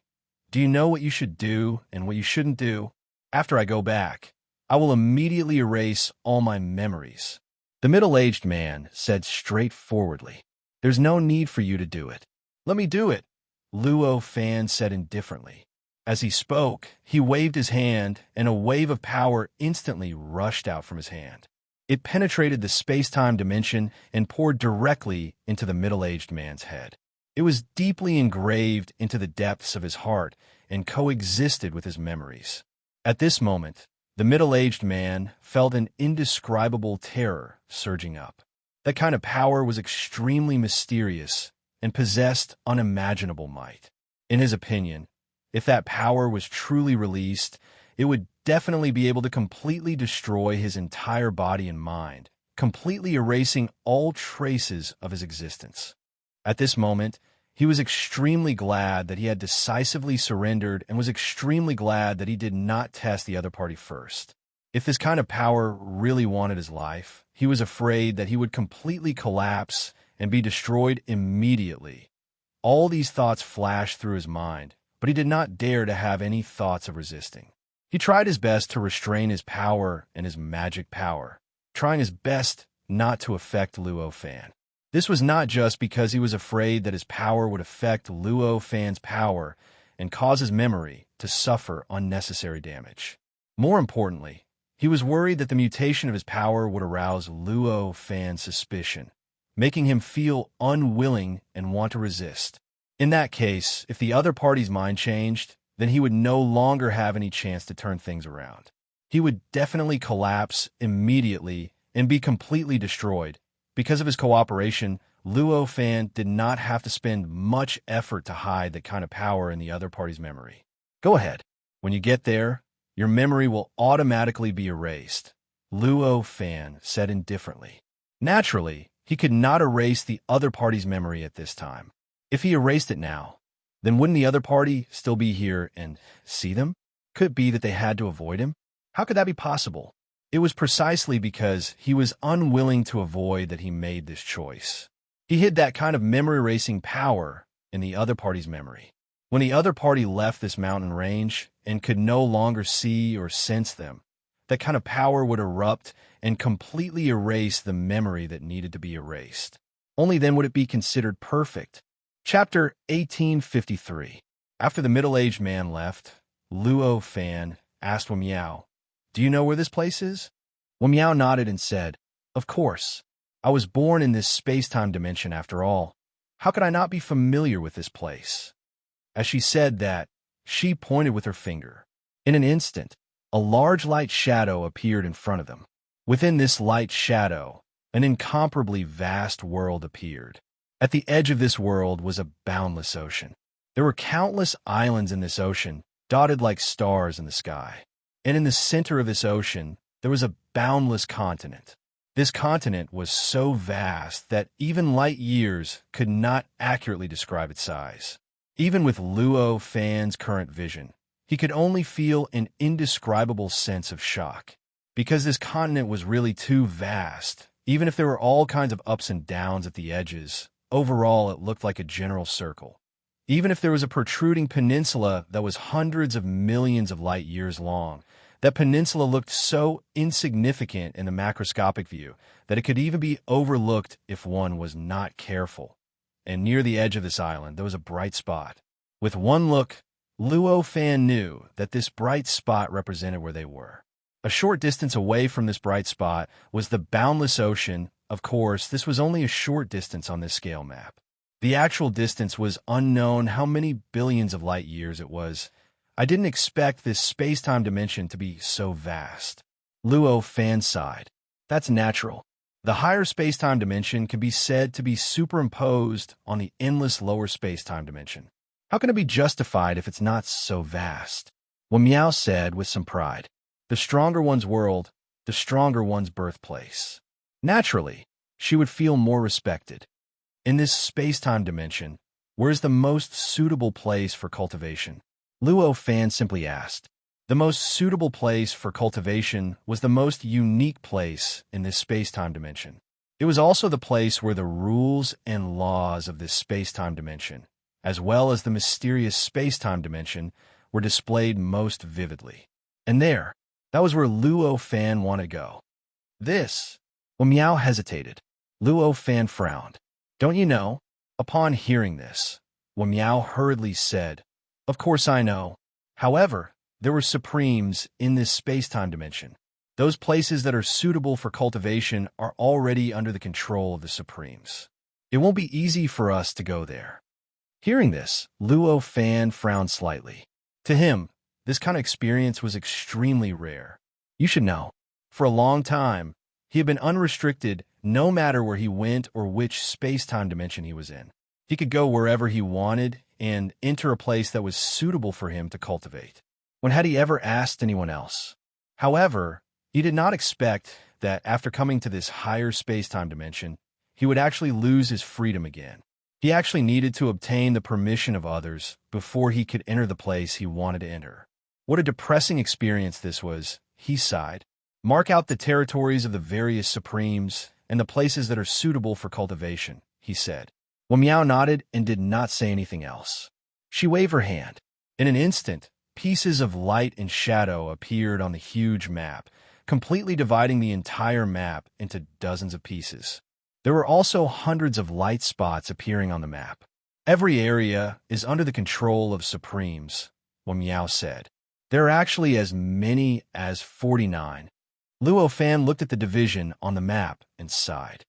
"Do you know what you should do and what you shouldn't do? After I go back, I will immediately erase all my memories." The middle-aged man said straightforwardly, "There's no need for you to do it." "Let me do it," Luo Fan said indifferently. As he spoke, he waved his hand, and a wave of power instantly rushed out from his hand. It penetrated the space-time dimension and poured directly into the middle-aged man's head. It was deeply engraved into the depths of his heart and coexisted with his memories. At this moment, the middle-aged man felt an indescribable terror surging up. That kind of power was extremely mysterious and possessed unimaginable might. In his opinion, if that power was truly released, it would definitely be able to completely destroy his entire body and mind, completely erasing all traces of his existence. At this moment, he was extremely glad that he had decisively surrendered and was extremely glad that he did not test the other party first. If this kind of power really wanted his life, he was afraid that he would completely collapse and be destroyed immediately. All these thoughts flashed through his mind, but he did not dare to have any thoughts of resisting. He tried his best to restrain his power and his magic power, trying his best not to affect Luo Fan. This was not just because he was afraid that his power would affect Luo Fan's power and cause his memory to suffer unnecessary damage. More importantly, he was worried that the mutation of his power would arouse Luo Fan's suspicion, making him feel unwilling and want to resist. In that case, if the other party's mind changed, then he would no longer have any chance to turn things around. He would definitely collapse immediately and be completely destroyed. Because of his cooperation, Luo Fan did not have to spend much effort to hide that kind of power in the other party's memory. "Go ahead. When you get there, your memory will automatically be erased, Luo Fan said indifferently. Naturally, he could not erase the other party's memory at this time. If he erased it now, then wouldn't the other party still be here and see them? Could it be that they had to avoid him? How could that be possible? It was precisely because he was unwilling to avoid that he made this choice. He hid that kind of memory-erasing power in the other party's memory. When the other party left this mountain range and could no longer see or sense them, that kind of power would erupt and completely erase the memory that needed to be erased. Only then would it be considered perfect. Chapter 1853. After the middle-aged man left, Luo Fan asked Wamiao, "Do you know where this place is?" Wamiao nodded and said, "Of course. I was born in this space-time dimension after all. How could I not be familiar with this place?" As she said that, she pointed with her finger. In an instant, a large light shadow appeared in front of them. Within this light shadow, an incomparably vast world appeared. At the edge of this world was a boundless ocean. There were countless islands in this ocean, dotted like stars in the sky. And in the center of this ocean, there was a boundless continent. This continent was so vast that even light years could not accurately describe its size. Even with Luo Fan's current vision, he could only feel an indescribable sense of shock. Because this continent was really too vast, even if there were all kinds of ups and downs at the edges, overall it looked like a general circle. Even if there was a protruding peninsula that was hundreds of millions of light years long, that peninsula looked so insignificant in the macroscopic view that it could even be overlooked if one was not careful. And near the edge of this island, there was a bright spot. With one look, Luo Fan knew that this bright spot represented where they were. A short distance away from this bright spot was the boundless ocean. Of course, this was only a short distance on this scale map. The actual distance was unknown how many billions of light years it was. I didn't expect this space-time dimension to be so vast. Luo Fan sighed. That's natural. The higher space-time dimension can be said to be superimposed on the endless lower space-time dimension. How can it be justified if it's not so vast? Wamiao said with some pride. The stronger one's world, the stronger one's birthplace. Naturally, she would feel more respected. In this space-time dimension, where is the most suitable place for cultivation? Luo Fan simply asked. The most suitable place for cultivation was the most unique place in this space-time dimension. It was also the place where the rules and laws of this space-time dimension, as well as the mysterious space-time dimension, were displayed most vividly. And there, that was where Luo Fan wanted to go. This, Wamiao hesitated. Luo Fan frowned. Don't you know? Upon hearing this, Wamiao hurriedly said, Of course I know. However, there were supremes in this space-time dimension. Those places that are suitable for cultivation are already under the control of the supremes. It won't be easy for us to go there. Hearing this, Luo Fan frowned slightly. To him, this kind of experience was extremely rare. You should know, for a long time, he had been unrestricted no matter where he went or which space-time dimension he was in. He could go wherever he wanted and enter a place that was suitable for him to cultivate. When had he ever asked anyone else? However, he did not expect that after coming to this higher space-time dimension, he would actually lose his freedom again. He actually needed to obtain the permission of others before he could enter the place he wanted to enter. What a depressing experience this was, he sighed. Mark out the territories of the various supremes and the places that are suitable for cultivation, he said. Wamiao nodded and did not say anything else. She waved her hand. In an instant, pieces of light and shadow appeared on the huge map, completely dividing the entire map into dozens of pieces. There were also hundreds of light spots appearing on the map. Every area is under the control of supremes, Wamiao said. There are actually as many as 49. Luo Fan looked at the division on the map and sighed.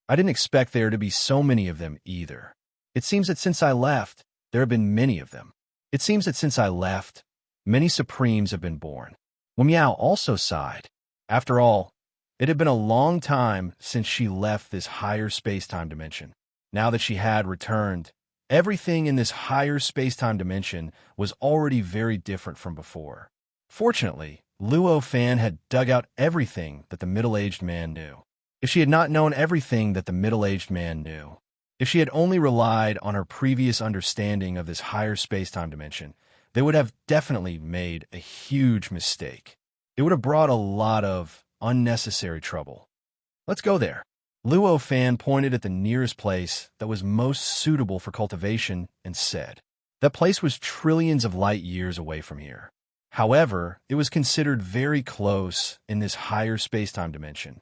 I didn't expect there to be so many of them either. It seems that since I left, there have been many of them. It seems that since I left, many supremes have been born. Wamiao also sighed. After all, it had been a long time since she left this higher space-time dimension. Now that she had returned, everything in this higher space-time dimension was already very different from before. Fortunately, Luo Fan had dug out everything that the middle-aged man knew. If she had not known everything that the middle-aged man knew, if she had only relied on her previous understanding of this higher space-time dimension, they would have definitely made a huge mistake. It would have brought a lot of unnecessary trouble. Let's go there. Luo Fan pointed at the nearest place that was most suitable for cultivation and said, that place was trillions of light years away from here. However, it was considered very close in this higher space-time dimension.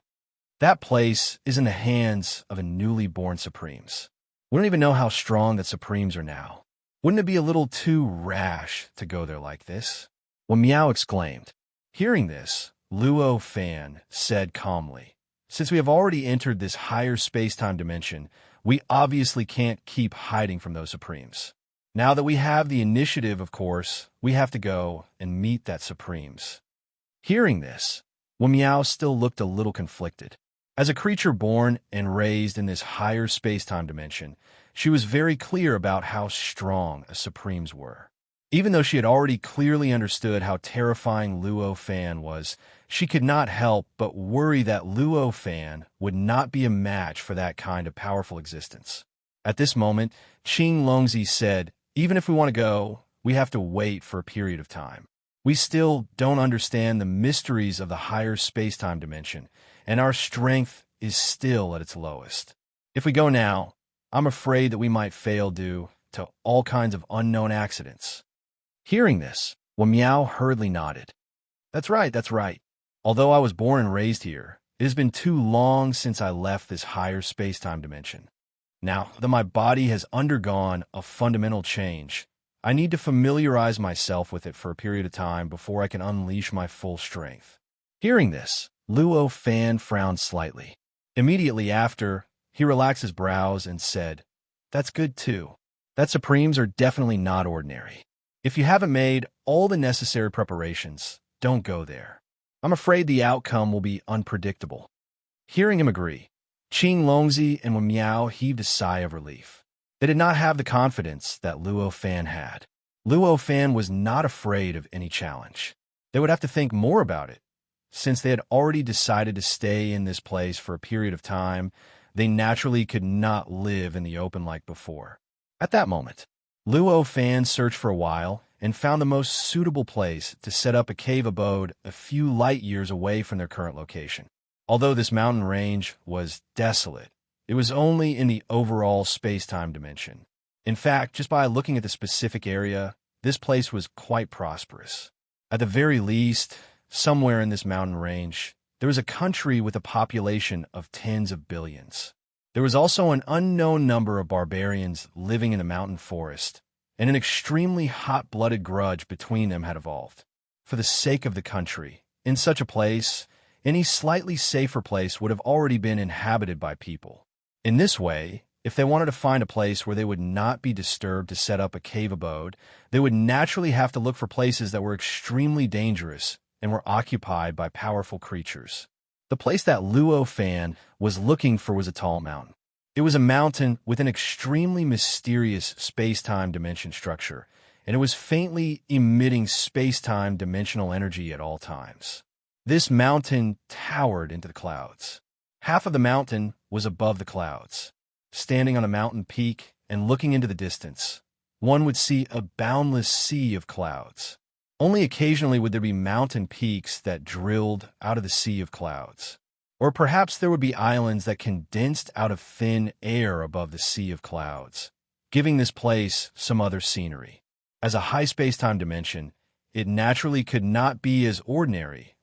That place is in the hands of a newly born Supremes. We don't even know how strong that Supremes are now. Wouldn't it be a little too rash to go there like this? When Meow exclaimed. Hearing this, Luo Fan said calmly, since we have already entered this higher space-time dimension, we obviously can't keep hiding from those Supremes. Now that we have the initiative, of course, we have to go and meet that Supremes. Hearing this, Meow still looked a little conflicted. As a creature born and raised in this higher space-time dimension, she was very clear about how strong a Supremes were. Even though she had already clearly understood how terrifying Luo Fan was, she could not help but worry that Luo Fan would not be a match for that kind of powerful existence. At this moment, Qing Longzi said, even if we want to go, we have to wait for a period of time. We still don't understand the mysteries of the higher space-time dimension, and our strength is still at its lowest. If we go now, I'm afraid that we might fail due to all kinds of unknown accidents. Hearing this, Meow hurriedly nodded. That's right, that's right. Although I was born and raised here, it has been too long since I left this higher space-time dimension. Now that my body has undergone a fundamental change, I need to familiarize myself with it for a period of time before I can unleash my full strength. Hearing this, Luo Fan frowned slightly. Immediately after, he relaxed his brows and said, that's good too. That Supremes are definitely not ordinary. If you haven't made all the necessary preparations, don't go there. I'm afraid the outcome will be unpredictable. Hearing him agree, Qing Longzi and Meow heaved a sigh of relief. They did not have the confidence that Luo Fan had. Luo Fan was not afraid of any challenge. They would have to think more about it. Since they had already decided to stay in this place for a period of time, they naturally could not live in the open like before. At that moment, Luo Fan searched for a while and found the most suitable place to set up a cave abode a few light years away from their current location. Although this mountain range was desolate, it was only in the overall space-time dimension. In fact, just by looking at the specific area, this place was quite prosperous. At the very least, somewhere in this mountain range, there was a country with a population of tens of billions. There was also an unknown number of barbarians living in the mountain forest, and an extremely hot-blooded grudge between them had evolved. For the sake of the country, in such a place, any slightly safer place would have already been inhabited by people. In this way, if they wanted to find a place where they would not be disturbed to set up a cave abode, they would naturally have to look for places that were extremely dangerous and were occupied by powerful creatures. The place that Luo Fan was looking for was a tall mountain. It was a mountain with an extremely mysterious space-time dimension structure, and it was faintly emitting space-time dimensional energy at all times. This mountain towered into the clouds. Half of the mountain was above the clouds. Standing on a mountain peak and looking into the distance, one would see a boundless sea of clouds. Only occasionally would there be mountain peaks that drilled out of the sea of clouds. Or perhaps there would be islands that condensed out of thin air above the sea of clouds, giving this place some other scenery. As a high space-time dimension, it naturally could not be as ordinary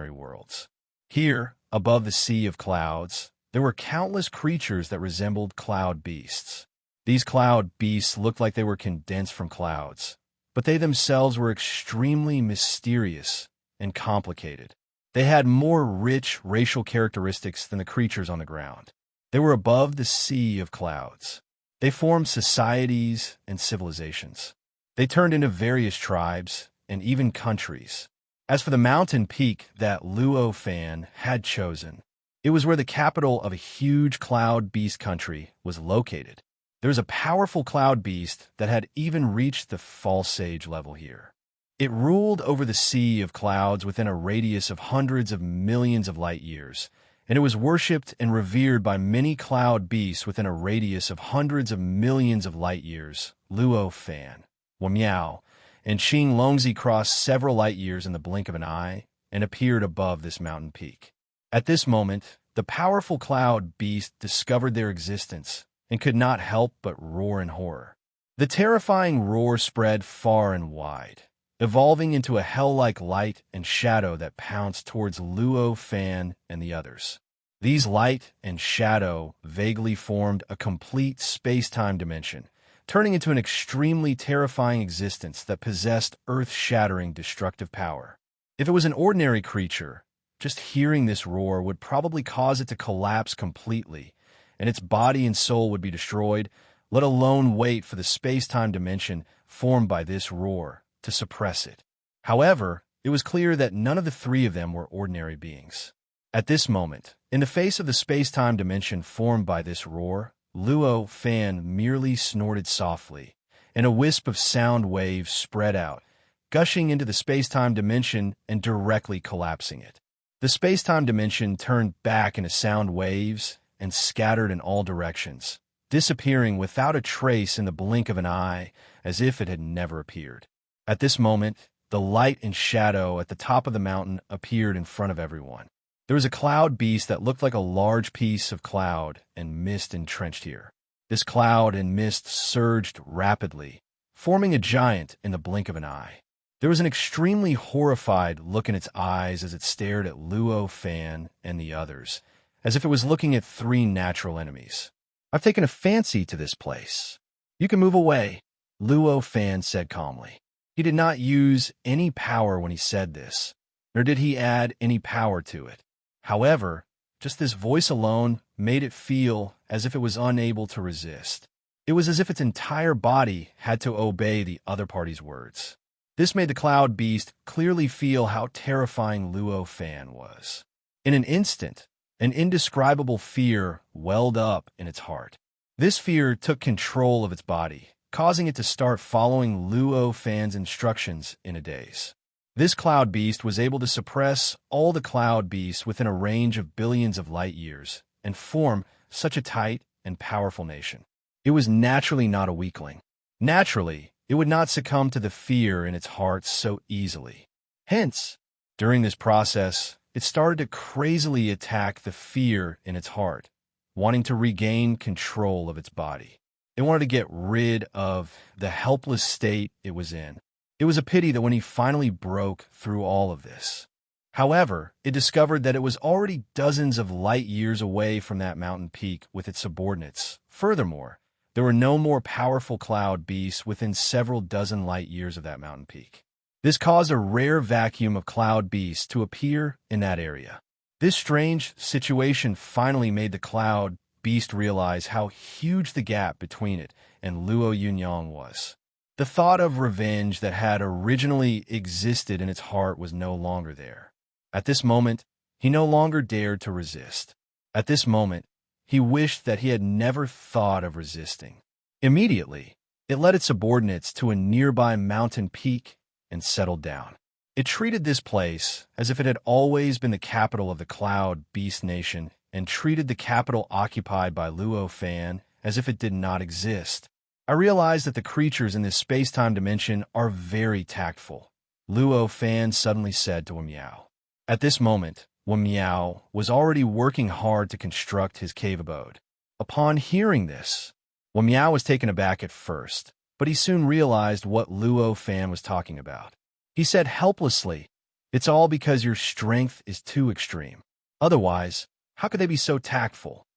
worlds. Here, above the sea of clouds, there were countless creatures that resembled cloud beasts. These cloud beasts looked like they were condensed from clouds, but they themselves were extremely mysterious and complicated. They had more rich racial characteristics than the creatures on the ground. They were above the sea of clouds. They formed societies and civilizations. They turned into various tribes and even countries. As for the mountain peak that Luo Fan had chosen, it was where the capital of a huge cloud beast country was located. There was a powerful cloud beast that had even reached the false sage level here. It ruled over the sea of clouds within a radius of hundreds of millions of light years, and it was worshipped and revered by many cloud beasts within a radius of hundreds of millions of light years. Luo Fan, Wamiao, and Xing Longzi crossed several light years in the blink of an eye and appeared above this mountain peak. At this moment, the powerful cloud beast discovered their existence and could not help but roar in horror. The terrifying roar spread far and wide, evolving into a hell-like light and shadow that pounced towards Luo Fan and the others. These light and shadow vaguely formed a complete space-time dimension, turning into an extremely terrifying existence that possessed earth-shattering destructive power. If it was an ordinary creature, just hearing this roar would probably cause it to collapse completely, and its body and soul would be destroyed, let alone wait for the space-time dimension formed by this roar to suppress it. However, it was clear that none of the three of them were ordinary beings. At this moment, in the face of the space-time dimension formed by this roar, Luo Fan merely snorted softly, and a wisp of sound waves spread out, gushing into the space-time dimension and directly collapsing it. The space-time dimension turned back into sound waves and scattered in all directions, disappearing without a trace in the blink of an eye, as if it had never appeared. At this moment, the light and shadow at the top of the mountain appeared in front of everyone. There was a cloud beast that looked like a large piece of cloud and mist entrenched here. This cloud and mist surged rapidly, forming a giant in the blink of an eye. There was an extremely horrified look in its eyes as it stared at Luo Fan and the others, as if it was looking at three natural enemies. "I've taken a fancy to this place. You can move away," Luo Fan said calmly. He did not use any power when he said this, nor did he add any power to it. However, just this voice alone made it feel as if it was unable to resist. It was as if its entire body had to obey the other party's words. This made the cloud beast clearly feel how terrifying Luo Fan was. In an instant, an indescribable fear welled up in its heart. This fear took control of its body, causing it to start following Luo Fan's instructions in a daze. This cloud beast was able to suppress all the cloud beasts within a range of billions of light years and form such a tight and powerful nation. It was naturally not a weakling. Naturally, it would not succumb to the fear in its heart so easily. Hence, during this process, it started to crazily attack the fear in its heart, wanting to regain control of its body. It wanted to get rid of the helpless state it was in. It was a pity that when he finally broke through all of this. However, it discovered that it was already dozens of light years away from that mountain peak with its subordinates. Furthermore, there were no more powerful cloud beasts within several dozen light years of that mountain peak. This caused a rare vacuum of cloud beasts to appear in that area. This strange situation finally made the cloud beast realize how huge the gap between it and Luo Yunyang was. The thought of revenge that had originally existed in its heart was no longer there. At this moment, he no longer dared to resist. At this moment, he wished that he had never thought of resisting. Immediately, it led its subordinates to a nearby mountain peak and settled down. It treated this place as if it had always been the capital of the Cloud Beast Nation and treated the capital occupied by Luo Fan as if it did not exist. I realized that the creatures in this space-time dimension are very tactful, Luo Fan suddenly said to Wamiao. At this moment, Wamiao was already working hard to construct his cave abode. Upon hearing this, Wamiao was taken aback at first, but he soon realized what Luo Fan was talking about. He said helplessly, "It's all because your strength is too extreme. Otherwise, how could they be so tactful?"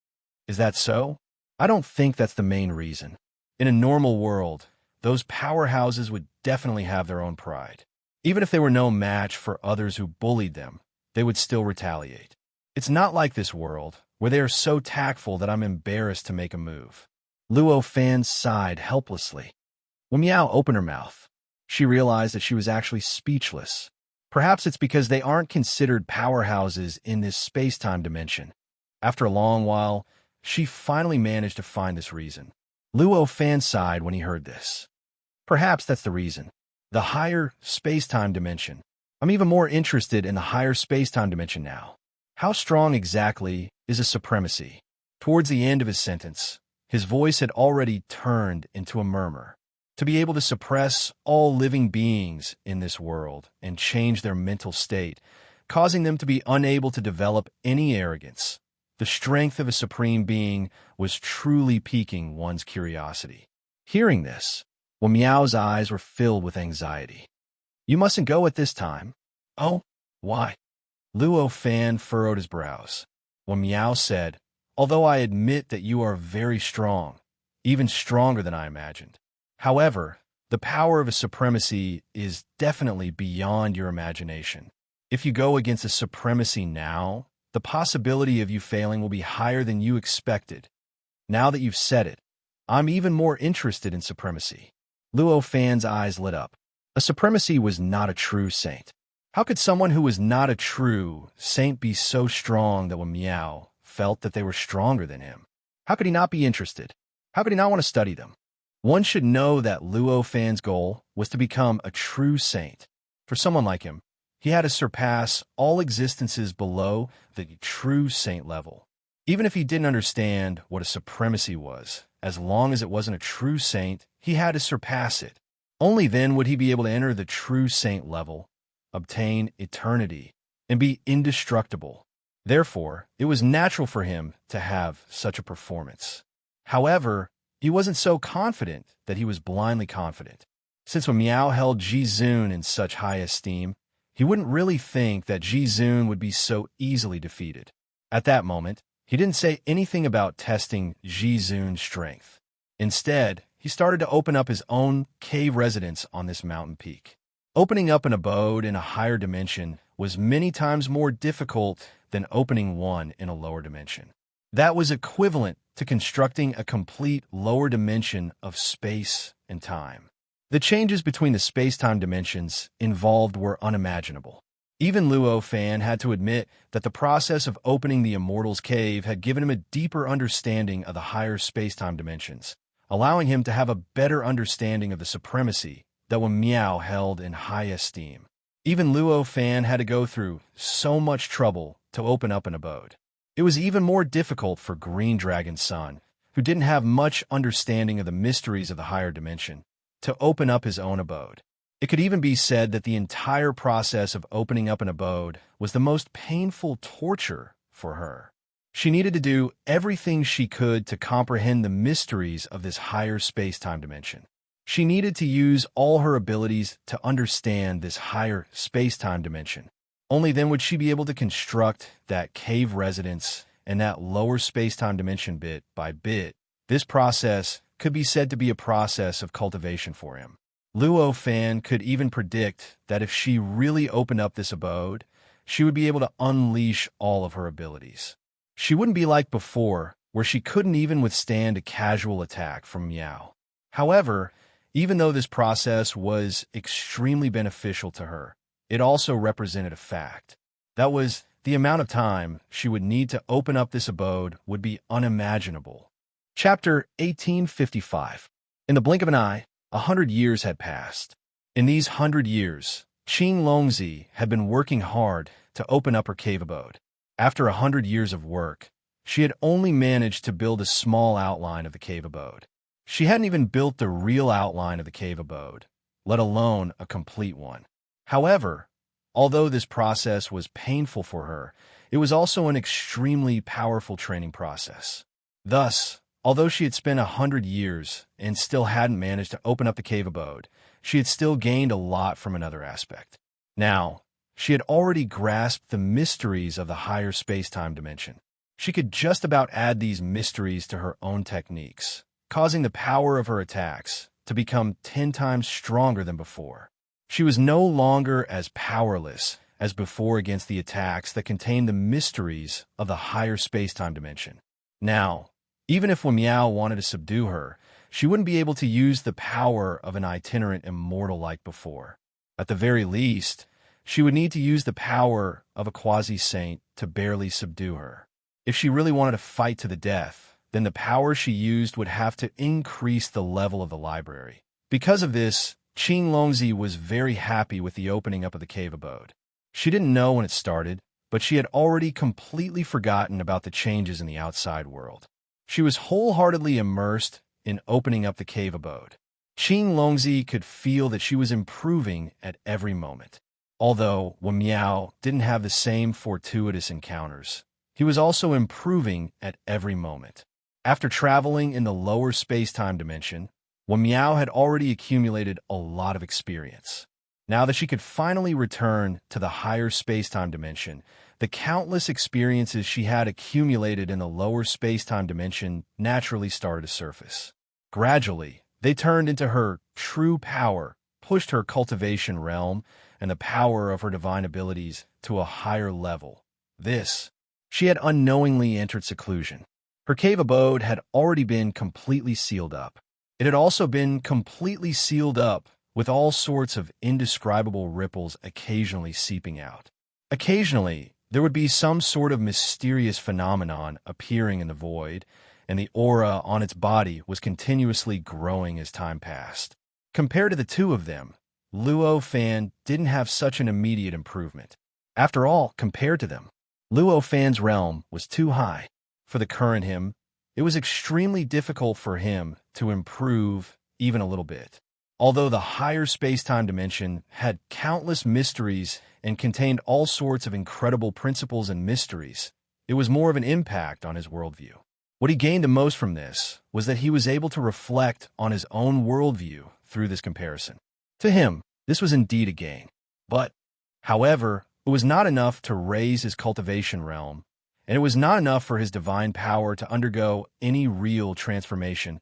"Is that so?" "I don't think that's the main reason. In a normal world, those powerhouses would definitely have their own pride. Even if they were no match for others who bullied them, they would still retaliate. It's not like this world, where they are so tactful that I'm embarrassed to make a move." Luo Fan sighed helplessly. When Miao opened her mouth, she realized that she was actually speechless. Perhaps it's because they aren't considered powerhouses in this space-time dimension. After a long while, she finally managed to find this reason. Luo Fan sighed when he heard this. Perhaps that's the reason. The higher space-time dimension. I'm even more interested in the higher space-time dimension now. How strong exactly is a supremacy? Towards the end of his sentence, his voice had already turned into a murmur. To be able to suppress all living beings in this world and change their mental state, causing them to be unable to develop any arrogance. The strength of a supreme being was truly piquing one's curiosity. Hearing this, Meow's eyes were filled with anxiety. You mustn't go at this time. Oh, why? Luo Fan furrowed his brows. Meow said, although I admit that you are very strong, even stronger than I imagined. However, the power of a supremacy is definitely beyond your imagination. If you go against a supremacy now, the possibility of you failing will be higher than you expected. Now that you've said it, I'm even more interested in supremacy. Luo Fan's eyes lit up. A supremacy was not a true saint. How could someone who was not a true saint be so strong that when Meow felt that they were stronger than him? How could he not be interested? How could he not want to study them? One should know that Luo Fan's goal was to become a true saint. For someone like him, he had to surpass all existences below the true saint level. Even if he didn't understand what a supremacy was, as long as it wasn't a true saint, he had to surpass it. Only then would he be able to enter the true saint level, obtain eternity, and be indestructible. Therefore, it was natural for him to have such a performance. However, he wasn't so confident that he was blindly confident. Since when Meow held Ji-Zun in such high esteem, he wouldn't really think that Ji-Zun would be so easily defeated. At that moment, he didn't say anything about testing Ji-Zun's strength. Instead, he started to open up his own cave residence on this mountain peak. Opening up an abode in a higher dimension was many times more difficult than opening one in a lower dimension. That was equivalent to constructing a complete lower dimension of space and time. The changes between the space-time dimensions involved were unimaginable. Even Luo Fan had to admit that the process of opening the Immortal's Cave had given him a deeper understanding of the higher space-time dimensions, allowing him to have a better understanding of the supremacy that when Meow held in high esteem. Even Luo Fan had to go through so much trouble to open up an abode. It was even more difficult for Green Dragon's son, who didn't have much understanding of the mysteries of the higher dimension, to open up his own abode. It could even be said that the entire process of opening up an abode was the most painful torture for her. She needed to do everything she could to comprehend the mysteries of this higher space-time dimension. She needed to use all her abilities to understand this higher space-time dimension. Only then would she be able to construct that cave residence and that lower space-time dimension bit by bit. This process could be said to be a process of cultivation for him. Luo Fan could even predict that if she really opened up this abode, she would be able to unleash all of her abilities. She wouldn't be like before, where she couldn't even withstand a casual attack from Meow. However, even though this process was extremely beneficial to her, it also represented a fact. That was, the amount of time she would need to open up this abode would be unimaginable. Chapter 1855. In the blink of an eye, 100 years had passed. In these 100 years, Qing Longzi had been working hard to open up her cave abode. After 100 years of work, she had only managed to build a small outline of the cave abode. She hadn't even built the real outline of the cave abode, let alone a complete one. However, although this process was painful for her, it was also an extremely powerful training process. Thus, although she had spent 100 years and still hadn't managed to open up the cave abode, she had still gained a lot from another aspect. Now, she had already grasped the mysteries of the higher space-time dimension. She could just about add these mysteries to her own techniques, causing the power of her attacks to become 10 times stronger than before. She was no longer as powerless as before against the attacks that contained the mysteries of the higher space-time dimension. Now, even if Meow wanted to subdue her, she wouldn't be able to use the power of an itinerant immortal like before. At the very least, she would need to use the power of a quasi-saint to barely subdue her. If she really wanted to fight to the death, then the power she used would have to increase the level of the library. Because of this, Qinglongzi was very happy with the opening up of the cave abode. She didn't know when it started, but she had already completely forgotten about the changes in the outside world. She was wholeheartedly immersed in opening up the cave abode. Qinglongzi could feel that she was improving at every moment. Although Wen Miao didn't have the same fortuitous encounters, he was also improving at every moment. After traveling in the lower space-time dimension, Wen Miao had already accumulated a lot of experience. Now that she could finally return to the higher space-time dimension, the countless experiences she had accumulated in the lower space-time dimension naturally started to surface. Gradually, they turned into her true power, pushed her cultivation realm and the power of her divine abilities to a higher level. She had unknowingly entered seclusion. Her cave abode had already been completely sealed up. It had also been completely sealed up with all sorts of indescribable ripples occasionally seeping out. Occasionally, there would be some sort of mysterious phenomenon appearing in the void, and the aura on its body was continuously growing as time passed. Compared to the two of them, Luo Fan didn't have such an immediate improvement. After all, compared to them, Luo Fan's realm was too high. For the current him, it was extremely difficult for him to improve even a little bit. Although the higher space-time dimension had countless mysteries and contained all sorts of incredible principles and mysteries, it was more of an impact on his worldview. What he gained the most from this was that he was able to reflect on his own worldview through this comparison. To him, this was indeed a gain. But, however, it was not enough to raise his cultivation realm, and it was not enough for his divine power to undergo any real transformation.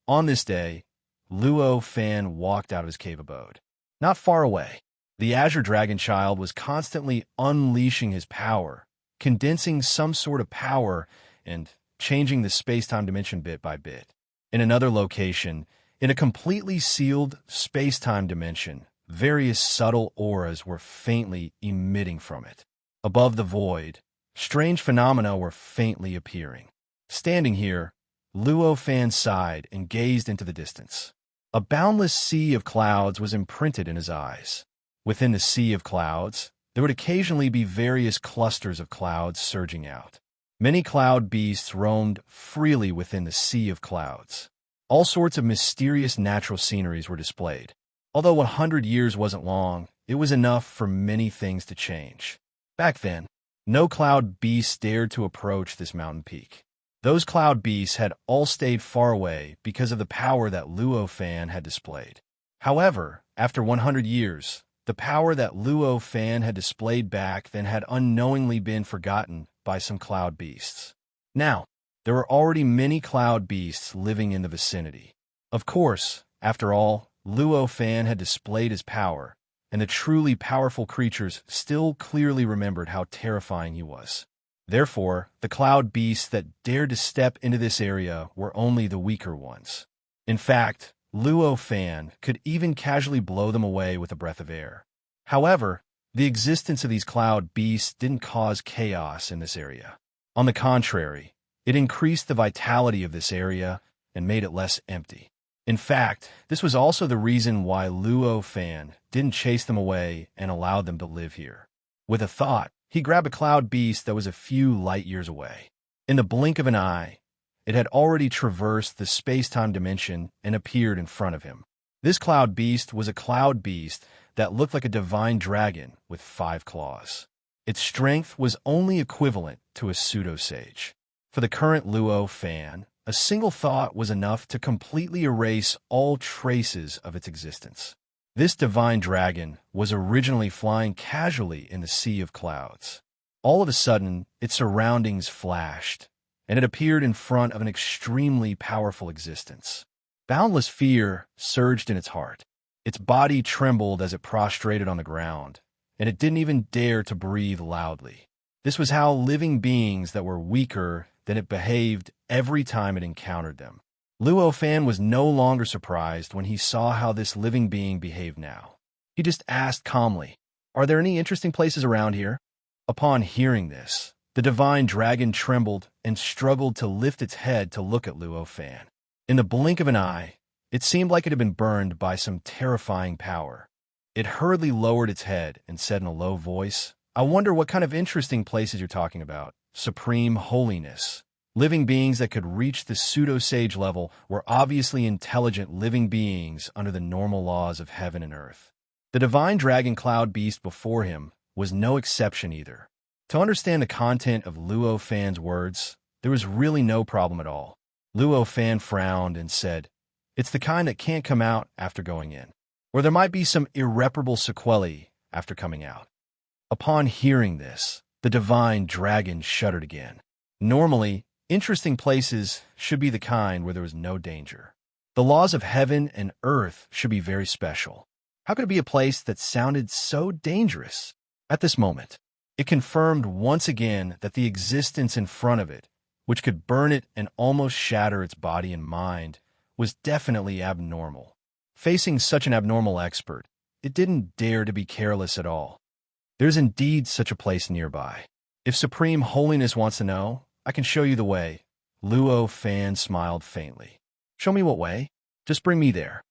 On this day, Luo Fan walked out of his cave abode. Not far away, the Azure Dragon Child was constantly unleashing his power, condensing some sort of power and changing the space-time dimension bit by bit. In another location, in a completely sealed space-time dimension, various subtle auras were faintly emitting from it. Above the void, strange phenomena were faintly appearing. Standing here, Luo Fan sighed and gazed into the distance. A boundless sea of clouds was imprinted in his eyes. Within the sea of clouds, there would occasionally be various clusters of clouds surging out. Many cloud beasts roamed freely within the sea of clouds. All sorts of mysterious natural sceneries were displayed. Although 100 years wasn't long, it was enough for many things to change. Back then, no cloud beasts dared to approach this mountain peak. Those cloud beasts had all stayed far away because of the power that Luo Fan had displayed. However, after 100 years, the power that Luo Fan had displayed back then had unknowingly been forgotten by some cloud beasts. Now, there were already many cloud beasts living in the vicinity. Of course, after all, Luo Fan had displayed his power, and the truly powerful creatures still clearly remembered how terrifying he was. Therefore, the cloud beasts that dared to step into this area were only the weaker ones. In fact, Luo Fan could even casually blow them away with a breath of air. However, the existence of these cloud beasts didn't cause chaos in this area. On the contrary, it increased the vitality of this area and made it less empty. In fact, this was also the reason why Luo Fan didn't chase them away and allowed them to live here. With a thought, he grabbed a cloud beast that was a few light years away. In the blink of an eye, it had already traversed the space-time dimension and appeared in front of him. This cloud beast was a cloud beast that looked like a divine dragon with 5 claws. Its strength was only equivalent to a pseudo-sage. For the current Luo Fan, a single thought was enough to completely erase all traces of its existence. This divine dragon was originally flying casually in the sea of clouds. All of a sudden, its surroundings flashed, and it appeared in front of an extremely powerful existence. Boundless fear surged in its heart. Its body trembled as it prostrated on the ground, and it didn't even dare to breathe loudly. This was how living beings that were weaker than it behaved every time it encountered them. Luo Fan was no longer surprised when he saw how this living being behaved now. He just asked calmly, "Are there any interesting places around here?" Upon hearing this, the divine dragon trembled and struggled to lift its head to look at Luo Fan. In the blink of an eye, It seemed like it had been burned by some terrifying power. It hurriedly lowered its head and said in a low voice, "I wonder what kind of interesting places you're talking about. Supreme holiness. Living beings that could reach the pseudo-sage level were obviously intelligent living beings under the normal laws of heaven and earth." The divine dragon cloud beast before him was no exception either. To understand the content of Luo Fan's words, there was really no problem at all. Luo Fan frowned and said, "It's the kind that can't come out after going in, or there might be some irreparable sequelae after coming out." Upon hearing this, the divine dragon shuddered again. Normally, interesting places should be the kind where there was no danger. The laws of heaven and earth should be very special. How could it be a place that sounded so dangerous? At this moment, it confirmed once again that the existence in front of it, which could burn it and almost shatter its body and mind, was definitely abnormal. Facing such an abnormal expert, it didn't dare to be careless at all. There's indeed such a place nearby. If Supreme Holiness wants to know, I can show you the way. Luo Fan smiled faintly. "Show me what way? Just bring me there."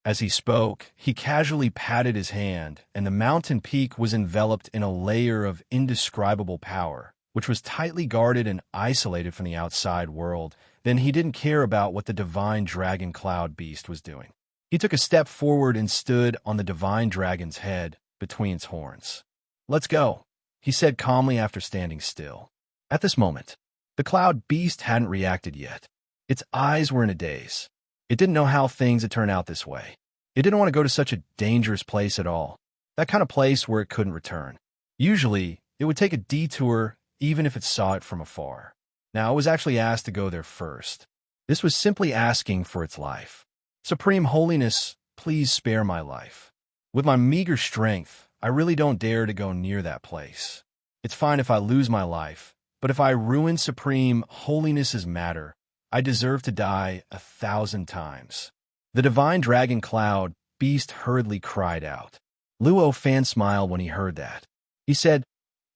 As he spoke, he casually patted his hand, and the mountain peak was enveloped in a layer of indescribable power, which was tightly guarded and isolated from the outside world. Then he didn't care about what the divine dragon cloud beast was doing. He took a step forward and stood on the divine dragon's head between its horns. "Let's go," he said calmly after standing still. At this moment, the cloud beast hadn't reacted yet. Its eyes were in a daze. It didn't know how things had turned out this way. It didn't want to go to such a dangerous place at all. That kind of place where it couldn't return. Usually, it would take a detour even if it saw it from afar. Now, it was actually asked to go there first. This was simply asking for its life. "Supreme Holiness, please spare my life. With my meager strength, I really don't dare to go near that place. It's fine if I lose my life, but if I ruin Supreme Holiness's matter, I deserve to die 1,000 times." The divine dragon cloud beast hurriedly cried out. Luo Fan smiled when he heard that. He said,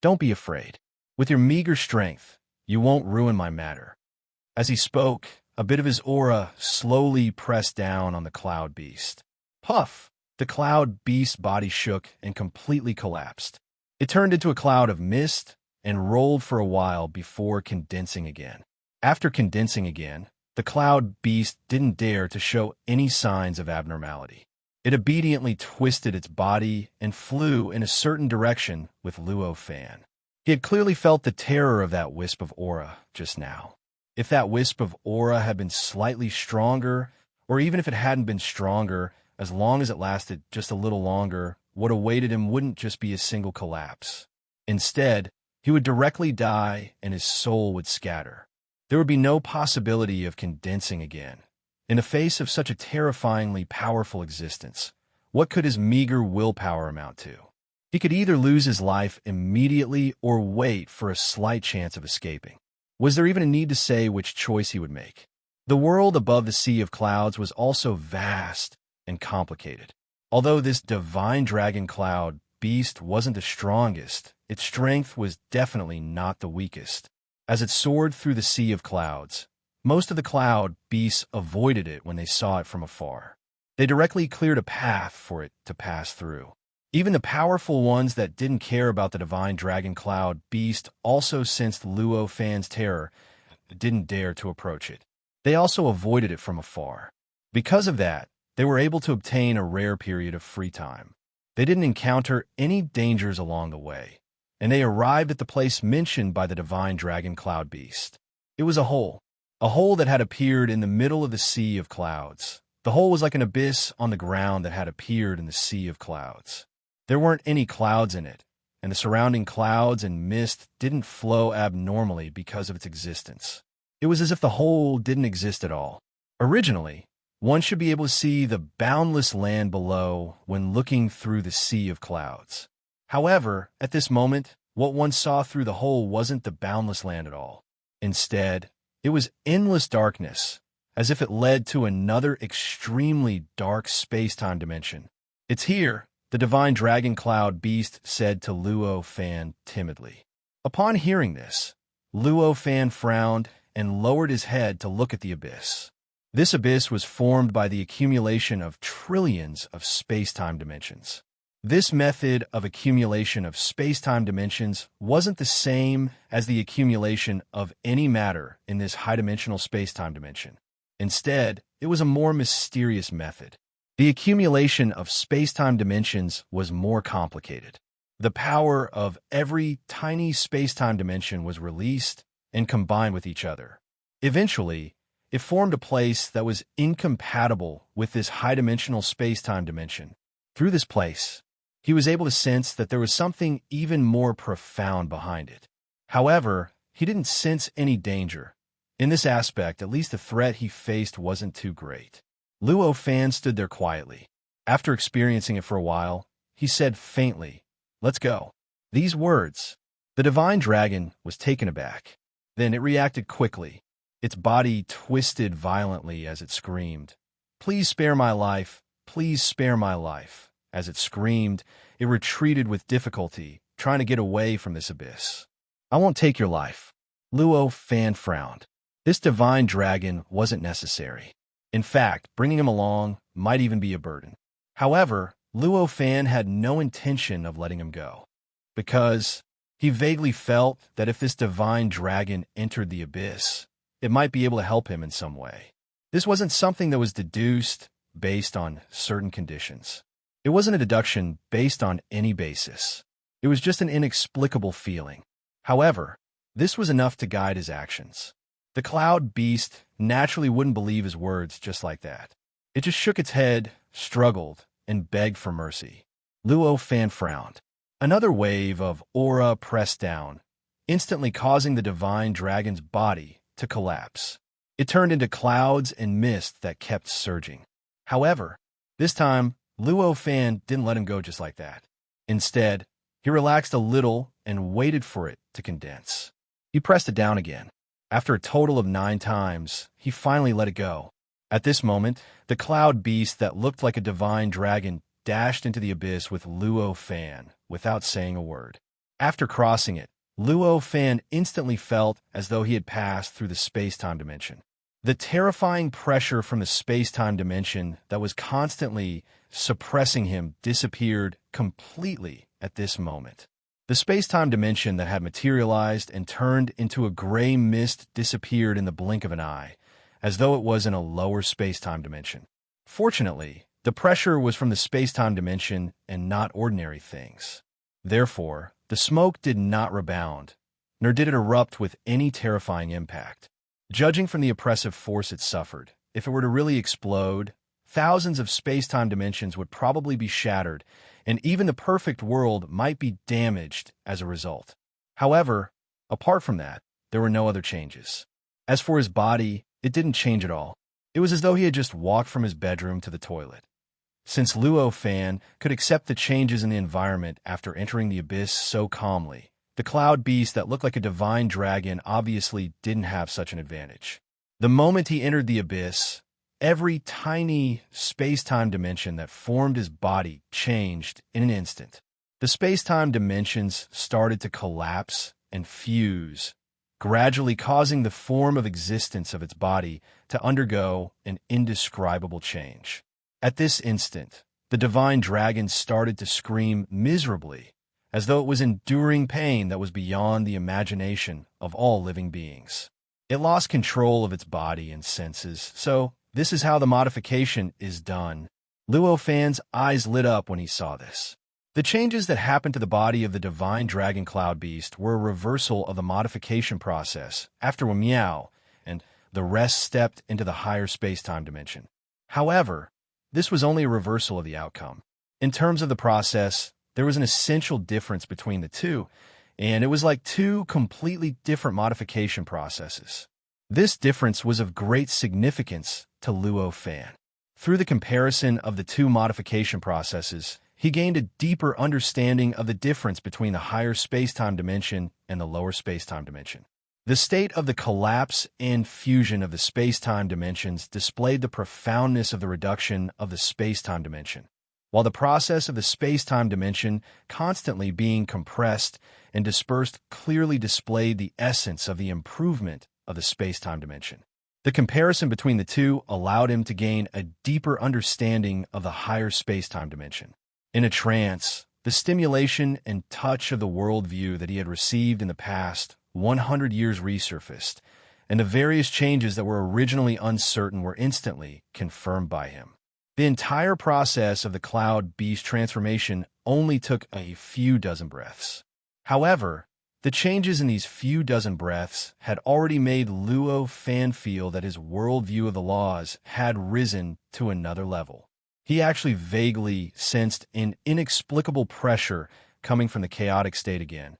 "Don't be afraid. With your meager strength, you won't ruin my matter." As he spoke, a bit of his aura slowly pressed down on the cloud beast. Puff! The cloud beast's body shook and completely collapsed. It turned into a cloud of mist and rolled for a while before condensing again. After condensing again, the cloud beast didn't dare to show any signs of abnormality. It obediently twisted its body and flew in a certain direction with Luo Fan. He had clearly felt the terror of that wisp of aura just now. If that wisp of aura had been slightly stronger, or even if it hadn't been stronger, as long as it lasted just a little longer, what awaited him wouldn't just be a single collapse. Instead, he would directly die and his soul would scatter. There would be no possibility of condensing again. In the face of such a terrifyingly powerful existence, what could his meager willpower amount to? He could either lose his life immediately or wait for a slight chance of escaping. Was there even a need to say which choice he would make? The world above the sea of clouds was also vast and complicated. Although this divine dragon cloud beast wasn't the strongest, its strength was definitely not the weakest. As it soared through the sea of clouds, most of the cloud beasts avoided it when they saw it from afar. They directly cleared a path for it to pass through. Even the powerful ones that didn't care about the divine dragon cloud beast also sensed Luo Fan's terror and didn't dare to approach it. They also avoided it from afar. Because of that, they were able to obtain a rare period of free time. They didn't encounter any dangers along the way, and they arrived at the place mentioned by the divine dragon cloud beast. It was a hole that had appeared in the middle of the sea of clouds. The hole was like an abyss on the ground that had appeared in the sea of clouds. There weren't any clouds in it, and the surrounding clouds and mist didn't flow abnormally because of its existence. It was as if the hole didn't exist at all. Originally, one should be able to see the boundless land below when looking through the sea of clouds. However, at this moment, what one saw through the hole wasn't the boundless land at all. Instead, it was endless darkness, as if it led to another extremely dark space-time dimension. "It's here," the divine dragon cloud beast said to Luo Fan timidly. Upon hearing this, Luo Fan frowned and lowered his head to look at the abyss. This abyss was formed by the accumulation of trillions of space-time dimensions. This method of accumulation of space-time dimensions wasn't the same as the accumulation of any matter in this high-dimensional space-time dimension. Instead, it was a more mysterious method. The accumulation of space-time dimensions was more complicated. The power of every tiny space-time dimension was released and combined with each other. Eventually, it formed a place that was incompatible with this high-dimensional space-time dimension. Through this place, he was able to sense that there was something even more profound behind it. However, he didn't sense any danger. In this aspect, at least the threat he faced wasn't too great. Luo Fan stood there quietly. After experiencing it for a while, he said faintly, "Let's go." These words, the divine dragon was taken aback. Then it reacted quickly. Its body twisted violently as it screamed, "Please spare my life, please spare my life." As it screamed, it retreated with difficulty, trying to get away from this abyss. "I won't take your life." Luo Fan frowned. This divine dragon wasn't necessary. In fact, bringing him along might even be a burden. However, Luo Fan had no intention of letting him go, because he vaguely felt that if this divine dragon entered the abyss, it might be able to help him in some way. This wasn't something that was deduced based on certain conditions. It wasn't a deduction based on any basis. It was just an inexplicable feeling. However, this was enough to guide his actions. The cloud beast naturally wouldn't believe his words just like that. It just shook its head, struggled, and begged for mercy. Luo Fan frowned. Another wave of aura pressed down, instantly causing the divine dragon's body to collapse. It turned into clouds and mist that kept surging. However, this time, Luo Fan didn't let him go just like that. Instead, he relaxed a little and waited for it to condense. He pressed it down again. After a total of 9 times, he finally let it go. At this moment, the cloud beast that looked like a divine dragon dashed into the abyss with Luo Fan without saying a word. After crossing it, Luo Fan instantly felt as though he had passed through the space-time dimension. The terrifying pressure from the space-time dimension that was constantly suppressing him disappeared completely at this moment. The space-time dimension that had materialized and turned into a gray mist disappeared in the blink of an eye, as though it was in a lower space-time dimension. Fortunately, the pressure was from the space-time dimension and not ordinary things. Therefore, the smoke did not rebound, nor did it erupt with any terrifying impact. Judging from the oppressive force it suffered, if it were to really explode, thousands of space-time dimensions would probably be shattered, and even the perfect world might be damaged as a result. However, apart from that, there were no other changes. As for his body, it didn't change at all. It was as though he had just walked from his bedroom to the toilet. Since Luo Fan could accept the changes in the environment after entering the abyss so calmly, the cloud beast that looked like a divine dragon obviously didn't have such an advantage. The moment he entered the abyss, every tiny space-time dimension that formed his body changed in an instant. The space-time dimensions started to collapse and fuse, gradually causing the form of existence of its body to undergo an indescribable change. At this instant, the divine dragon started to scream miserably, as though it was enduring pain that was beyond the imagination of all living beings. It lost control of its body and senses, so this is how the modification is done. Luo Fan's eyes lit up when he saw this. The changes that happened to the body of the divine dragon cloud beast were a reversal of the modification process after Meow and the rest stepped into the higher space-time dimension. However, this was only a reversal of the outcome. In terms of the process, there was an essential difference between the two, and it was like 2 completely different modification processes. This difference was of great significance to Luo Fan. Through the comparison of the 2 modification processes, he gained a deeper understanding of the difference between the higher space-time dimension and the lower space-time dimension. The state of the collapse and fusion of the space-time dimensions displayed the profoundness of the reduction of the space-time dimension, while the process of the space-time dimension constantly being compressed and dispersed clearly displayed the essence of the improvement of the space-time dimension. The comparison between the two allowed him to gain a deeper understanding of the higher space-time dimension. In a trance, the stimulation and touch of the worldview that he had received in the past 100 years resurfaced, and the various changes that were originally uncertain were instantly confirmed by him. The entire process of the cloud beast transformation only took a few dozen breaths. However, the changes in these few dozen breaths had already made Luo Fan feel that his worldview of the laws had risen to another level. He actually vaguely sensed an inexplicable pressure coming from the chaotic state again.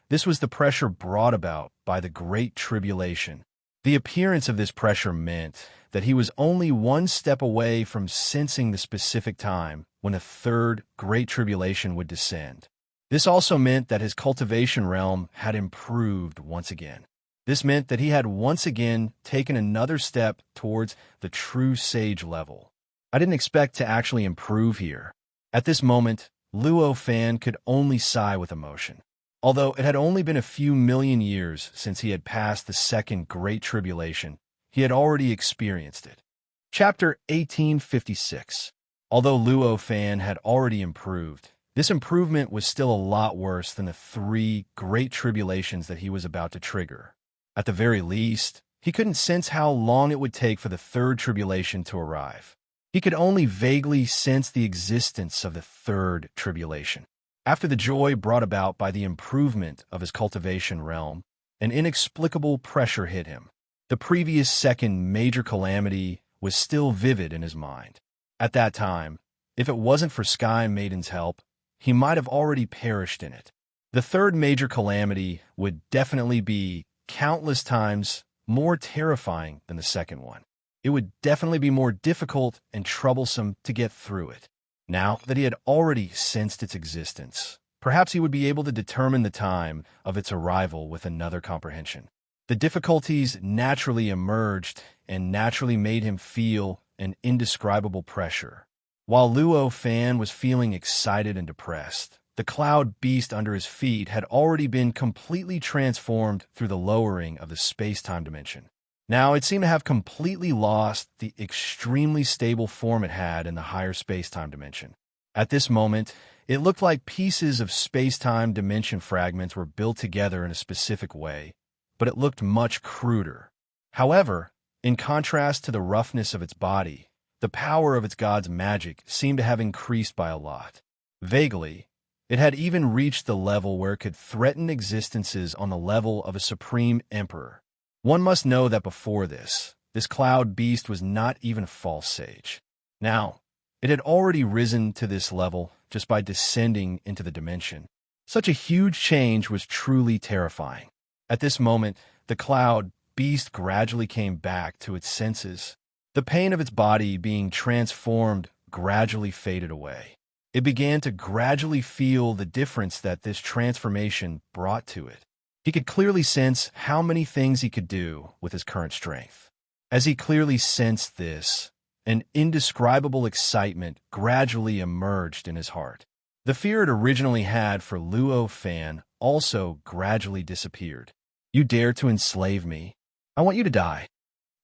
This was the pressure brought about by the Great Tribulation. The appearance of this pressure meant that he was only one step away from sensing the specific time when a third Great Tribulation would descend. This also meant that his cultivation realm had improved once again. This meant that he had once again taken another step towards the true sage level. I didn't expect to actually improve here. At this moment, Luo Fan could only sigh with emotion. Although it had only been a few million years since he had passed the second Great Tribulation, he had already experienced it. Chapter 1856. Although Luo Fan had already improved, this improvement was still a lot worse than the 3 Great Tribulations that he was about to trigger. At the very least, he couldn't sense how long it would take for the 3rd tribulation to arrive. He could only vaguely sense the existence of the 3rd tribulation. After the joy brought about by the improvement of his cultivation realm, an inexplicable pressure hit him. The previous 2nd major calamity was still vivid in his mind. At that time, if it wasn't for Sky Maiden's help, he might have already perished in it. The 3rd major calamity would definitely be countless times more terrifying than the 2nd one. It would definitely be more difficult and troublesome to get through it. Now that he had already sensed its existence, perhaps he would be able to determine the time of its arrival with another comprehension. The difficulties naturally emerged and naturally made him feel an indescribable pressure. While Luo Fan was feeling excited and depressed, the cloud beast under his feet had already been completely transformed through the lowering of the space-time dimension. Now it seemed to have completely lost the extremely stable form it had in the higher space-time dimension. At this moment, it looked like pieces of space-time dimension fragments were built together in a specific way, but it looked much cruder. However, in contrast to the roughness of its body, the power of its god's magic seemed to have increased by a lot. Vaguely, it had even reached the level where it could threaten existences on the level of a supreme emperor. One must know that before this cloud beast was not even a false sage. Now, it had already risen to this level just by descending into the dimension. Such a huge change was truly terrifying. At this moment, the cloud beast gradually came back to its senses. The pain of its body being transformed gradually faded away. It began to gradually feel the difference that this transformation brought to it. He could clearly sense how many things he could do with his current strength. As he clearly sensed this, an indescribable excitement gradually emerged in his heart. The fear it originally had for Luo Fan also gradually disappeared. "You dare to enslave me? I want you to die."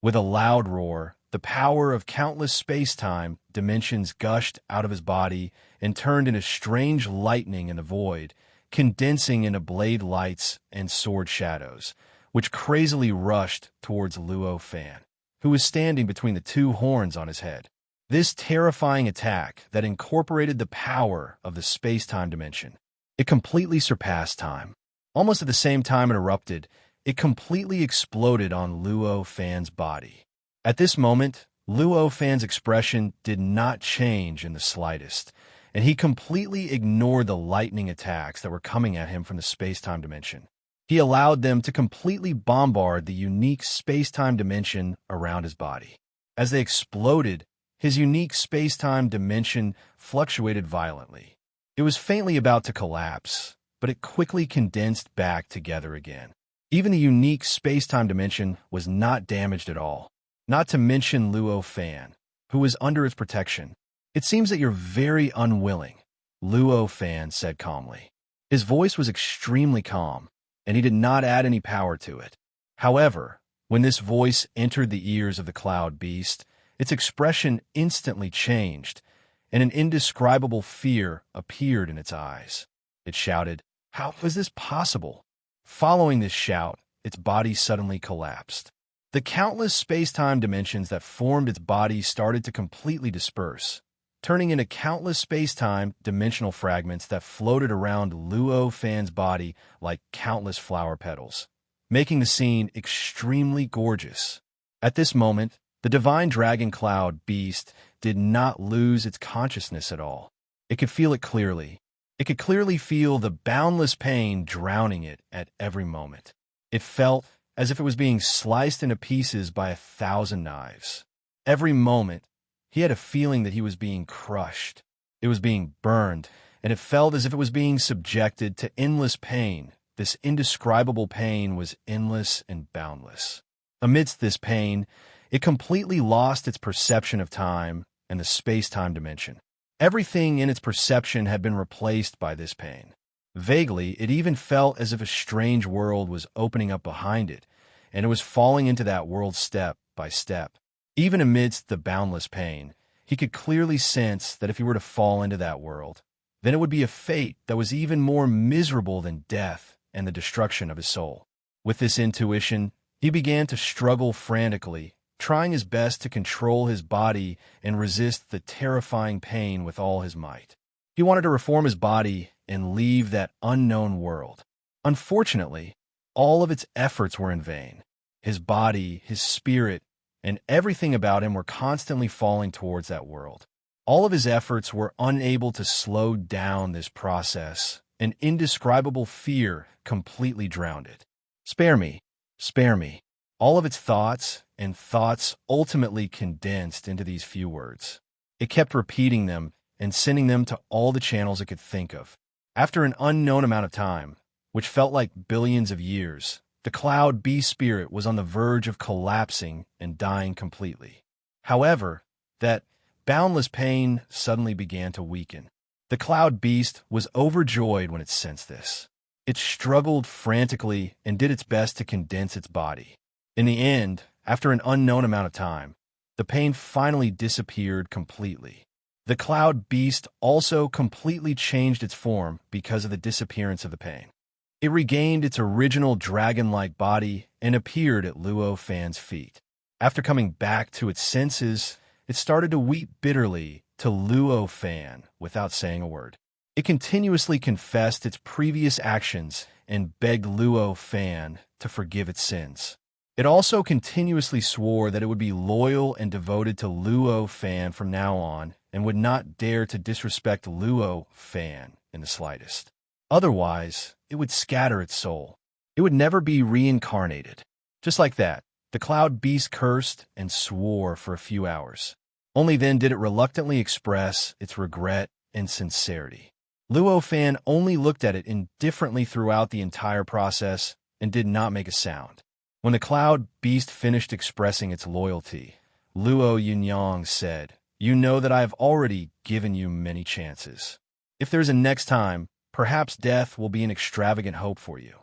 With a loud roar, the power of countless space-time dimensions gushed out of his body and turned into strange lightning in the void, condensing into blade lights and sword shadows, which crazily rushed towards Luo Fan, who was standing between the 2 horns on his head. This terrifying attack that incorporated the power of the space-time dimension. It completely surpassed time. Almost at the same time it erupted, it completely exploded on Luo Fan's body. At this moment, Luo Fan's expression did not change in the slightest, and he completely ignored the lightning attacks that were coming at him from the space-time dimension. He allowed them to completely bombard the unique space-time dimension around his body. As they exploded, his unique space-time dimension fluctuated violently. It was faintly about to collapse, but it quickly condensed back together again. Even the unique space-time dimension was not damaged at all. Not to mention Luo Fan, who was under its protection. "It seems that you're very unwilling," Luo Fan said calmly. His voice was extremely calm, and he did not add any power to it. However, When this voice entered the ears of the cloud beast, its expression instantly changed, and an indescribable fear appeared in its eyes. It shouted, "How was this possible?" Following this shout, its body suddenly collapsed. The countless space-time dimensions that formed its body started to completely disperse, turning into countless space-time dimensional fragments that floated around Luo Fan's body like countless flower petals, making the scene extremely gorgeous. At this moment, the divine dragon cloud beast did not lose its consciousness at all. It could feel it clearly. It could clearly feel the boundless pain drowning it at every moment. It felt as if it was being sliced into pieces by 1,000 knives. Every moment, he had a feeling that he was being crushed. It was being burned, and it felt as if it was being subjected to endless pain. This indescribable pain was endless and boundless. Amidst this pain, it completely lost its perception of time and the space-time dimension. Everything in its perception had been replaced by this pain. Vaguely, it even felt as if a strange world was opening up behind it, and it was falling into that world step by step. Even amidst the boundless pain, he could clearly sense that if he were to fall into that world, then it would be a fate that was even more miserable than death and the destruction of his soul. With this intuition, he began to struggle frantically, trying his best to control his body and resist the terrifying pain with all his might. He wanted to reform his body and leave that unknown world. Unfortunately, all of its efforts were in vain. His body, his spirit, and everything about him were constantly falling towards that world. All of his efforts were unable to slow down this process. An indescribable fear completely drowned it. "Spare me, spare me." All of its thoughts and thoughts ultimately condensed into these few words. It kept repeating them and sending them to all the channels it could think of. After an unknown amount of time, which felt like billions of years, the cloud beast spirit was on the verge of collapsing and dying completely. However, that boundless pain suddenly began to weaken. The cloud beast was overjoyed when it sensed this. It struggled frantically and did its best to condense its body. In the end, after an unknown amount of time, the pain finally disappeared completely. The cloud beast also completely changed its form because of the disappearance of the pain. It regained its original dragon-like body and appeared at Luo Fan's feet. After coming back to its senses, it started to weep bitterly to Luo Fan without saying a word. It continuously confessed its previous actions and begged Luo Fan to forgive its sins. It also continuously swore that it would be loyal and devoted to Luo Fan from now on and would not dare to disrespect Luo Fan in the slightest. Otherwise, it would scatter its soul. It would never be reincarnated. Just like that, the cloud beast cursed and swore for a few hours. Only then did it reluctantly express its regret and sincerity. Luo Fan only looked at it indifferently throughout the entire process and did not make a sound. When the cloud beast finished expressing its loyalty, Luo Yunyang said, "You know that I have already given you many chances. If there's a next time, perhaps death will be an extravagant hope for you."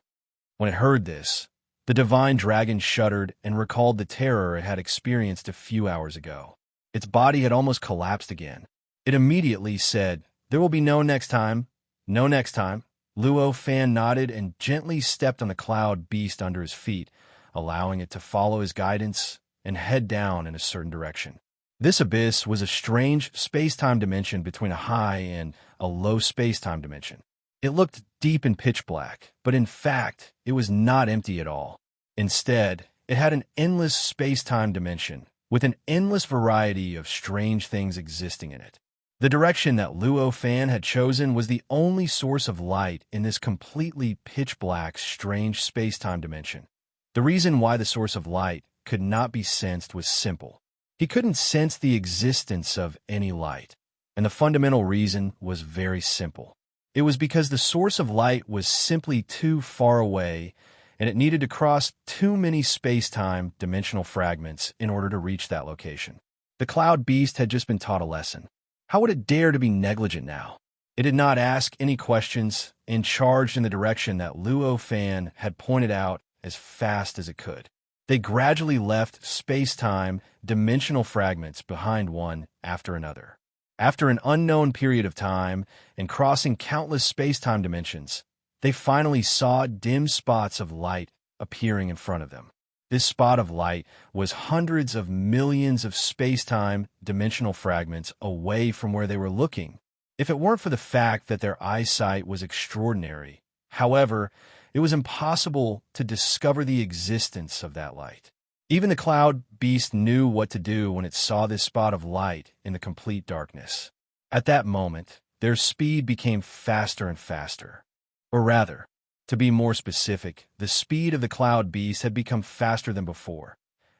When it heard this, the divine dragon shuddered and recalled the terror it had experienced a few hours ago. Its body had almost collapsed again. It immediately said, "There will be no next time. No next time." Luo Fan nodded and gently stepped on the cloud beast under his feet, allowing it to follow his guidance and head down in a certain direction. This abyss was a strange space-time dimension between a high and a low space-time dimension. It looked deep and pitch black, but in fact, it was not empty at all. Instead, it had an endless space-time dimension, with an endless variety of strange things existing in it. The direction that Luo Fan had chosen was the only source of light in this completely pitch-black, strange space-time dimension. The reason why the source of light could not be sensed was simple. He couldn't sense the existence of any light, and the fundamental reason was very simple. It was because the source of light was simply too far away, and it needed to cross too many space-time dimensional fragments in order to reach that location. The cloud beast had just been taught a lesson. How would it dare to be negligent now? It did not ask any questions and charged in the direction that Luo Fan had pointed out as fast as it could. They gradually left space-time dimensional fragments behind one after another. After an unknown period of time and crossing countless space-time dimensions, they finally saw dim spots of light appearing in front of them. This spot of light was hundreds of millions of space-time dimensional fragments away from where they were looking. If it weren't for the fact that their eyesight was extraordinary, however, it was impossible to discover the existence of that light. Even the cloud beast knew what to do when it saw this spot of light in the complete darkness. At that moment, their speed became faster and faster. Or rather, to be more specific, the speed of the cloud beast had become faster than before.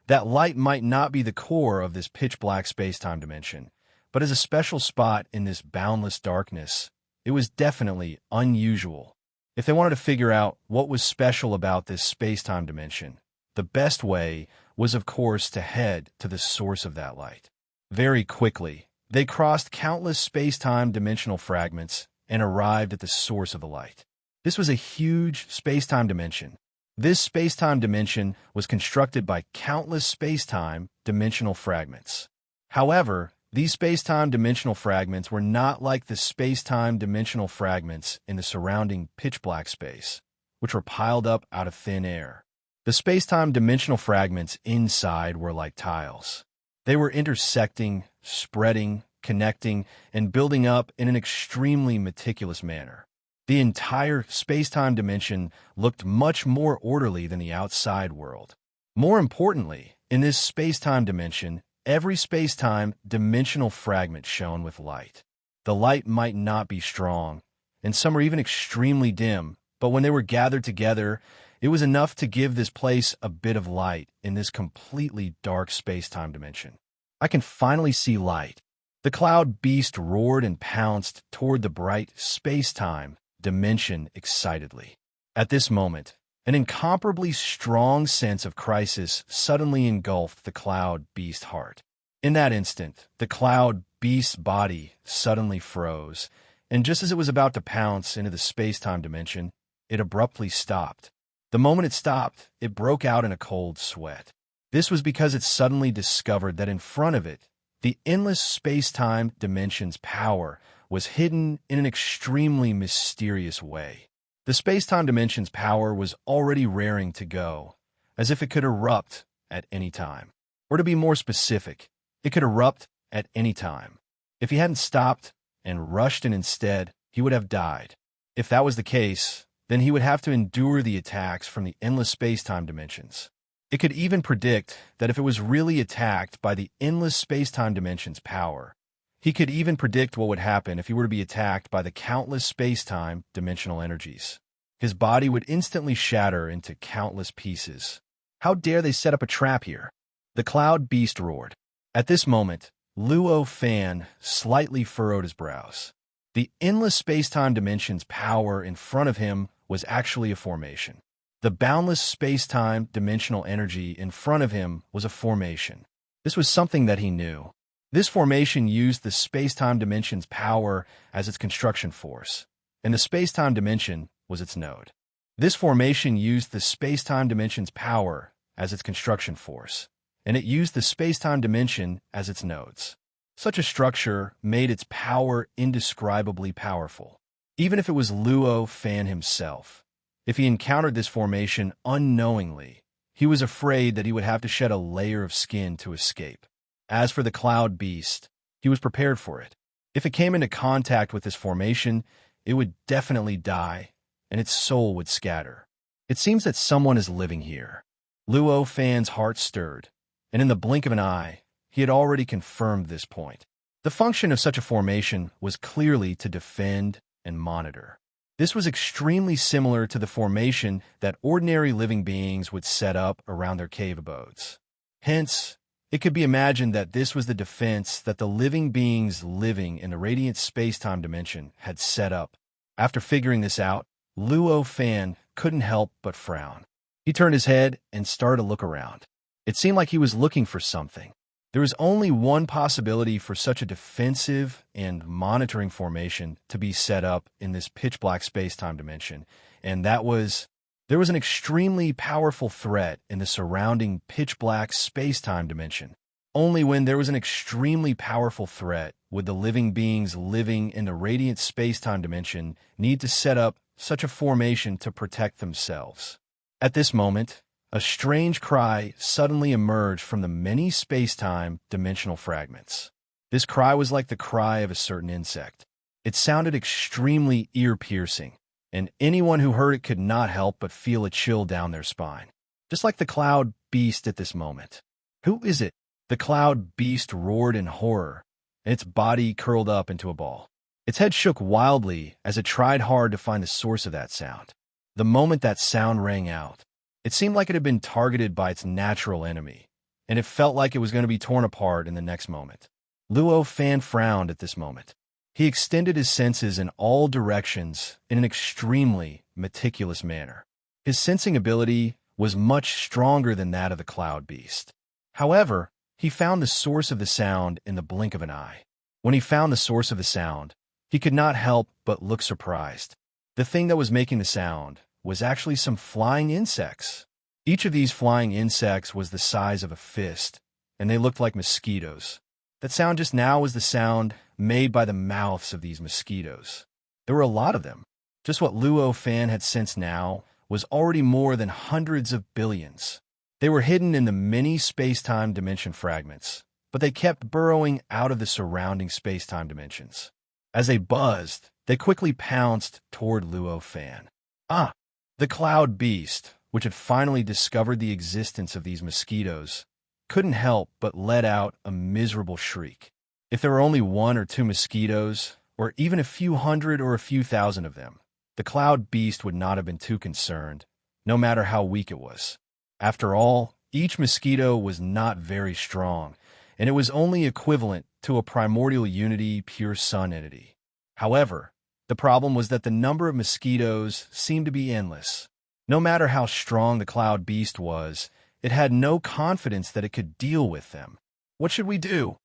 That light might not be the core of this pitch-black space-time dimension, but as a special spot in this boundless darkness, it was definitely unusual. If they wanted to figure out what was special about this space-time dimension, the best way was, of course, to head to the source of that light. Very quickly, they crossed countless space-time dimensional fragments and arrived at the source of the light. This was a huge space-time dimension. This space-time dimension was constructed by countless space-time dimensional fragments. However, these space-time dimensional fragments were not like the space-time dimensional fragments in the surrounding pitch-black space, which were piled up out of thin air. The space-time dimensional fragments inside were like tiles. They were intersecting, spreading, connecting, and building up in an extremely meticulous manner. The entire space-time dimension looked much more orderly than the outside world. More importantly, in this space-time dimension, every space-time dimensional fragment shone with light. The light might not be strong, and some were even extremely dim, but when they were gathered together, it was enough to give this place a bit of light in this completely dark space-time dimension. I can finally see light. The cloud beast roared and pounced toward the bright space-time dimension excitedly. At this moment, an incomparably strong sense of crisis suddenly engulfed the cloud beast heart. In that instant, the cloud beast's body suddenly froze, and just as it was about to pounce into the space-time dimension, it abruptly stopped. The moment it stopped, it broke out in a cold sweat. This was because it suddenly discovered that in front of it, the endless space-time dimension's power was hidden in an extremely mysterious way. The space-time dimension's power was already raring to go, as if it could erupt at any time. Or to be more specific, it could erupt at any time. If he hadn't stopped and rushed in instead, he would have died. If that was the case, then he would have to endure the attacks from the endless space-time dimensions. It could even predict that if it was really attacked by the endless space-time dimension's power, he could even predict what would happen if he were to be attacked by the countless space-time dimensional energies. His body would instantly shatter into countless pieces. How dare they set up a trap here? The cloud beast roared. At this moment, Luo Fan slightly furrowed his brows. The endless space-time dimension's power in front of him was actually a formation. The boundless space-time dimensional energy in front of him was a formation. This was something that he knew. This formation used the space-time dimension's power as its construction force, and the space-time dimension was its node. This formation used the space-time dimension's power as its construction force, and it used the space-time dimension as its nodes. Such a structure made its power indescribably powerful. Even if it was Luo Fan himself, if he encountered this formation unknowingly, he was afraid that he would have to shed a layer of skin to escape. As for the cloud beast, he was prepared for it. If it came into contact with this formation, it would definitely die, and its soul would scatter. It seems that someone is living here. Luo Fan's heart stirred, and in the blink of an eye, he had already confirmed this point. The function of such a formation was clearly to defend and monitor. This was extremely similar to the formation that ordinary living beings would set up around their cave abodes. Hence, it could be imagined that this was the defense that the living beings living in the radiant space-time dimension had set up. After figuring this out, Luo Fan couldn't help but frown. He turned his head and started to look around. It seemed like he was looking for something. There was only one possibility for such a defensive and monitoring formation to be set up in this pitch-black space-time dimension, and that was There was an extremely powerful threat in the surrounding pitch-black space-time dimension. Only when there was an extremely powerful threat would the living beings living in the radiant space-time dimension need to set up such a formation to protect themselves. At this moment, a strange cry suddenly emerged from the many space-time dimensional fragments. This cry was like the cry of a certain insect. It sounded extremely ear-piercing, and anyone who heard it could not help but feel a chill down their spine. Just like the cloud beast at this moment. Who is it? The cloud beast roared in horror, and its body curled up into a ball. Its head shook wildly as it tried hard to find the source of that sound. The moment that sound rang out, it seemed like it had been targeted by its natural enemy, and it felt like it was going to be torn apart in the next moment. Luo Fan frowned at this moment. He extended his senses in all directions in an extremely meticulous manner. His sensing ability was much stronger than that of the cloud beast. However, he found the source of the sound in the blink of an eye. When he found the source of the sound, he could not help but look surprised. The thing that was making the sound was actually some flying insects. Each of these flying insects was the size of a fist, and they looked like mosquitoes. That sound just now was the sound made by the mouths of these mosquitoes. There were a lot of them. Just what Luo Fan had sensed now was already more than hundreds of billions. They were hidden in the many space-time dimension fragments, but they kept burrowing out of the surrounding space-time dimensions. As they buzzed, they quickly pounced toward Luo Fan. Ah! The cloud beast, which had finally discovered the existence of these mosquitoes, couldn't help but let out a miserable shriek. If there were only one or two mosquitoes, or even a few hundred or a few thousand of them, the cloud beast would not have been too concerned, no matter how weak it was. After all, each mosquito was not very strong, and it was only equivalent to a primordial unity pure sun entity. However, the problem was that the number of mosquitoes seemed to be endless. No matter how strong the cloud beast was, it had no confidence that it could deal with them. What should we do?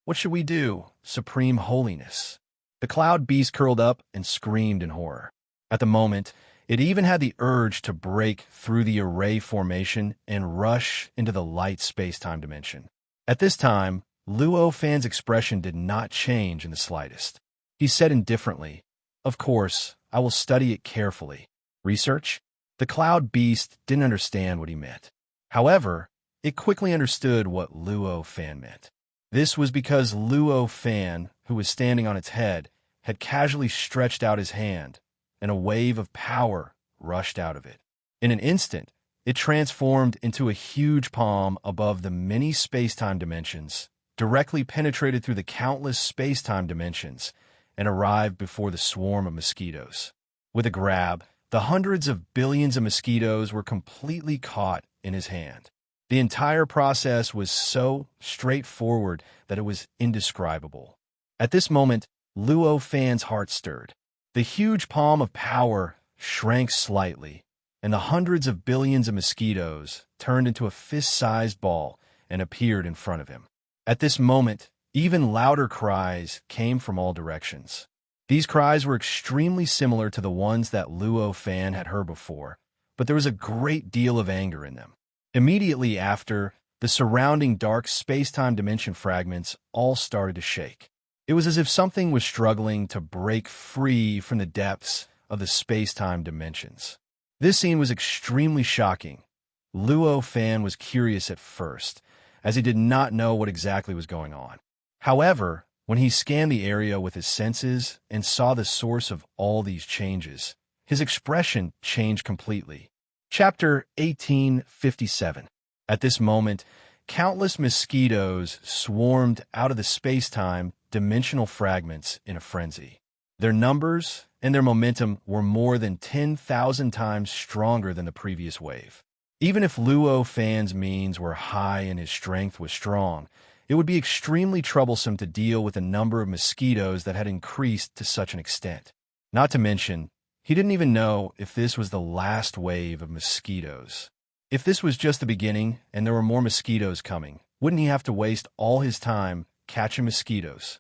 What should we do, Supreme Holiness? The cloud beast curled up and screamed in horror. At the moment, it even had the urge to break through the array formation and rush into the light space-time dimension. At this time, Luo Fan's expression did not change in the slightest. He said indifferently, "Of course, I will study it carefully." Research? The cloud beast didn't understand what he meant. However, it quickly understood what Luo Fan meant. This was because Luo Fan, who was standing on its head, had casually stretched out his hand, and a wave of power rushed out of it. In an instant, it transformed into a huge palm above the many space-time dimensions, directly penetrated through the countless space-time dimensions, and arrived before the swarm of mosquitoes. With a grab, the hundreds of billions of mosquitoes were completely caught in his hand. The entire process was so straightforward that it was indescribable. At this moment, Luo Fan's heart stirred. The huge palm of power shrank slightly, and the hundreds of billions of mosquitoes turned into a fist-sized ball and appeared in front of him. At this moment, even louder cries came from all directions. These cries were extremely similar to the ones that Luo Fan had heard before, but there was a great deal of anger in them. Immediately after, the surrounding dark space-time dimension fragments all started to shake. It was as if something was struggling to break free from the depths of the space-time dimensions. This scene was extremely shocking. Luo Fan was curious at first, as he did not know what exactly was going on. However, when he scanned the area with his senses and saw the source of all these changes, his expression changed completely. Chapter 1857. At this moment, countless mosquitoes swarmed out of the space-time dimensional fragments in a frenzy. Their numbers and their momentum were more than 10,000 times stronger than the previous wave. Even if Luo Fan's means were high and his strength was strong, it would be extremely troublesome to deal with a number of mosquitoes that had increased to such an extent. Not to mention, he didn't even know if this was the last wave of mosquitoes. If this was just the beginning and there were more mosquitoes coming, wouldn't he have to waste all his time catching mosquitoes?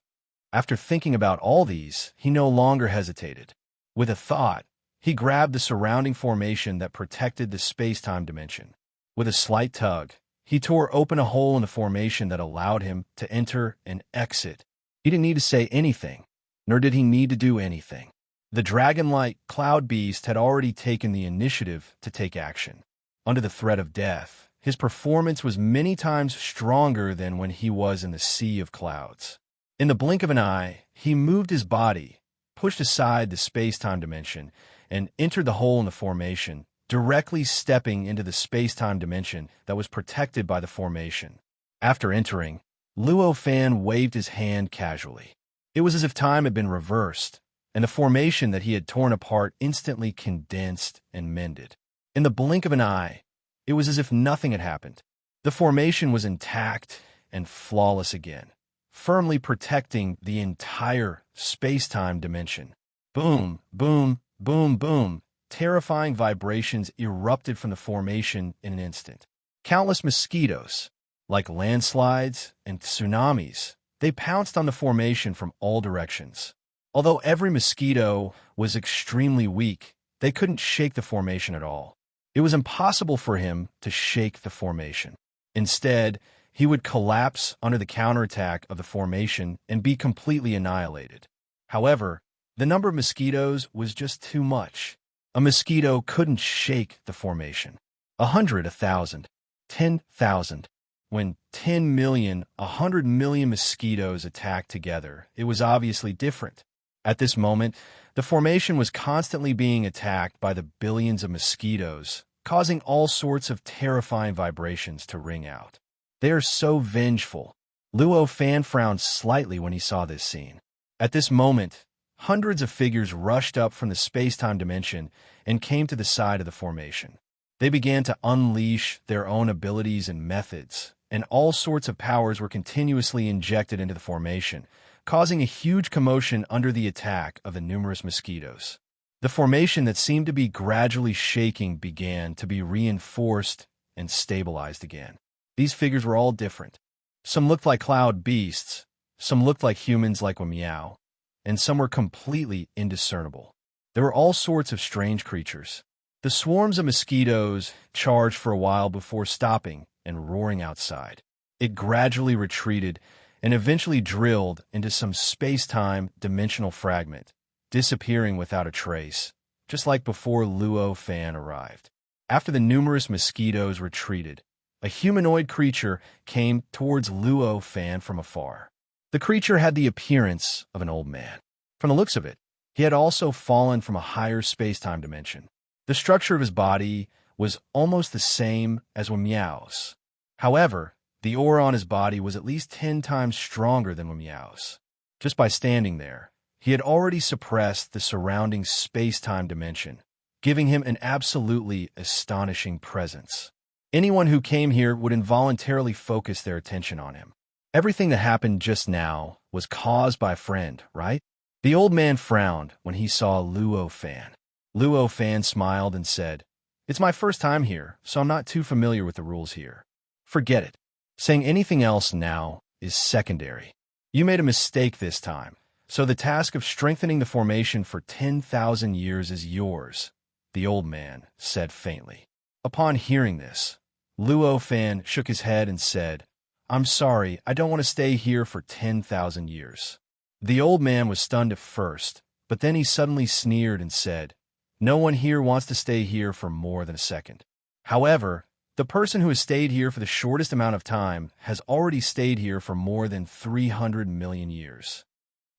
After thinking about all these, he no longer hesitated. With a thought, He grabbed the surrounding formation that protected the space-time dimension. With a slight tug, he tore open a hole in the formation that allowed him to enter and exit. He didn't need to say anything, nor did he need to do anything. The dragon-like cloud beast had already taken the initiative to take action. Under the threat of death, his performance was many times stronger than when he was in the sea of clouds. In the blink of an eye, he moved his body, pushed aside the space-time dimension, and entered the hole in the formation, directly stepping into the space-time dimension that was protected by the formation. After entering, Luo Fan waved his hand casually. It was as if time had been reversed, and the formation that he had torn apart instantly condensed and mended. In the blink of an eye, it was as if nothing had happened. The formation was intact and flawless again, firmly protecting the entire space-time dimension. Boom, boom, boom, boom. Terrifying vibrations erupted from the formation in an instant. Countless mosquitoes, like landslides and tsunamis, they pounced on the formation from all directions. Although every mosquito was extremely weak, they couldn't shake the formation at all. It was impossible for him to shake the formation. Instead, he would collapse under the counterattack of the formation and be completely annihilated. However, the number of mosquitoes was just too much. A mosquito couldn't shake the formation. 100, 1,000, 10,000. When 10 million, 100 million mosquitoes attacked together, it was obviously different. At this moment, the formation was constantly being attacked by the billions of mosquitoes, causing all sorts of terrifying vibrations to ring out. They are so vengeful. Luo Fan frowned slightly when he saw this scene. At this moment, hundreds of figures rushed up from the space-time dimension and came to the side of the formation. They began to unleash their own abilities and methods, and all sorts of powers were continuously injected into the formation, causing a huge commotion under the attack of the numerous mosquitoes. The formation that seemed to be gradually shaking began to be reinforced and stabilized again. These figures were all different. Some looked like cloud beasts, some looked like humans like Meow, and some were completely indiscernible. There were all sorts of strange creatures. The swarms of mosquitoes charged for a while before stopping and roaring outside. It gradually retreated and eventually drilled into some space-time dimensional fragment, disappearing without a trace, just like before Luo Fan arrived. After the numerous mosquitoes retreated, a humanoid creature came towards Luo Fan from afar. The creature had the appearance of an old man. From the looks of it, he had also fallen from a higher space-time dimension. The structure of his body was almost the same as Meow's. However, the aura on his body was at least 10 times stronger than Meow's. Just by standing there, he had already suppressed the surrounding space-time dimension, giving him an absolutely astonishing presence. Anyone who came here would involuntarily focus their attention on him. Everything that happened just now was caused by a friend, right? The old man frowned when he saw Luo Fan. Luo Fan smiled and said, "It's my first time here, so I'm not too familiar with the rules here. Forget it. Saying anything else now is secondary. You made a mistake this time, so the task of strengthening the formation for 10,000 years is yours," the old man said faintly. Upon hearing this, Luo Fan shook his head and said, "I'm sorry, I don't want to stay here for 10,000 years. The old man was stunned at first, but then he suddenly sneered and said, "No one here wants to stay here for more than a second. However, the person who has stayed here for the shortest amount of time has already stayed here for more than 300 million years.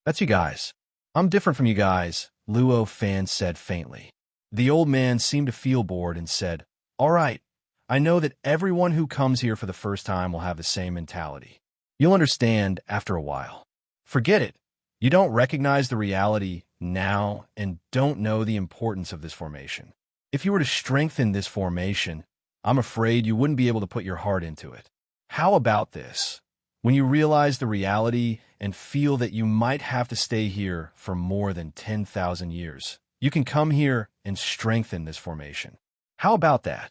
That's you guys. I'm different from you guys," Luo Fan said faintly. The old man seemed to feel bored and said, "All right, I know that everyone who comes here for the first time will have the same mentality. You'll understand after a while. Forget it. You don't recognize the reality now and don't know the importance of this formation. If you were to strengthen this formation, I'm afraid you wouldn't be able to put your heart into it. How about this? When you realize the reality and feel that you might have to stay here for more than 10,000 years, you can come here and strengthen this formation. How about that?"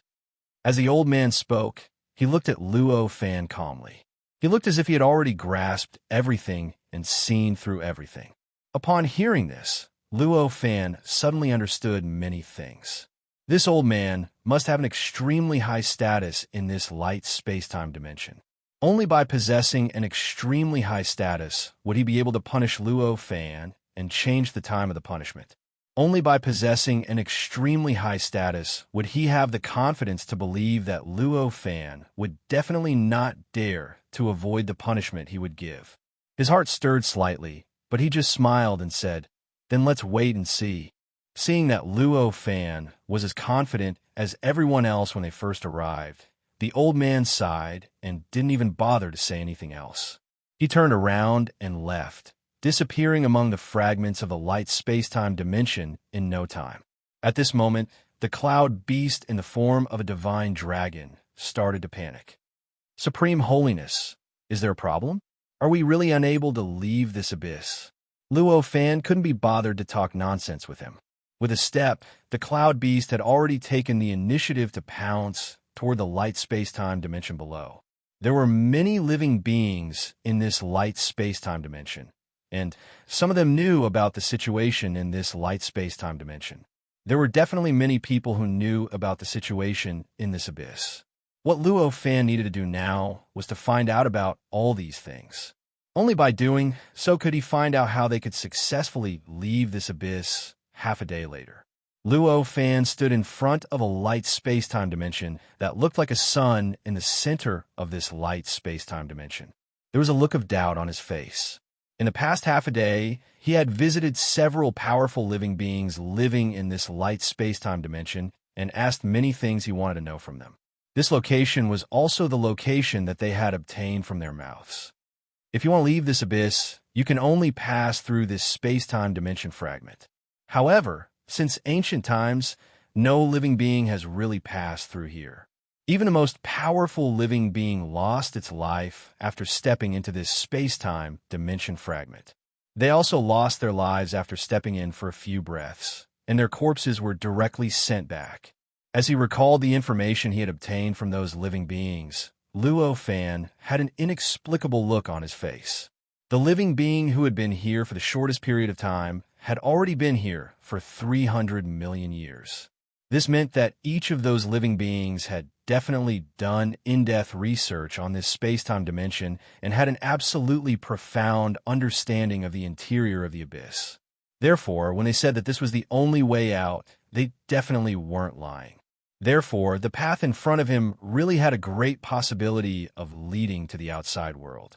As the old man spoke, he looked at Luo Fan calmly. He looked as if he had already grasped everything and seen through everything. Upon hearing this, Luo Fan suddenly understood many things. This old man must have an extremely high status in this light space-time dimension. Only by possessing an extremely high status would he be able to punish Luo Fan and change the time of the punishment. Only by possessing an extremely high status would he have the confidence to believe that Luo Fan would definitely not dare to avoid the punishment he would give. His heart stirred slightly, but he just smiled and said, "Then let's wait and see." Seeing that Luo Fan was as confident as everyone else when they first arrived, the old man sighed and didn't even bother to say anything else. He turned around and left, disappearing among the fragments of the light space-time dimension in no time. At this moment, the cloud beast in the form of a divine dragon started to panic. "Supreme Holiness, is there a problem? Are we really unable to leave this abyss?" Luo Fan couldn't be bothered to talk nonsense with him. With a step, the cloud beast had already taken the initiative to pounce toward the light space-time dimension below. There were many living beings in this light space-time dimension, and some of them knew about the situation in this light space-time dimension. There were definitely many people who knew about the situation in this abyss. What Luo Fan needed to do now was to find out about all these things. Only by doing so could he find out how they could successfully leave this abyss half a day later. Luo Fan stood in front of a light space-time dimension that looked like a sun in the center of this light space-time dimension. There was a look of doubt on his face. In the past half a day, he had visited several powerful living beings living in this light space-time dimension and asked many things he wanted to know from them. This location was also the location that they had obtained from their mouths. If you want to leave this abyss, you can only pass through this space-time dimension fragment. However, since ancient times, no living being has really passed through here. Even the most powerful living being lost its life after stepping into this space-time dimension fragment. They also lost their lives after stepping in for a few breaths, and their corpses were directly sent back. As he recalled the information he had obtained from those living beings, Luo Fan had an inexplicable look on his face. The living being who had been here for the shortest period of time had already been here for 300 million years. This meant that each of those living beings had definitely done in-depth research on this space-time dimension and had an absolutely profound understanding of the interior of the abyss. Therefore, when they said that this was the only way out, they definitely weren't lying. Therefore, the path in front of him really had a great possibility of leading to the outside world.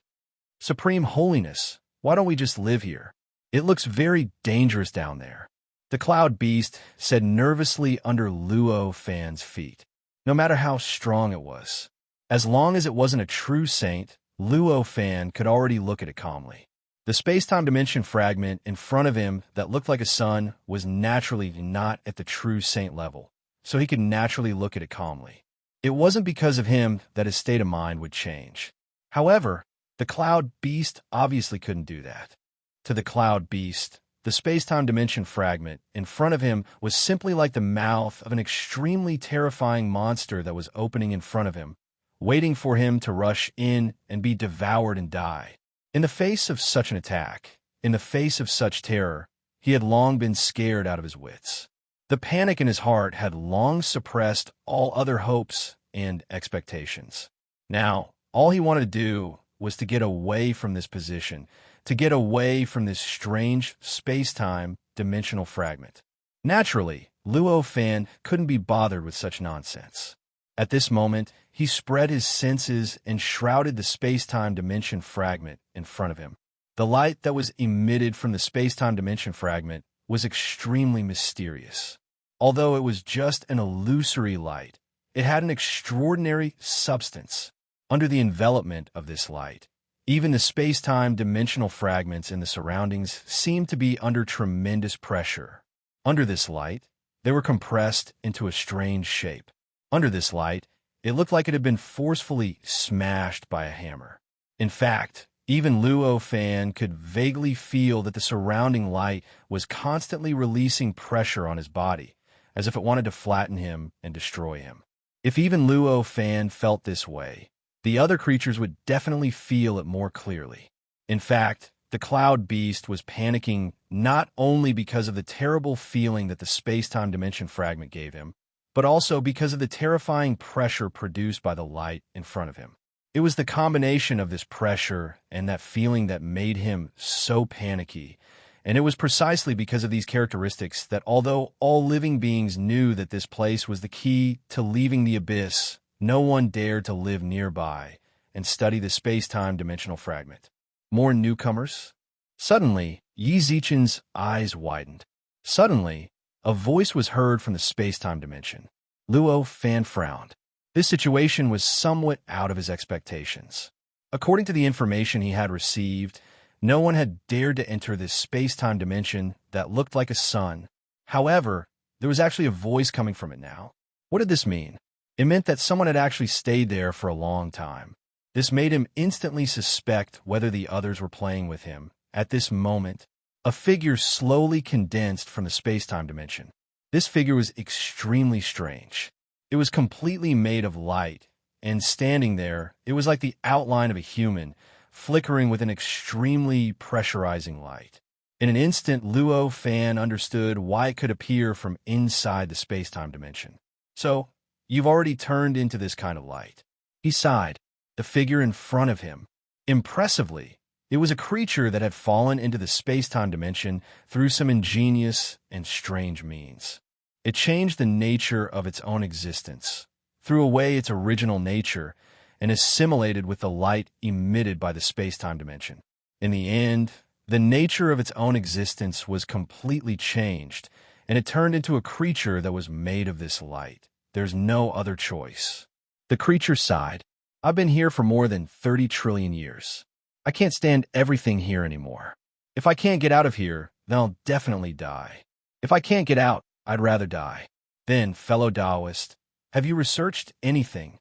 "Supreme Holiness, why don't we just live here? It looks very dangerous down there," the cloud beast said nervously under Luo Fan's feet. No matter how strong it was, as long as it wasn't a true saint, Luo Fan could already look at it calmly. The space-time dimension fragment in front of him that looked like a sun was naturally not at the true saint level, so he could naturally look at it calmly. It wasn't because of him that his state of mind would change. However, the cloud beast obviously couldn't do that. To the cloud beast, the space-time dimension fragment in front of him was simply like the mouth of an extremely terrifying monster that was opening in front of him, waiting for him to rush in and be devoured and die. In the face of such an attack, in the face of such terror, he had long been scared out of his wits. The panic in his heart had long suppressed all other hopes and expectations. Now, all he wanted to do was to get away from this position, to get away from this strange space-time dimensional fragment. Naturally, Luo Fan couldn't be bothered with such nonsense. At this moment, he spread his senses and shrouded the space-time dimension fragment in front of him. The light that was emitted from the space-time dimension fragment was extremely mysterious. Although it was just an illusory light, it had an extraordinary substance. Under the envelopment of this light, even the space-time dimensional fragments in the surroundings seemed to be under tremendous pressure. Under this light, they were compressed into a strange shape. Under this light, it looked like it had been forcefully smashed by a hammer. In fact, even Luo Fan could vaguely feel that the surrounding light was constantly releasing pressure on his body, as if it wanted to flatten him and destroy him. If even Luo Fan felt this way, the other creatures would definitely feel it more clearly. In fact, The cloud beast was panicking not only because of the terrible feeling that the space-time dimension fragment gave him, but also because of the terrifying pressure produced by the light in front of him. It was the combination of this pressure and that feeling that made him so panicky, and it was precisely because of these characteristics that although all living beings knew that this place was the key to leaving the abyss, no one dared to live nearby and study the space-time dimensional fragment. More newcomers? Suddenly, Yi Zichen's eyes widened. Suddenly, a voice was heard from the space-time dimension. Luo Fan frowned. This situation was somewhat out of his expectations. According to the information he had received, no one had dared to enter this space-time dimension that looked like a sun. However, there was actually a voice coming from it now. What did this mean? It meant that someone had actually stayed there for a long time. This made him instantly suspect whether the others were playing with him. At this moment, a figure slowly condensed from the space-time dimension. This figure was extremely strange. It was completely made of light, and standing there, it was like the outline of a human, flickering with an extremely pressurizing light. In an instant, Luo Fan understood why it could appear from inside the space-time dimension. So, you've already turned into this kind of light. He sighed. The figure in front of him. Impressively, it was a creature that had fallen into the space-time dimension through some ingenious and strange means. It changed the nature of its own existence, threw away its original nature, and assimilated with the light emitted by the space-time dimension. In the end, the nature of its own existence was completely changed, and it turned into a creature that was made of this light. There's no other choice. The creature sighed. I've been here for more than 30 trillion years. I can't stand everything here anymore. If I can't get out of here, then I'll definitely die. If I can't get out, I'd rather die. Then, fellow Taoist, have you researched anything?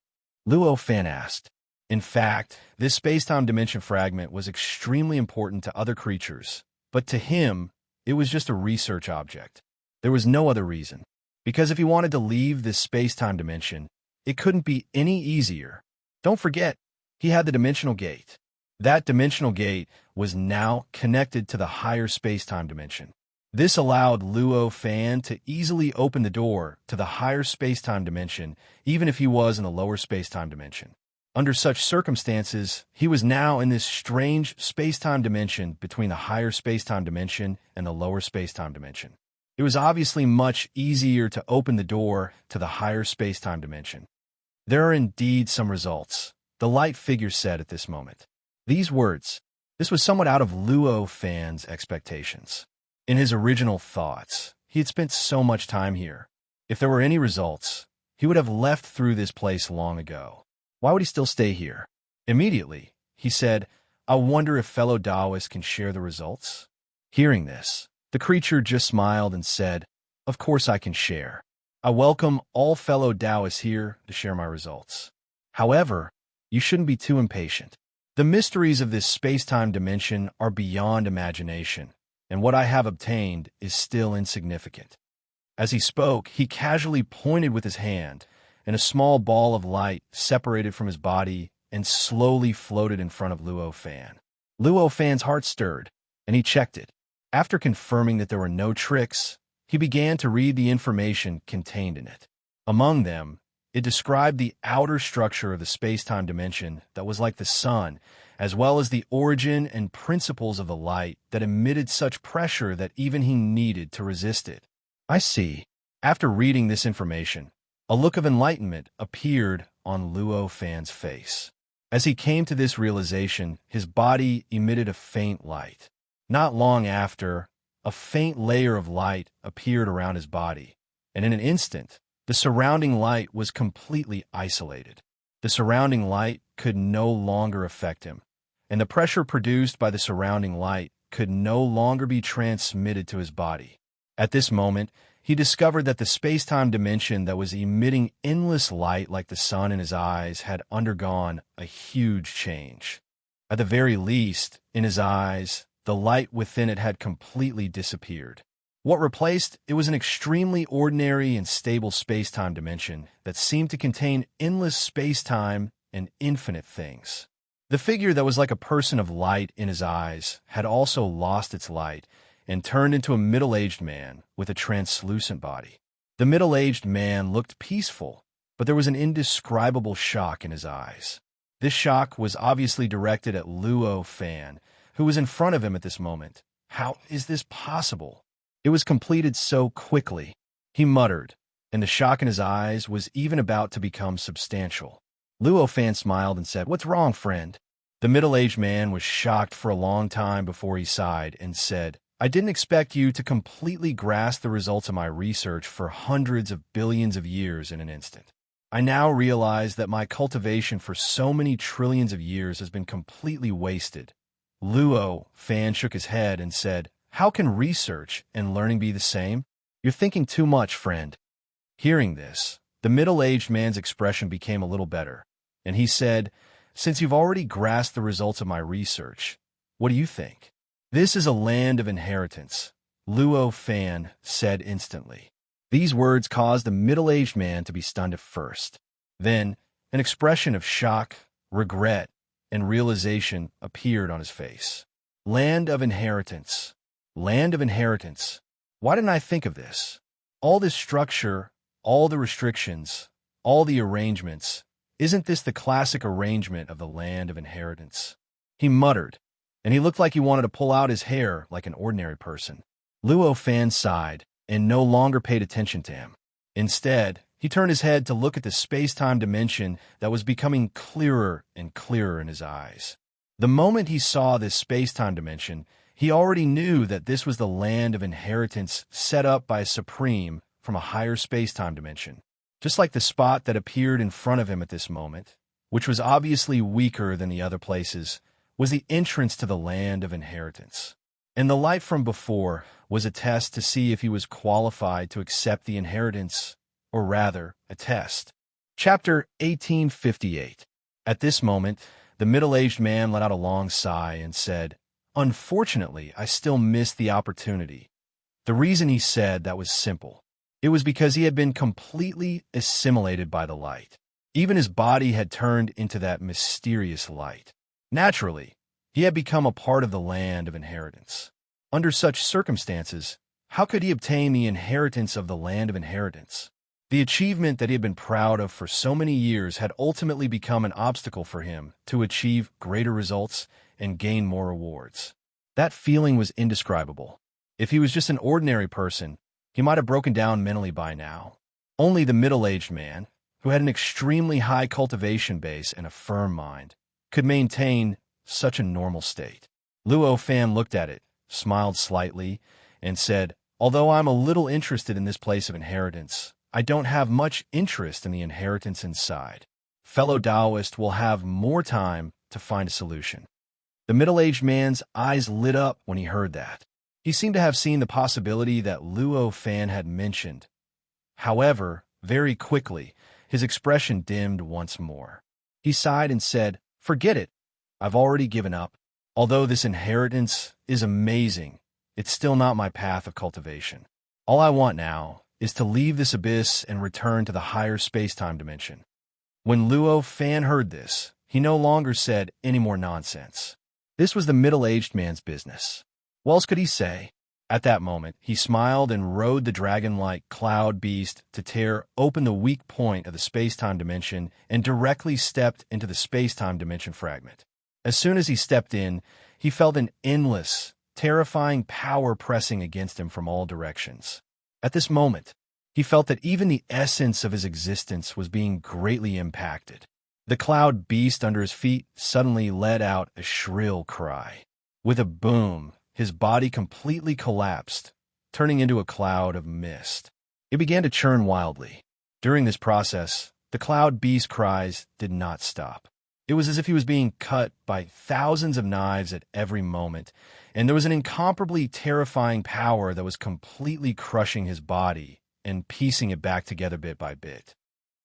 Luo Fan asked. In fact, this space-time dimension fragment was extremely important to other creatures, but to him, it was just a research object. There was no other reason. Because if he wanted to leave this space-time dimension, it couldn't be any easier. Don't forget, he had the dimensional gate. That dimensional gate was now connected to the higher space-time dimension. This allowed Luo Fan to easily open the door to the higher space-time dimension, even if he was in the lower space-time dimension. Under such circumstances, he was now in this strange space-time dimension between the higher space-time dimension and the lower space-time dimension. It was obviously much easier to open the door to the higher space-time dimension. There are indeed some results, the light figure said at this moment. These words, this was somewhat out of Luo Fan's expectations. In his original thoughts, he had spent so much time here. If there were any results, he would have left through this place long ago. Why would he still stay here? Immediately, he said, I wonder if fellow Taoists can share the results? Hearing this, the creature just smiled and said, of course I can share. I welcome all fellow Taoists here to share my results. However, you shouldn't be too impatient. The mysteries of this space-time dimension are beyond imagination, and what I have obtained is still insignificant. As he spoke, he casually pointed with his hand, and a small ball of light separated from his body and slowly floated in front of Luo Fan. Luo Fan's heart stirred, and he checked it. After confirming that there were no tricks, he began to read the information contained in it. Among them, it described the outer structure of the space-time dimension that was like the sun, as well as the origin and principles of the light that emitted such pressure that even he needed to resist it. I see. After reading this information, a look of enlightenment appeared on Luo Fan's face. As he came to this realization, his body emitted a faint light. Not long after, a faint layer of light appeared around his body, and in an instant, the surrounding light was completely isolated. The surrounding light could no longer affect him, and the pressure produced by the surrounding light could no longer be transmitted to his body. At this moment, he discovered that the space-time dimension that was emitting endless light like the sun in his eyes had undergone a huge change. At the very least, in his eyes, the light within it had completely disappeared. What replaced it was an extremely ordinary and stable space-time dimension that seemed to contain endless space-time and infinite things. The figure that was like a person of light in his eyes had also lost its light and turned into a middle-aged man with a translucent body. The middle-aged man looked peaceful, but there was an indescribable shock in his eyes. This shock was obviously directed at Luo Fan, who was in front of him at this moment. How is this possible? It was completed so quickly, he muttered, and the shock in his eyes was even about to become substantial. Luo Fan smiled and said, "What's wrong, friend?" The middle-aged man was shocked for a long time before he sighed and said, "I didn't expect you to completely grasp the results of my research for hundreds of billions of years in an instant. I now realize that my cultivation for so many trillions of years has been completely wasted." Luo Fan shook his head and said, "How can research and learning be the same? You're thinking too much, friend." Hearing this, the middle-aged man's expression became a little better, and he said, "Since you've already grasped the results of my research, what do you think?" "This is a land of inheritance," Luo Fan said instantly. These words caused the middle-aged man to be stunned at first. Then, an expression of shock, regret, and realization appeared on his face. Land of inheritance. Land of inheritance. Why didn't I think of this? All this structure, all the restrictions, all the arrangements. Isn't this the classic arrangement of the land of inheritance? He muttered, and he looked like he wanted to pull out his hair like an ordinary person. Luo Fan sighed and no longer paid attention to him. Instead, he turned his head to look at the space-time dimension that was becoming clearer and clearer in his eyes. The moment he saw this space-time dimension, he already knew that this was the land of inheritance set up by a supreme from a higher space-time dimension. Just like the spot that appeared in front of him at this moment, which was obviously weaker than the other places, was the entrance to the land of inheritance. And the light from before was a test to see if he was qualified to accept the inheritance, or rather, a test. Chapter 1858. At this moment, the middle-aged man let out a long sigh and said, "Unfortunately, I still missed the opportunity." The reason he said that was simple. It was because he had been completely assimilated by the light. Even his body had turned into that mysterious light. Naturally, he had become a part of the land of inheritance. Under such circumstances, how could he obtain the inheritance of the land of inheritance? The achievement that he had been proud of for so many years had ultimately become an obstacle for him to achieve greater results and gain more rewards. That feeling was indescribable. If he was just an ordinary person, he might have broken down mentally by now. Only the middle-aged man, who had an extremely high cultivation base and a firm mind, could maintain such a normal state. Luo Fan looked at it, smiled slightly, and said, "Although I'm a little interested in this place of inheritance, I don't have much interest in the inheritance inside. Fellow Taoist will have more time to find a solution." The middle-aged man's eyes lit up when he heard that. He seemed to have seen the possibility that Luo Fan had mentioned. However, very quickly, his expression dimmed once more. He sighed and said, "Forget it. I've already given up. Although this inheritance is amazing, it's still not my path of cultivation. All I want now is to leave this abyss and return to the higher space-time dimension." When Luo Fan heard this, he no longer said any more nonsense. This was the middle-aged man's business. What else could he say? At that moment, he smiled and rode the dragon-like cloud beast to tear open the weak point of the space-time dimension and directly stepped into the space-time dimension fragment. As soon as he stepped in, he felt an endless, terrifying power pressing against him from all directions. At this moment, he felt that even the essence of his existence was being greatly impacted. The cloud beast under his feet suddenly let out a shrill cry. With a boom, his body completely collapsed, turning into a cloud of mist. It began to churn wildly. During this process, the cloud beast's cries did not stop. It was as if he was being cut by thousands of knives at every moment, and there was an incomparably terrifying power that was completely crushing his body and piecing it back together bit by bit.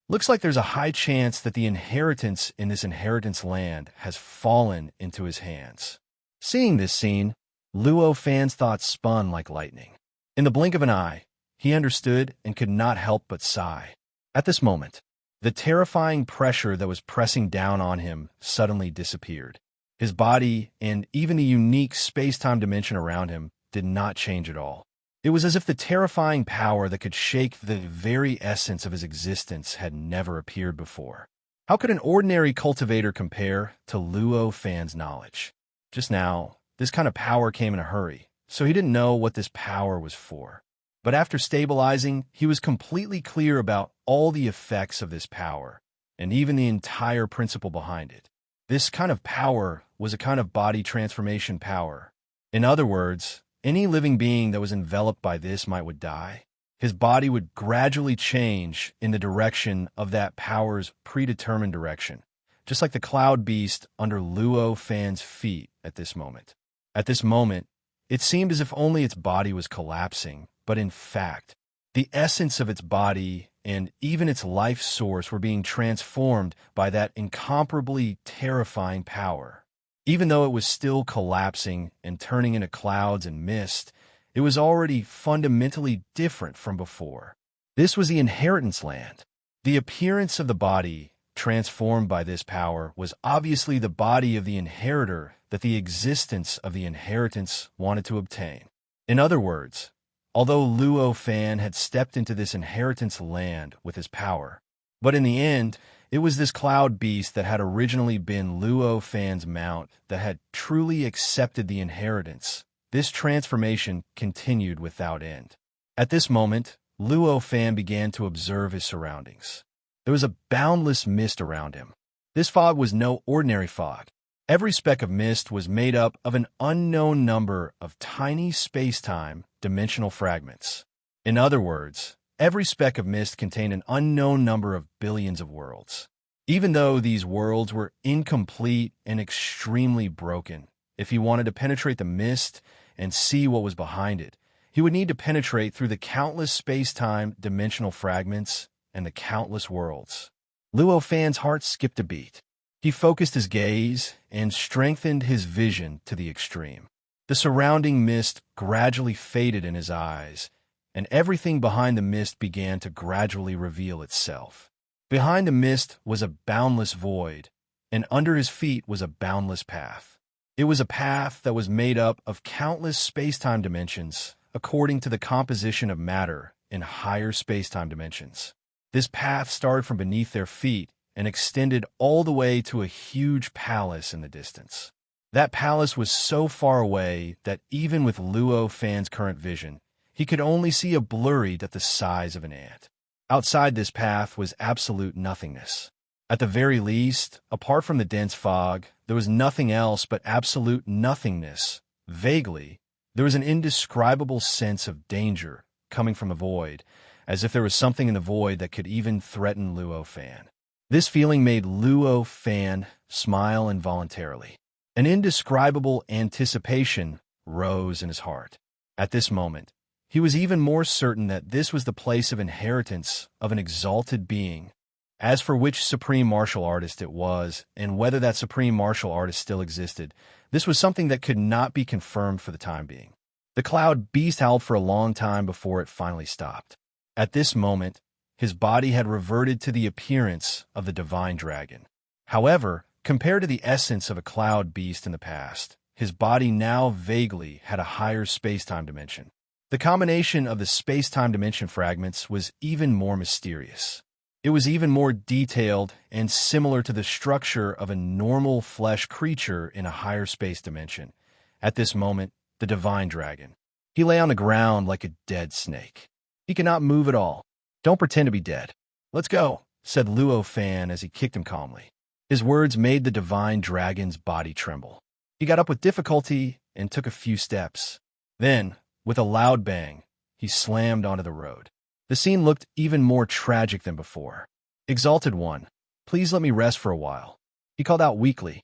Looks like there's a high chance that the inheritance in this inheritance land has fallen into his hands. Seeing this scene, Luo Fan's thoughts spun like lightning. In the blink of an eye, he understood and could not help but sigh. At this moment, The terrifying pressure that was pressing down on him suddenly disappeared. His body, and even the unique space-time dimension around him, did not change at all. It was as if the terrifying power that could shake the very essence of his existence had never appeared before. How could an ordinary cultivator compare to Luo Fan's knowledge? Just now, this kind of power came in a hurry, so he didn't know what this power was for. But after stabilizing, he was completely clear about all the effects of this power, and even the entire principle behind it. This kind of power was a kind of body transformation power. In other words, any living being that was enveloped by this would die. His body would gradually change in the direction of that power's predetermined direction, just like the cloud beast under Luo Fan's feet at this moment. At this moment, it seemed as if only its body was collapsing, but in fact, the essence of its body and even its life source were being transformed by that incomparably terrifying power. Even though it was still collapsing and turning into clouds and mist, it was already fundamentally different from before. This was the inheritance land. The appearance of the body, transformed by this power, was obviously the body of the inheritor that the existence of the inheritance wanted to obtain. In other words, although Luo Fan had stepped into this inheritance land with his power, but in the end, it was this cloud beast that had originally been Luo Fan's mount that had truly accepted the inheritance. This transformation continued without end. At this moment, Luo Fan began to observe his surroundings. There was a boundless mist around him. This fog was no ordinary fog. Every speck of mist was made up of an unknown number of tiny space-time dimensional fragments. In other words, every speck of mist contained an unknown number of billions of worlds. Even though these worlds were incomplete and extremely broken, if he wanted to penetrate the mist and see what was behind it, he would need to penetrate through the countless space-time dimensional fragments and the countless worlds. Luo Fan's heart skipped a beat. He focused his gaze and strengthened his vision to the extreme. The surrounding mist gradually faded in his eyes, and everything behind the mist began to gradually reveal itself. Behind the mist was a boundless void, and under his feet was a boundless path. It was a path that was made up of countless space-time dimensions, according to the composition of matter in higher space-time dimensions. This path started from beneath their feet and extended all the way to a huge palace in the distance. That palace was so far away that even with Luo Fan's current vision, he could only see a blurry at the size of an ant. Outside this path was absolute nothingness. At the very least, apart from the dense fog, there was nothing else but absolute nothingness. Vaguely, there was an indescribable sense of danger coming from the void, as if there was something in the void that could even threaten Luo Fan. This feeling made Luo Fan smile involuntarily. An indescribable anticipation rose in his heart. At this moment, he was even more certain that this was the place of inheritance of an exalted being. As for which supreme martial artist it was, and whether that supreme martial artist still existed, this was something that could not be confirmed for the time being. The cloud beast howled for a long time before it finally stopped. At this moment, his body had reverted to the appearance of the divine dragon. However, compared to the essence of a cloud beast in the past, his body now vaguely had a higher space-time dimension. The combination of the space-time dimension fragments was even more mysterious. It was even more detailed and similar to the structure of a normal flesh creature in a higher space dimension. At this moment, the divine dragon. He lay on the ground like a dead snake. He could not move at all. "Don't pretend to be dead. Let's go," said Luo Fan as he kicked him calmly. His words made the divine dragon's body tremble. He got up with difficulty and took a few steps. Then, with a loud bang, he slammed onto the road. The scene looked even more tragic than before. "Exalted One, please let me rest for a while," he called out weakly.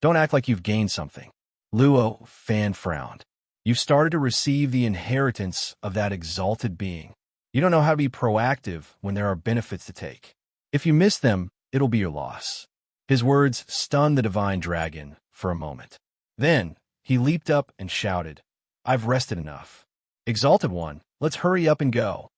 "Don't act like you've gained something." Luo Fan frowned. "You've started to receive the inheritance of that exalted being. You don't know how to be proactive when there are benefits to take. If you miss them, it'll be your loss." His words stunned the divine dragon for a moment. Then, he leaped up and shouted, "I've rested enough. Exalted One, let's hurry up and go."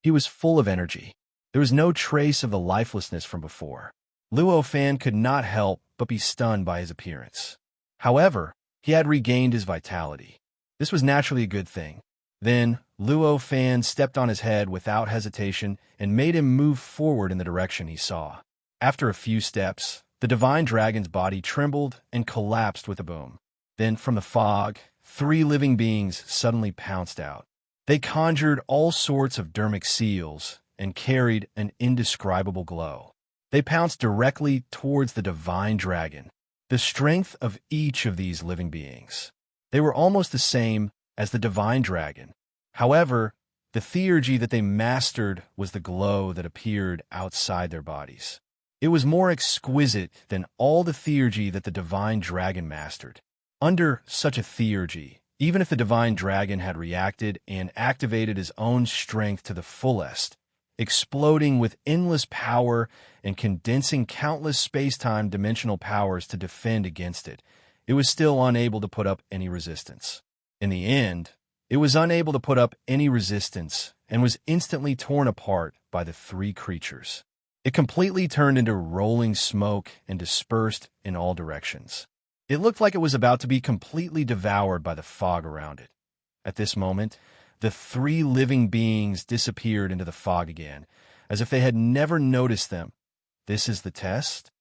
He was full of energy. There was no trace of the lifelessness from before. Luo Fan could not help but be stunned by his appearance. However, he had regained his vitality. This was naturally a good thing. Then, Luo Fan stepped on his head without hesitation and made him move forward in the direction he saw. After a few steps, the divine dragon's body trembled and collapsed with a boom. Then, from the fog, 3 living beings suddenly pounced out. They conjured all sorts of dermic seals and carried an indescribable glow. They pounced directly towards the divine dragon. The strength of each of these living beings. They were almost the same as the divine dragon. However, the theurgy that they mastered was the glow that appeared outside their bodies. It was more exquisite than all the theurgy that the divine dragon mastered. Under such a theurgy, even if the divine dragon had reacted and activated his own strength to the fullest, exploding with endless power and condensing countless space-time dimensional powers to defend against it, it was still unable to put up any resistance. In the end, it was unable to put up any resistance and was instantly torn apart by the 3 creatures. It completely turned into rolling smoke and dispersed in all directions. It looked like it was about to be completely devoured by the fog around it. At this moment, the 3 living beings disappeared into the fog again, as if they had never noticed them. This is the test?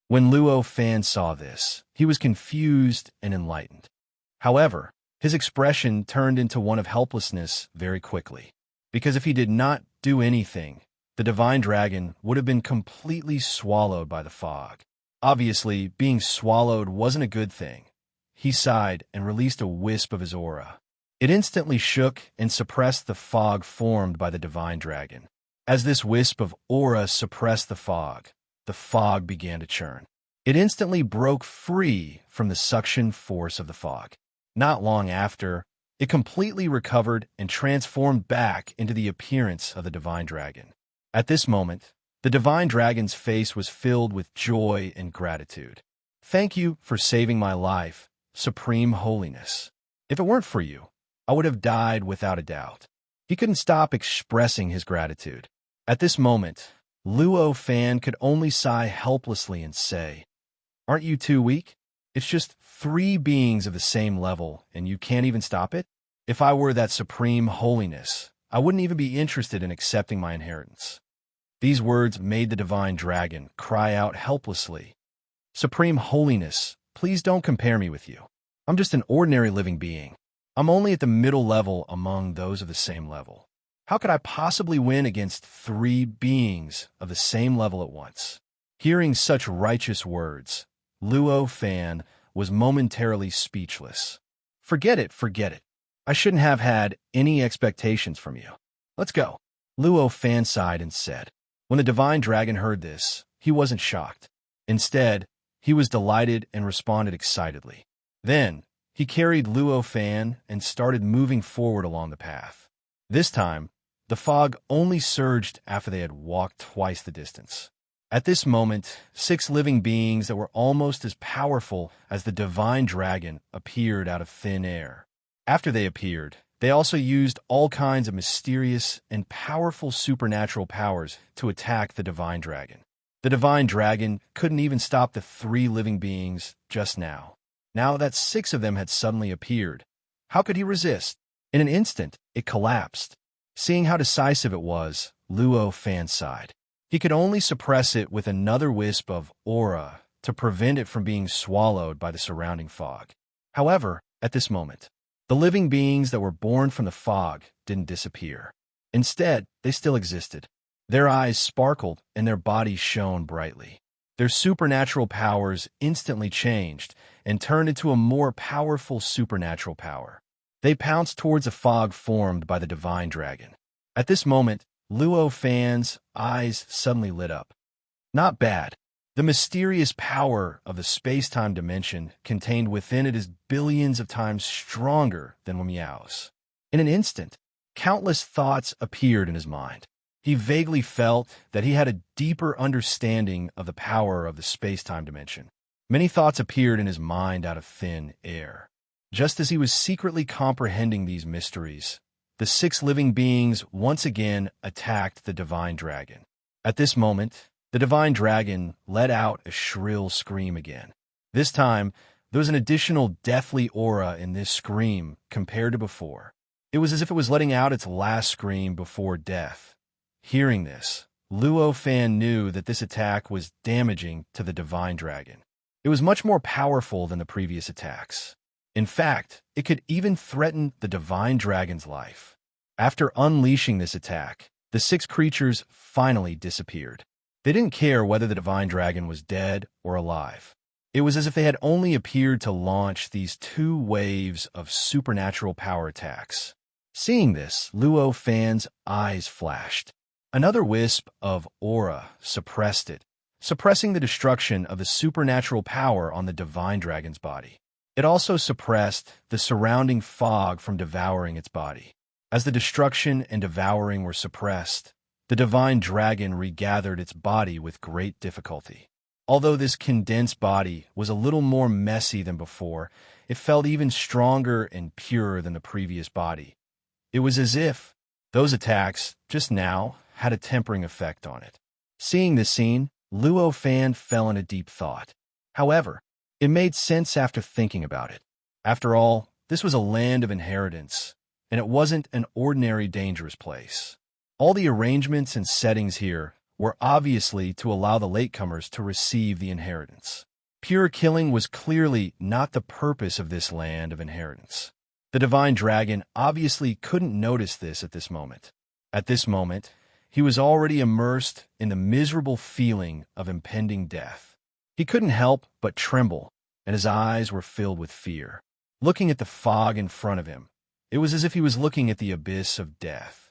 When Luo Fan saw this, he was confused and enlightened. However, his expression turned into one of helplessness very quickly, because if he did not do anything, the divine dragon would have been completely swallowed by the fog. Obviously, being swallowed wasn't a good thing. He sighed and released a wisp of his aura. It instantly shook and suppressed the fog formed by the divine dragon. As this wisp of aura suppressed the fog began to churn. It instantly broke free from the suction force of the fog. Not long after, it completely recovered and transformed back into the appearance of the divine dragon. At this moment, the divine dragon's face was filled with joy and gratitude. Thank you for saving my life, Supreme Holiness. If it weren't for you, I would have died without a doubt. He couldn't stop expressing his gratitude. At this moment, Luo Fan could only sigh helplessly and say, "Aren't you too weak? It's just 3 beings of the same level, and you can't even stop it? If I were that Supreme Holiness, I wouldn't even be interested in accepting my inheritance." These words made the divine dragon cry out helplessly. "Supreme Holiness, please don't compare me with you. I'm just an ordinary living being. I'm only at the middle level among those of the same level. How could I possibly win against 3 beings of the same level at once?" Hearing such righteous words, Luo Fan was momentarily speechless. Forget it. I shouldn't have had any expectations from you. Let's go." Luo Fan sighed and said. When the divine dragon heard this, he wasn't shocked. Instead, he was delighted and responded excitedly. Then, he carried Luo Fan and started moving forward along the path. This time, the fog only surged after they had walked twice the distance. At this moment, 6 living beings that were almost as powerful as the divine dragon appeared out of thin air. After they appeared, they also used all kinds of mysterious and powerful supernatural powers to attack the divine dragon. The divine dragon couldn't even stop the 3 living beings just now. Now that 6 of them had suddenly appeared, how could he resist? In an instant, it collapsed. Seeing how decisive it was, Luo Fan sighed. He could only suppress it with another wisp of aura to prevent it from being swallowed by the surrounding fog. However, at this moment, the living beings that were born from the fog didn't disappear. Instead, they still existed. Their eyes sparkled and their bodies shone brightly. Their supernatural powers instantly changed and turned into a more powerful supernatural power. They pounced towards a fog formed by the divine dragon. At this moment, Luo Fan's eyes suddenly lit up. Not bad. The mysterious power of the space-time dimension contained within it is billions of times stronger than Miao's. In an instant, countless thoughts appeared in his mind. He vaguely felt that he had a deeper understanding of the power of the space-time dimension. Many thoughts appeared in his mind out of thin air. Just as he was secretly comprehending these mysteries, the 6 living beings once again attacked the divine dragon. At this moment, the divine dragon let out a shrill scream again. This time, there was an additional deathly aura in this scream compared to before. It was as if it was letting out its last scream before death. Hearing this, Luo Fan knew that this attack was damaging to the divine dragon. It was much more powerful than the previous attacks. In fact, it could even threaten the divine dragon's life. After unleashing this attack, the 6 creatures finally disappeared. They didn't care whether the divine dragon was dead or alive. It was as if they had only appeared to launch these 2 waves of supernatural power attacks. Seeing this, Luo Fan's eyes flashed. Another wisp of aura suppressed it, suppressing the destruction of the supernatural power on the divine dragon's body. It also suppressed the surrounding fog from devouring its body. As the destruction and devouring were suppressed, the divine dragon regathered its body with great difficulty. Although this condensed body was a little more messy than before, it felt even stronger and purer than the previous body. It was as if those attacks, just now, had a tempering effect on it. Seeing this scene, Luo Fan fell in a deep thought. However, it made sense after thinking about it. After all, this was a land of inheritance, and it wasn't an ordinary dangerous place. All the arrangements and settings here were obviously to allow the latecomers to receive the inheritance. Pure killing was clearly not the purpose of this land of inheritance. The divine dragon obviously couldn't notice this at this moment. At this moment, he was already immersed in the miserable feeling of impending death. He couldn't help but tremble, and his eyes were filled with fear. Looking at the fog in front of him, it was as if he was looking at the abyss of death.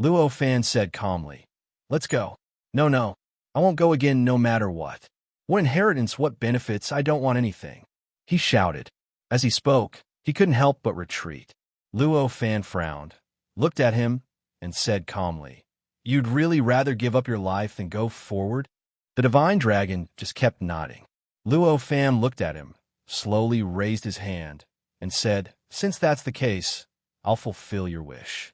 Luo Fan said calmly, "Let's go." No, I won't go again no matter what. What inheritance, what benefits, I don't want anything," he shouted. As he spoke, he couldn't help but retreat. Luo Fan frowned, looked at him, and said calmly, "You'd really rather give up your life than go forward?" The divine dragon just kept nodding. Luo Fan looked at him, slowly raised his hand, and said, "Since that's the case, I'll fulfill your wish."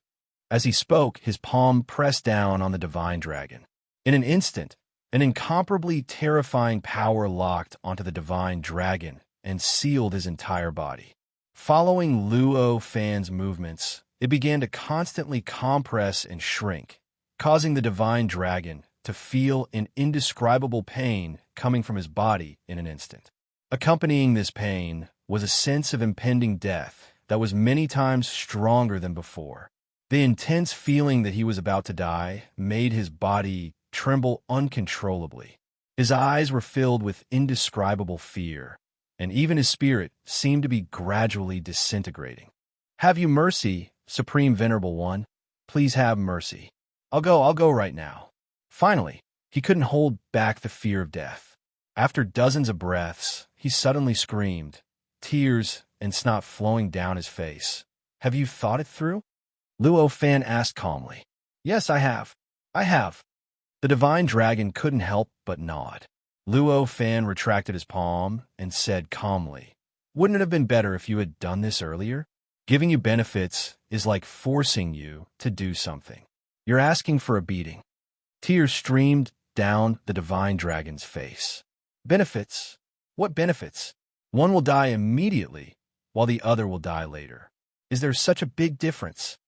As he spoke, his palm pressed down on the divine dragon. In an instant, an incomparably terrifying power locked onto the divine dragon and sealed his entire body. Following Luo Fan's movements, it began to constantly compress and shrink, causing the divine dragon to feel an indescribable pain coming from his body in an instant. Accompanying this pain was a sense of impending death that was many times stronger than before. The intense feeling that he was about to die made his body tremble uncontrollably. His eyes were filled with indescribable fear, and even his spirit seemed to be gradually disintegrating. "Have you mercy, Supreme Venerable One? Please have mercy. I'll go right now." Finally, he couldn't hold back the fear of death. After dozens of breaths, he suddenly screamed, tears and snot flowing down his face. "Have you thought it through?" Luo Fan asked calmly. "Yes, I have. The divine dragon couldn't help but nod. Luo Fan retracted his palm and said calmly, "Wouldn't it have been better if you had done this earlier? Giving you benefits is like forcing you to do something. You're asking for a beating." Tears streamed down the divine dragon's face. "Benefits? What benefits? One will die immediately, while the other will die later. Is there such a big difference?"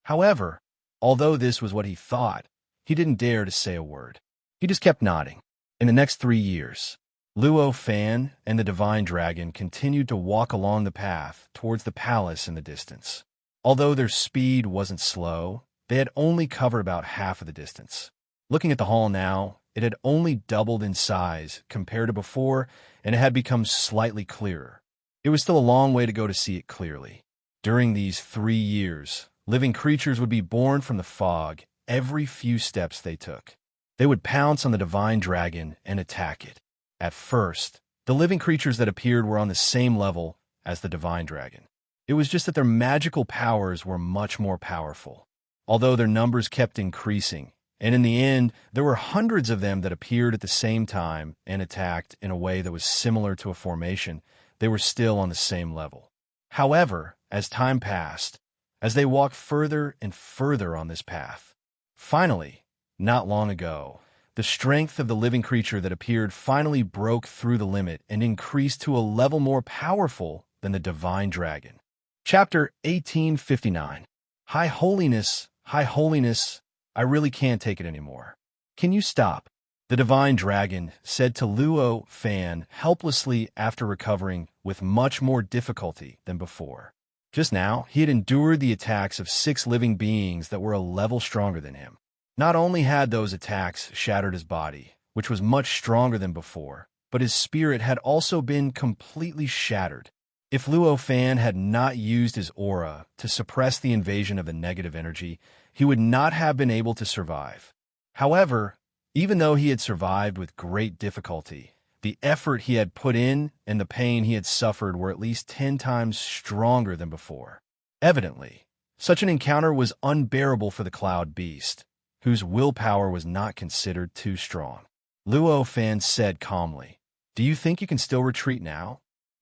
However, although this was what he thought, he didn't dare to say a word. He just kept nodding. In the next 3 years, Luo Fan and the divine dragon continued to walk along the path towards the palace in the distance. Although their speed wasn't slow, they had only covered about half of the distance. Looking at the hall now, it had only doubled in size compared to before, and it had become slightly clearer. It was still a long way to go to see it clearly. During these 3 years, living creatures would be born from the fog every few steps they took. They would pounce on the divine dragon and attack it. At first, the living creatures that appeared were on the same level as the divine dragon. It was just that their magical powers were much more powerful. Although their numbers kept increasing, and in the end, there were hundreds of them that appeared at the same time and attacked in a way that was similar to a formation, they were still on the same level. However, as time passed, as they walked further and further on this path, finally, not long ago, The strength of the living creature that appeared finally broke through the limit and increased to a level more powerful than the divine dragon. Chapter 1859. High Holiness, I really can't take it anymore. Can you stop? The divine dragon said to Luo Fan helplessly after recovering with much more difficulty than before. Just now, he had endured the attacks of 6 living beings that were a level stronger than him. Not only had those attacks shattered his body, which was much stronger than before, but his spirit had also been completely shattered. If Luo Fan had not used his aura to suppress the invasion of the negative energy, he would not have been able to survive. However, even though he had survived with great difficulty, the effort he had put in and the pain he had suffered were at least 10 times stronger than before. Evidently, such an encounter was unbearable for the Cloud Beast, whose willpower was not considered too strong. Luo Fan said calmly, "Do you think you can still retreat now?"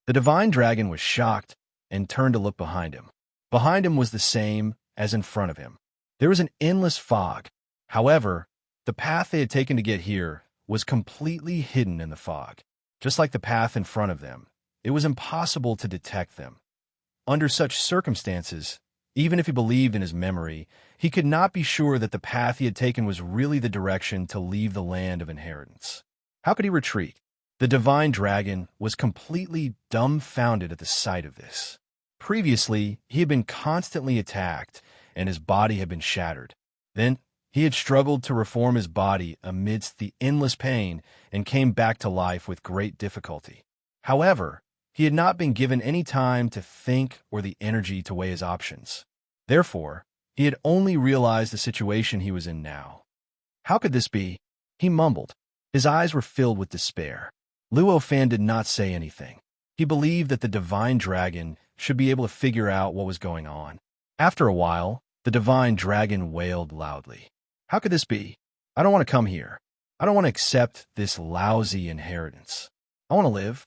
The divine dragon was shocked and turned to look behind him. Behind him was the same as in front of him. There was an endless fog. However, the path they had taken to get here was completely hidden in the fog. Just like the path in front of them, it was impossible to detect them. Under such circumstances, even if he believed in his memory, he could not be sure that the path he had taken was really the direction to leave the land of inheritance. How could he retreat? The divine dragon was completely dumbfounded at the sight of this. Previously, he had been constantly attacked, and his body had been shattered. Then, he had struggled to reform his body amidst the endless pain and came back to life with great difficulty. However, he had not been given any time to think or the energy to weigh his options. Therefore, he had only realized the situation he was in now. How could this be? He mumbled. His eyes were filled with despair. Luo Fan did not say anything. He believed that the divine dragon should be able to figure out what was going on. After a while, the divine dragon wailed loudly. How could this be? I don't want to come here. I don't want to accept this lousy inheritance. I want to live.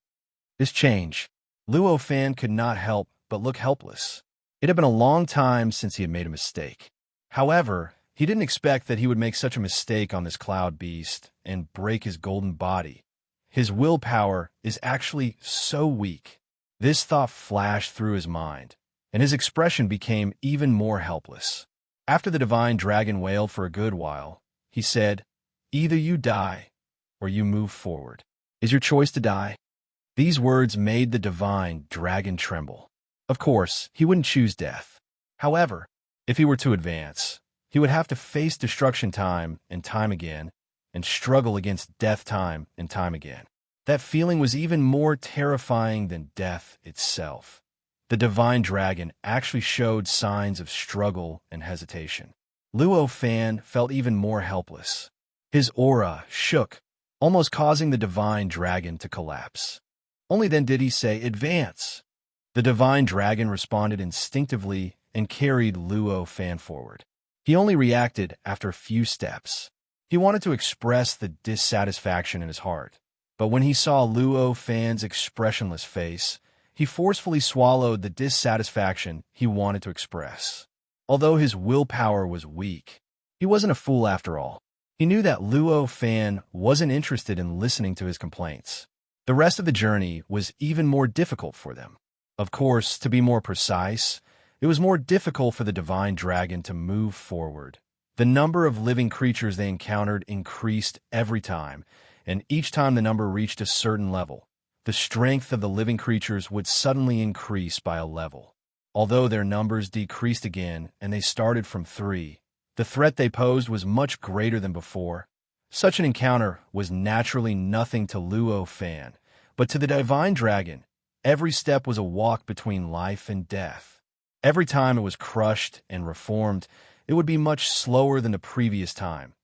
This change. Luo Fan could not help but look helpless. It had been a long time since he had made a mistake. However, he didn't expect that he would make such a mistake on this cloud beast and break his golden body. His willpower is actually so weak. This thought flashed through his mind, and his expression became even more helpless. After the divine dragon wailed for a good while, he said, "Either you die, or you move forward. Is your choice to die?" These words made the divine dragon tremble. Of course, he wouldn't choose death. However, if he were to advance, he would have to face destruction time and time again, and struggle against death time and time again. That feeling was even more terrifying than death itself. The divine dragon actually showed signs of struggle and hesitation. Luo Fan felt even more helpless. His aura shook, almost causing the divine dragon to collapse. Only then did he say, "Advance." The divine dragon responded instinctively and carried Luo Fan forward. He only reacted after a few steps. He wanted to express the dissatisfaction in his heart, but when he saw Luo Fan's expressionless face, he forcefully swallowed the dissatisfaction he wanted to express. Although his willpower was weak, he wasn't a fool after all. He knew that Luo Fan wasn't interested in listening to his complaints. The rest of the journey was even more difficult for them. Of course, to be more precise, it was more difficult for the divine dragon to move forward. The number of living creatures they encountered increased every time, and each time the number reached a certain level, the strength of the living creatures would suddenly increase by a level. Although their numbers decreased again and they started from 3, the threat they posed was much greater than before. Such an encounter was naturally nothing to Luo Fan, but to the divine dragon, every step was a walk between life and death. Every time it was crushed and reformed, it would be much slower than the previous time.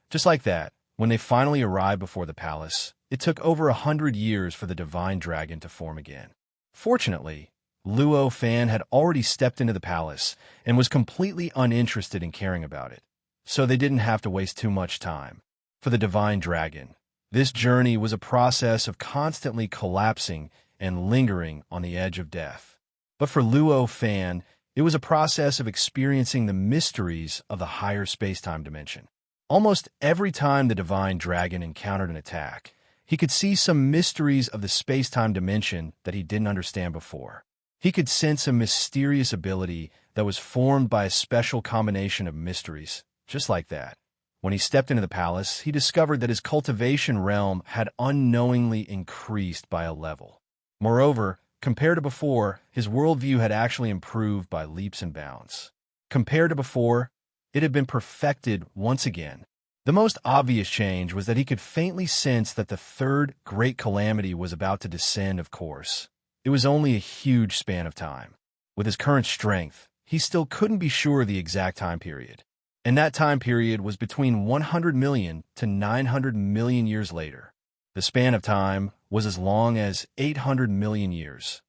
Just like that, when they finally arrived before the palace, it took over 100 years for the divine dragon to form again. Fortunately, Luo Fan had already stepped into the palace and was completely uninterested in caring about it, so they didn't have to waste too much time. For the divine dragon, this journey was a process of constantly collapsing and lingering on the edge of death. But for Luo Fan, it was a process of experiencing the mysteries of the higher space-time dimension. Almost every time the divine dragon encountered an attack, he could see some mysteries of the space-time dimension that he didn't understand before. He could sense a mysterious ability that was formed by a special combination of mysteries, just like that. When he stepped into the palace, he discovered that his cultivation realm had unknowingly increased by a level. Moreover, compared to before, his worldview had actually improved by leaps and bounds. Compared to before, it had been perfected once again. The most obvious change was that he could faintly sense that the third great calamity was about to descend, of course. It was only a huge span of time. With his current strength, he still couldn't be sure of the exact time period. And that time period was between 100 million to 900 million years later. The span of time was as long as 800 million years.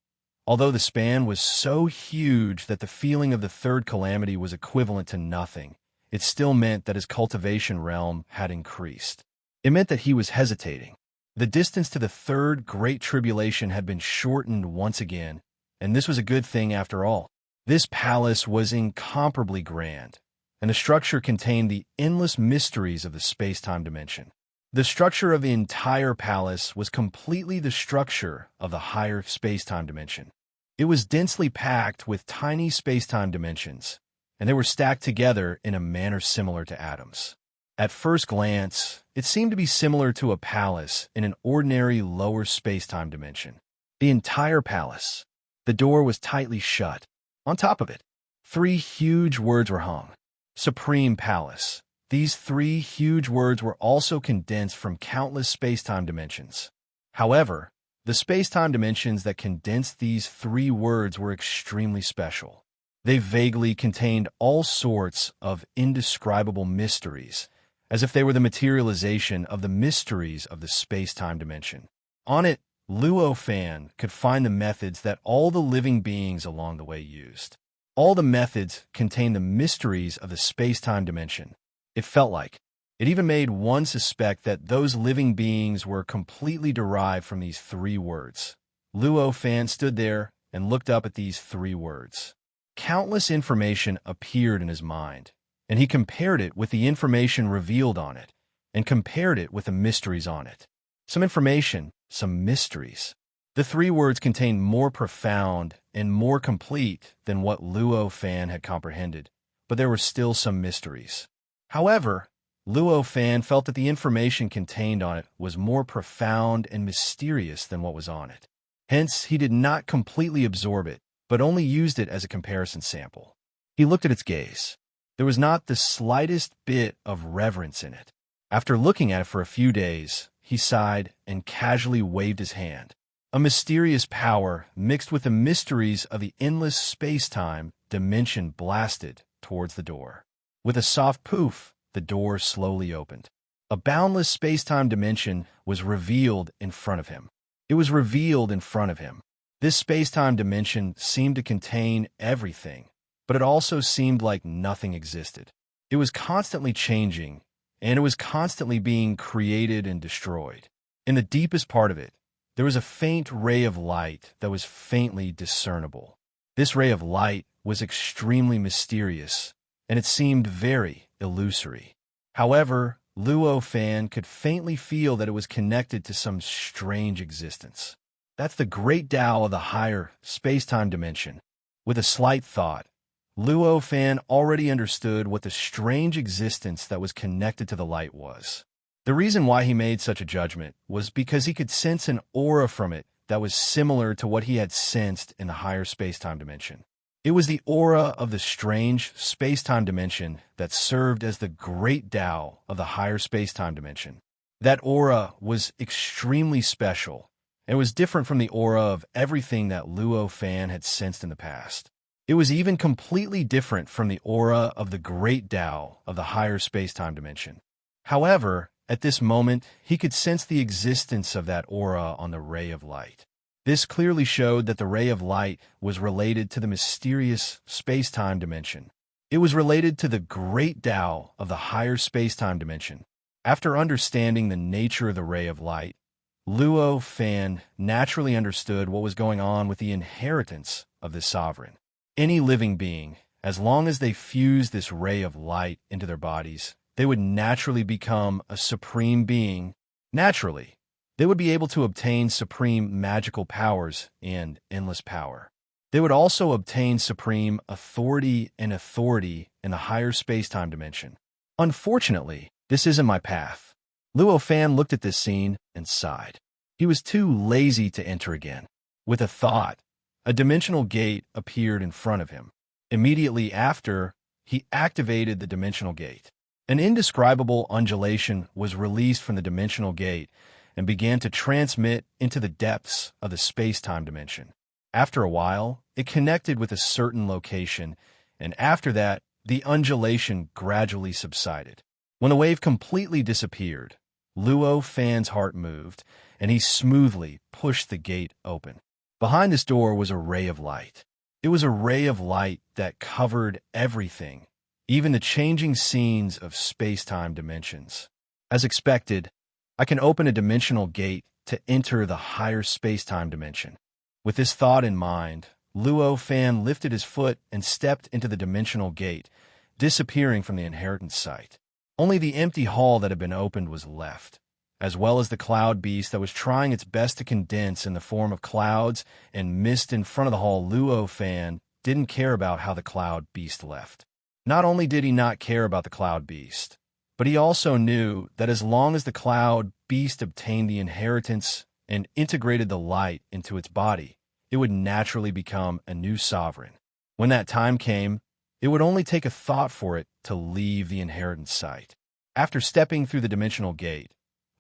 Although the span was so huge that the feeling of the third calamity was equivalent to nothing, it still meant that his cultivation realm had increased. It meant that he was hesitating. The distance to the third great tribulation had been shortened once again, and this was a good thing after all. This palace was incomparably grand, and the structure contained the endless mysteries of the space-time dimension. The structure of the entire palace was completely the structure of the higher space-time dimension. It was densely packed with tiny space-time dimensions, and they were stacked together in a manner similar to atoms. At first glance, it seemed to be similar to a palace in an ordinary lower space-time dimension. The entire palace. The door was tightly shut. On top of it, 3 huge words were hung. Supreme Palace. These 3 huge words were also condensed from countless space-time dimensions. However, the space-time dimensions that condensed these 3 words were extremely special. They vaguely contained all sorts of indescribable mysteries, as if they were the materialization of the mysteries of the space-time dimension. On it, Luo Fan could find the methods that all the living beings along the way used. All the methods contained the mysteries of the space-time dimension. It felt like. It even made one suspect that those living beings were completely derived from these 3 words. Luo Fan stood there and looked up at these 3 words. Countless information appeared in his mind, and he compared it with the information revealed on it, and compared it with the mysteries on it. Some information, some mysteries. The 3 words contained more profound and more complete than what Luo Fan had comprehended, but there were still some mysteries. However, Luo Fan felt that the information contained on it was more profound and mysterious than what was on it. Hence, he did not completely absorb it, but only used it as a comparison sample. He looked at its gaze. There was not the slightest bit of reverence in it. After looking at it for a few days, he sighed and casually waved his hand. A mysterious power mixed with the mysteries of the endless space-time dimension blasted towards the door. With a soft poof, the door slowly opened. A boundless space-time dimension was revealed in front of him. It was revealed in front of him. This space-time dimension seemed to contain everything, but it also seemed like nothing existed. It was constantly changing, and it was constantly being created and destroyed. In the deepest part of it, there was a faint ray of light that was faintly discernible. This ray of light was extremely mysterious, and it seemed very illusory. However, Luo Fan could faintly feel that it was connected to some strange existence. That's the great Tao of the higher space-time dimension. With a slight thought, Luo Fan already understood what the strange existence that was connected to the light was. The reason why he made such a judgment was because he could sense an aura from it that was similar to what he had sensed in the higher space-time dimension. It was the aura of the strange space-time dimension that served as the great Tao of the higher space-time dimension. That aura was extremely special and was different from the aura of everything that Luo Fan had sensed in the past. It was even completely different from the aura of the great Tao of the higher space-time dimension. However, at this moment, he could sense the existence of that aura on the ray of light. This clearly showed that the ray of light was related to the mysterious space-time dimension. It was related to the great Tao of the higher space-time dimension. After understanding the nature of the ray of light, Luo Fan naturally understood what was going on with the inheritance of this sovereign. Any living being, as long as they fused this ray of light into their bodies, they would naturally become a supreme being. Naturally, they would be able to obtain supreme magical powers and endless power. They would also obtain supreme authority in the higher space-time dimension. Unfortunately, this isn't my path. Luo Fan looked at this scene and sighed. He was too lazy to enter again. With a thought, a dimensional gate appeared in front of him. Immediately after, he activated the dimensional gate. An indescribable undulation was released from the dimensional gate and began to transmit into the depths of the space-time dimension. After a while, it connected with a certain location, and after that, the undulation gradually subsided. When the wave completely disappeared, Luo Fan's heart moved, and he smoothly pushed the gate open. Behind this door was a ray of light. It was a ray of light that covered everything, even the changing scenes of space-time dimensions. As expected, I can open a dimensional gate to enter the higher space-time dimension. With this thought in mind, Luo Fan lifted his foot and stepped into the dimensional gate, disappearing from the inheritance site. Only the empty hall that had been opened was left, as well as the cloud beast that was trying its best to condense in the form of clouds and mist in front of the hall. Luo Fan didn't care about how the cloud beast left. Not only did he not care about the cloud beast, but he also knew that as long as the cloud beast obtained the inheritance and integrated the light into its body, it would naturally become a new sovereign. When that time came, it would only take a thought for it to leave the inheritance site. After stepping through the dimensional gate,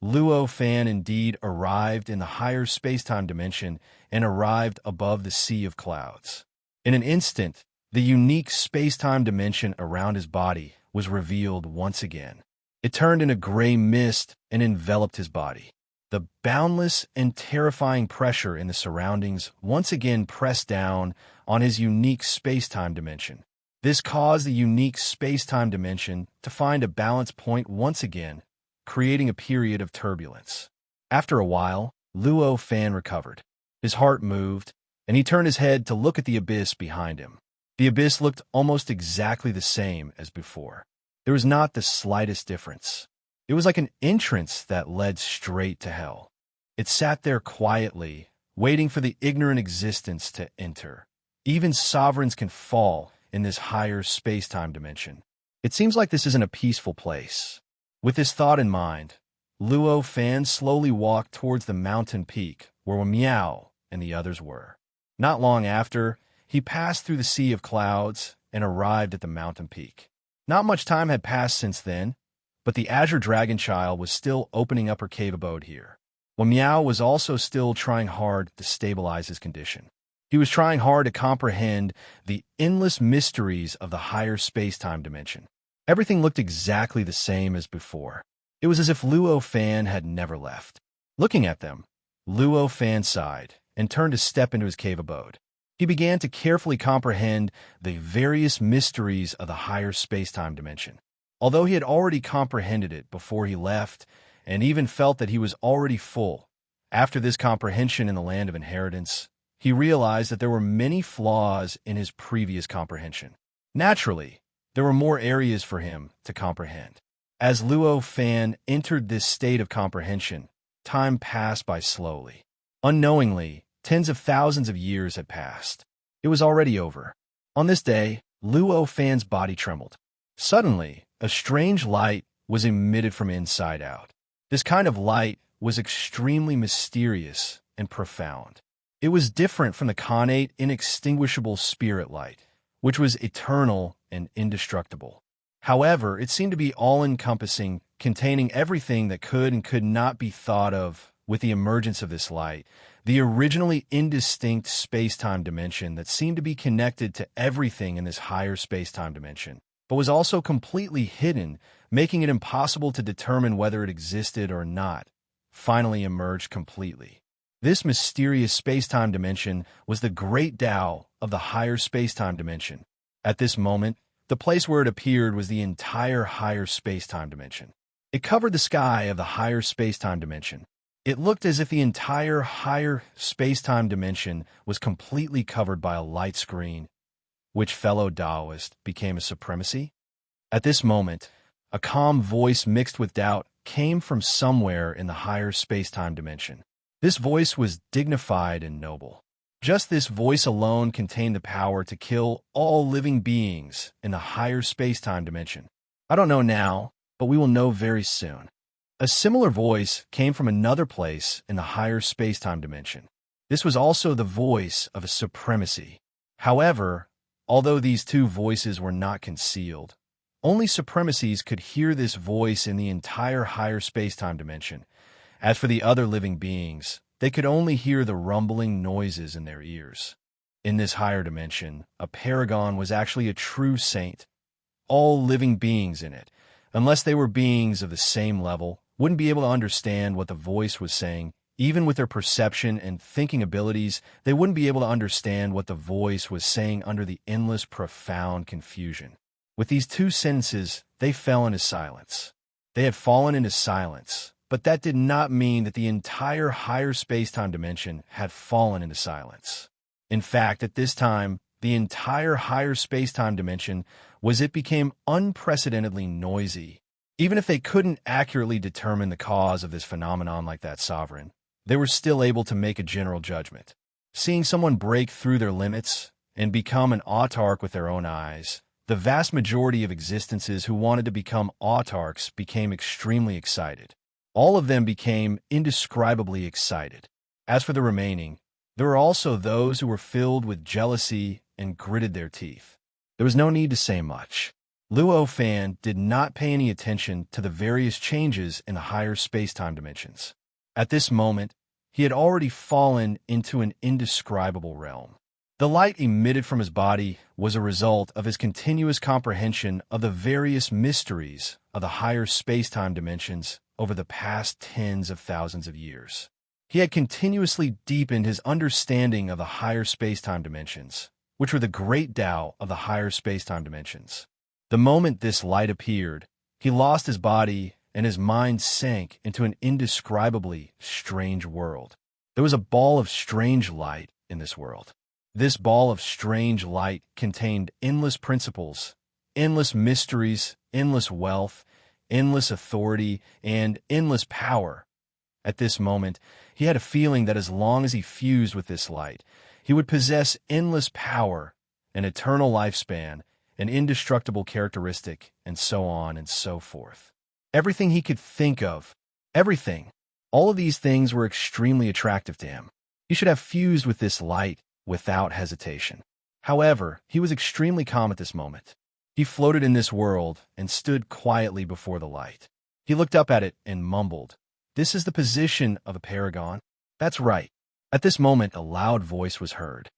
Luo Fan indeed arrived in the higher space-time dimension and arrived above the sea of clouds. In an instant, the unique space-time dimension around his body was revealed once again. It turned into gray mist and enveloped his body. The boundless and terrifying pressure in the surroundings once again pressed down on his unique space-time dimension. This caused the unique space-time dimension to find a balance point once again, creating a period of turbulence. After a while, Luo Fan recovered. His heart moved, and he turned his head to look at the abyss behind him. The abyss looked almost exactly the same as before. There was not the slightest difference. It was like an entrance that led straight to hell. It sat there quietly, waiting for the ignorant existence to enter. Even sovereigns can fall in this higher space-time dimension. It seems like this isn't a peaceful place. With this thought in mind, Luo Fan slowly walked towards the mountain peak where Meow and the others were. Not long after, he passed through the sea of clouds and arrived at the mountain peak. Not much time had passed since then, but the Azure Dragon Child was still opening up her cave abode here. Meow was also still trying hard to stabilize his condition. He was trying hard to comprehend the endless mysteries of the higher space-time dimension. Everything looked exactly the same as before. It was as if Luo Fan had never left. Looking at them, Luo Fan sighed and turned to step into his cave abode. He began to carefully comprehend the various mysteries of the higher space-time dimension. Although he had already comprehended it before he left, and even felt that he was already full, after this comprehension in the land of inheritance, he realized that there were many flaws in his previous comprehension. Naturally, there were more areas for him to comprehend. As Luo Fan entered this state of comprehension, time passed by slowly. Unknowingly, tens of thousands of years had passed. It was already over. On this day, Luo Fan's body trembled. Suddenly, a strange light was emitted from inside out. This kind of light was extremely mysterious and profound. It was different from the connate, inextinguishable spirit light, which was eternal and indestructible. However, it seemed to be all-encompassing, containing everything that could and could not be thought of. With the emergence of this light, the originally indistinct space-time dimension that seemed to be connected to everything in this higher space-time dimension, but was also completely hidden, making it impossible to determine whether it existed or not, finally emerged completely. This mysterious space-time dimension was the great Tao of the higher space-time dimension. At this moment, the place where it appeared was the entire higher space-time dimension. It covered the sky of the higher space-time dimension. It looked as if the entire higher space-time dimension was completely covered by a light screen, which fellow Taoist became a supremacy. At this moment, A calm voice mixed with doubt came from somewhere in the higher space-time dimension. This voice was dignified and noble. Just this voice alone contained the power to kill all living beings in the higher space-time dimension. I don't know now, but we will know very soon. A similar voice came from another place in the higher space-time dimension. This was also the voice of a supremacy. However, although these two voices were not concealed, only supremacies could hear this voice in the entire higher space-time dimension. As for the other living beings, they could only hear the rumbling noises in their ears. In this higher dimension, a paragon was actually a true saint. All living beings in it, unless they were beings of the same level, wouldn't be able to understand what the voice was saying. Even with their perception and thinking abilities, they wouldn't be able to understand what the voice was saying under the endless, profound confusion. With these two sentences, they fell into silence. They had fallen into silence, but that did not mean that the entire higher space-time dimension had fallen into silence. In fact, at this time, the entire higher space-time dimension became unprecedentedly noisy. Even if they couldn't accurately determine the cause of this phenomenon like that sovereign, they were still able to make a general judgment. Seeing someone break through their limits and become an autarch with their own eyes, the vast majority of existences who wanted to become autarchs became extremely excited. All of them became indescribably excited. As for the remaining, there were also those who were filled with jealousy and gritted their teeth. There was no need to say much. Luo Fan did not pay any attention to the various changes in the higher space-time dimensions. At this moment, he had already fallen into an indescribable realm. The light emitted from his body was a result of his continuous comprehension of the various mysteries of the higher space-time dimensions over the past tens of thousands of years. He had continuously deepened his understanding of the higher space-time dimensions, which were the great Tao of the higher space-time dimensions. The moment this light appeared, he lost his body and his mind sank into an indescribably strange world. There was a ball of strange light in this world. This ball of strange light contained endless principles, endless mysteries, endless wealth, endless authority, and endless power. At this moment, he had a feeling that as long as he fused with this light, he would possess endless power, an eternal lifespan, an indestructible characteristic, and so on and so forth. Everything he could think of, everything, all of these things were extremely attractive to him. He should have fused with this light without hesitation. However, he was extremely calm at this moment. He floated in this world and stood quietly before the light. He looked up at it and mumbled, "This is the position of a paragon?" That's right. At this moment, a loud voice was heard.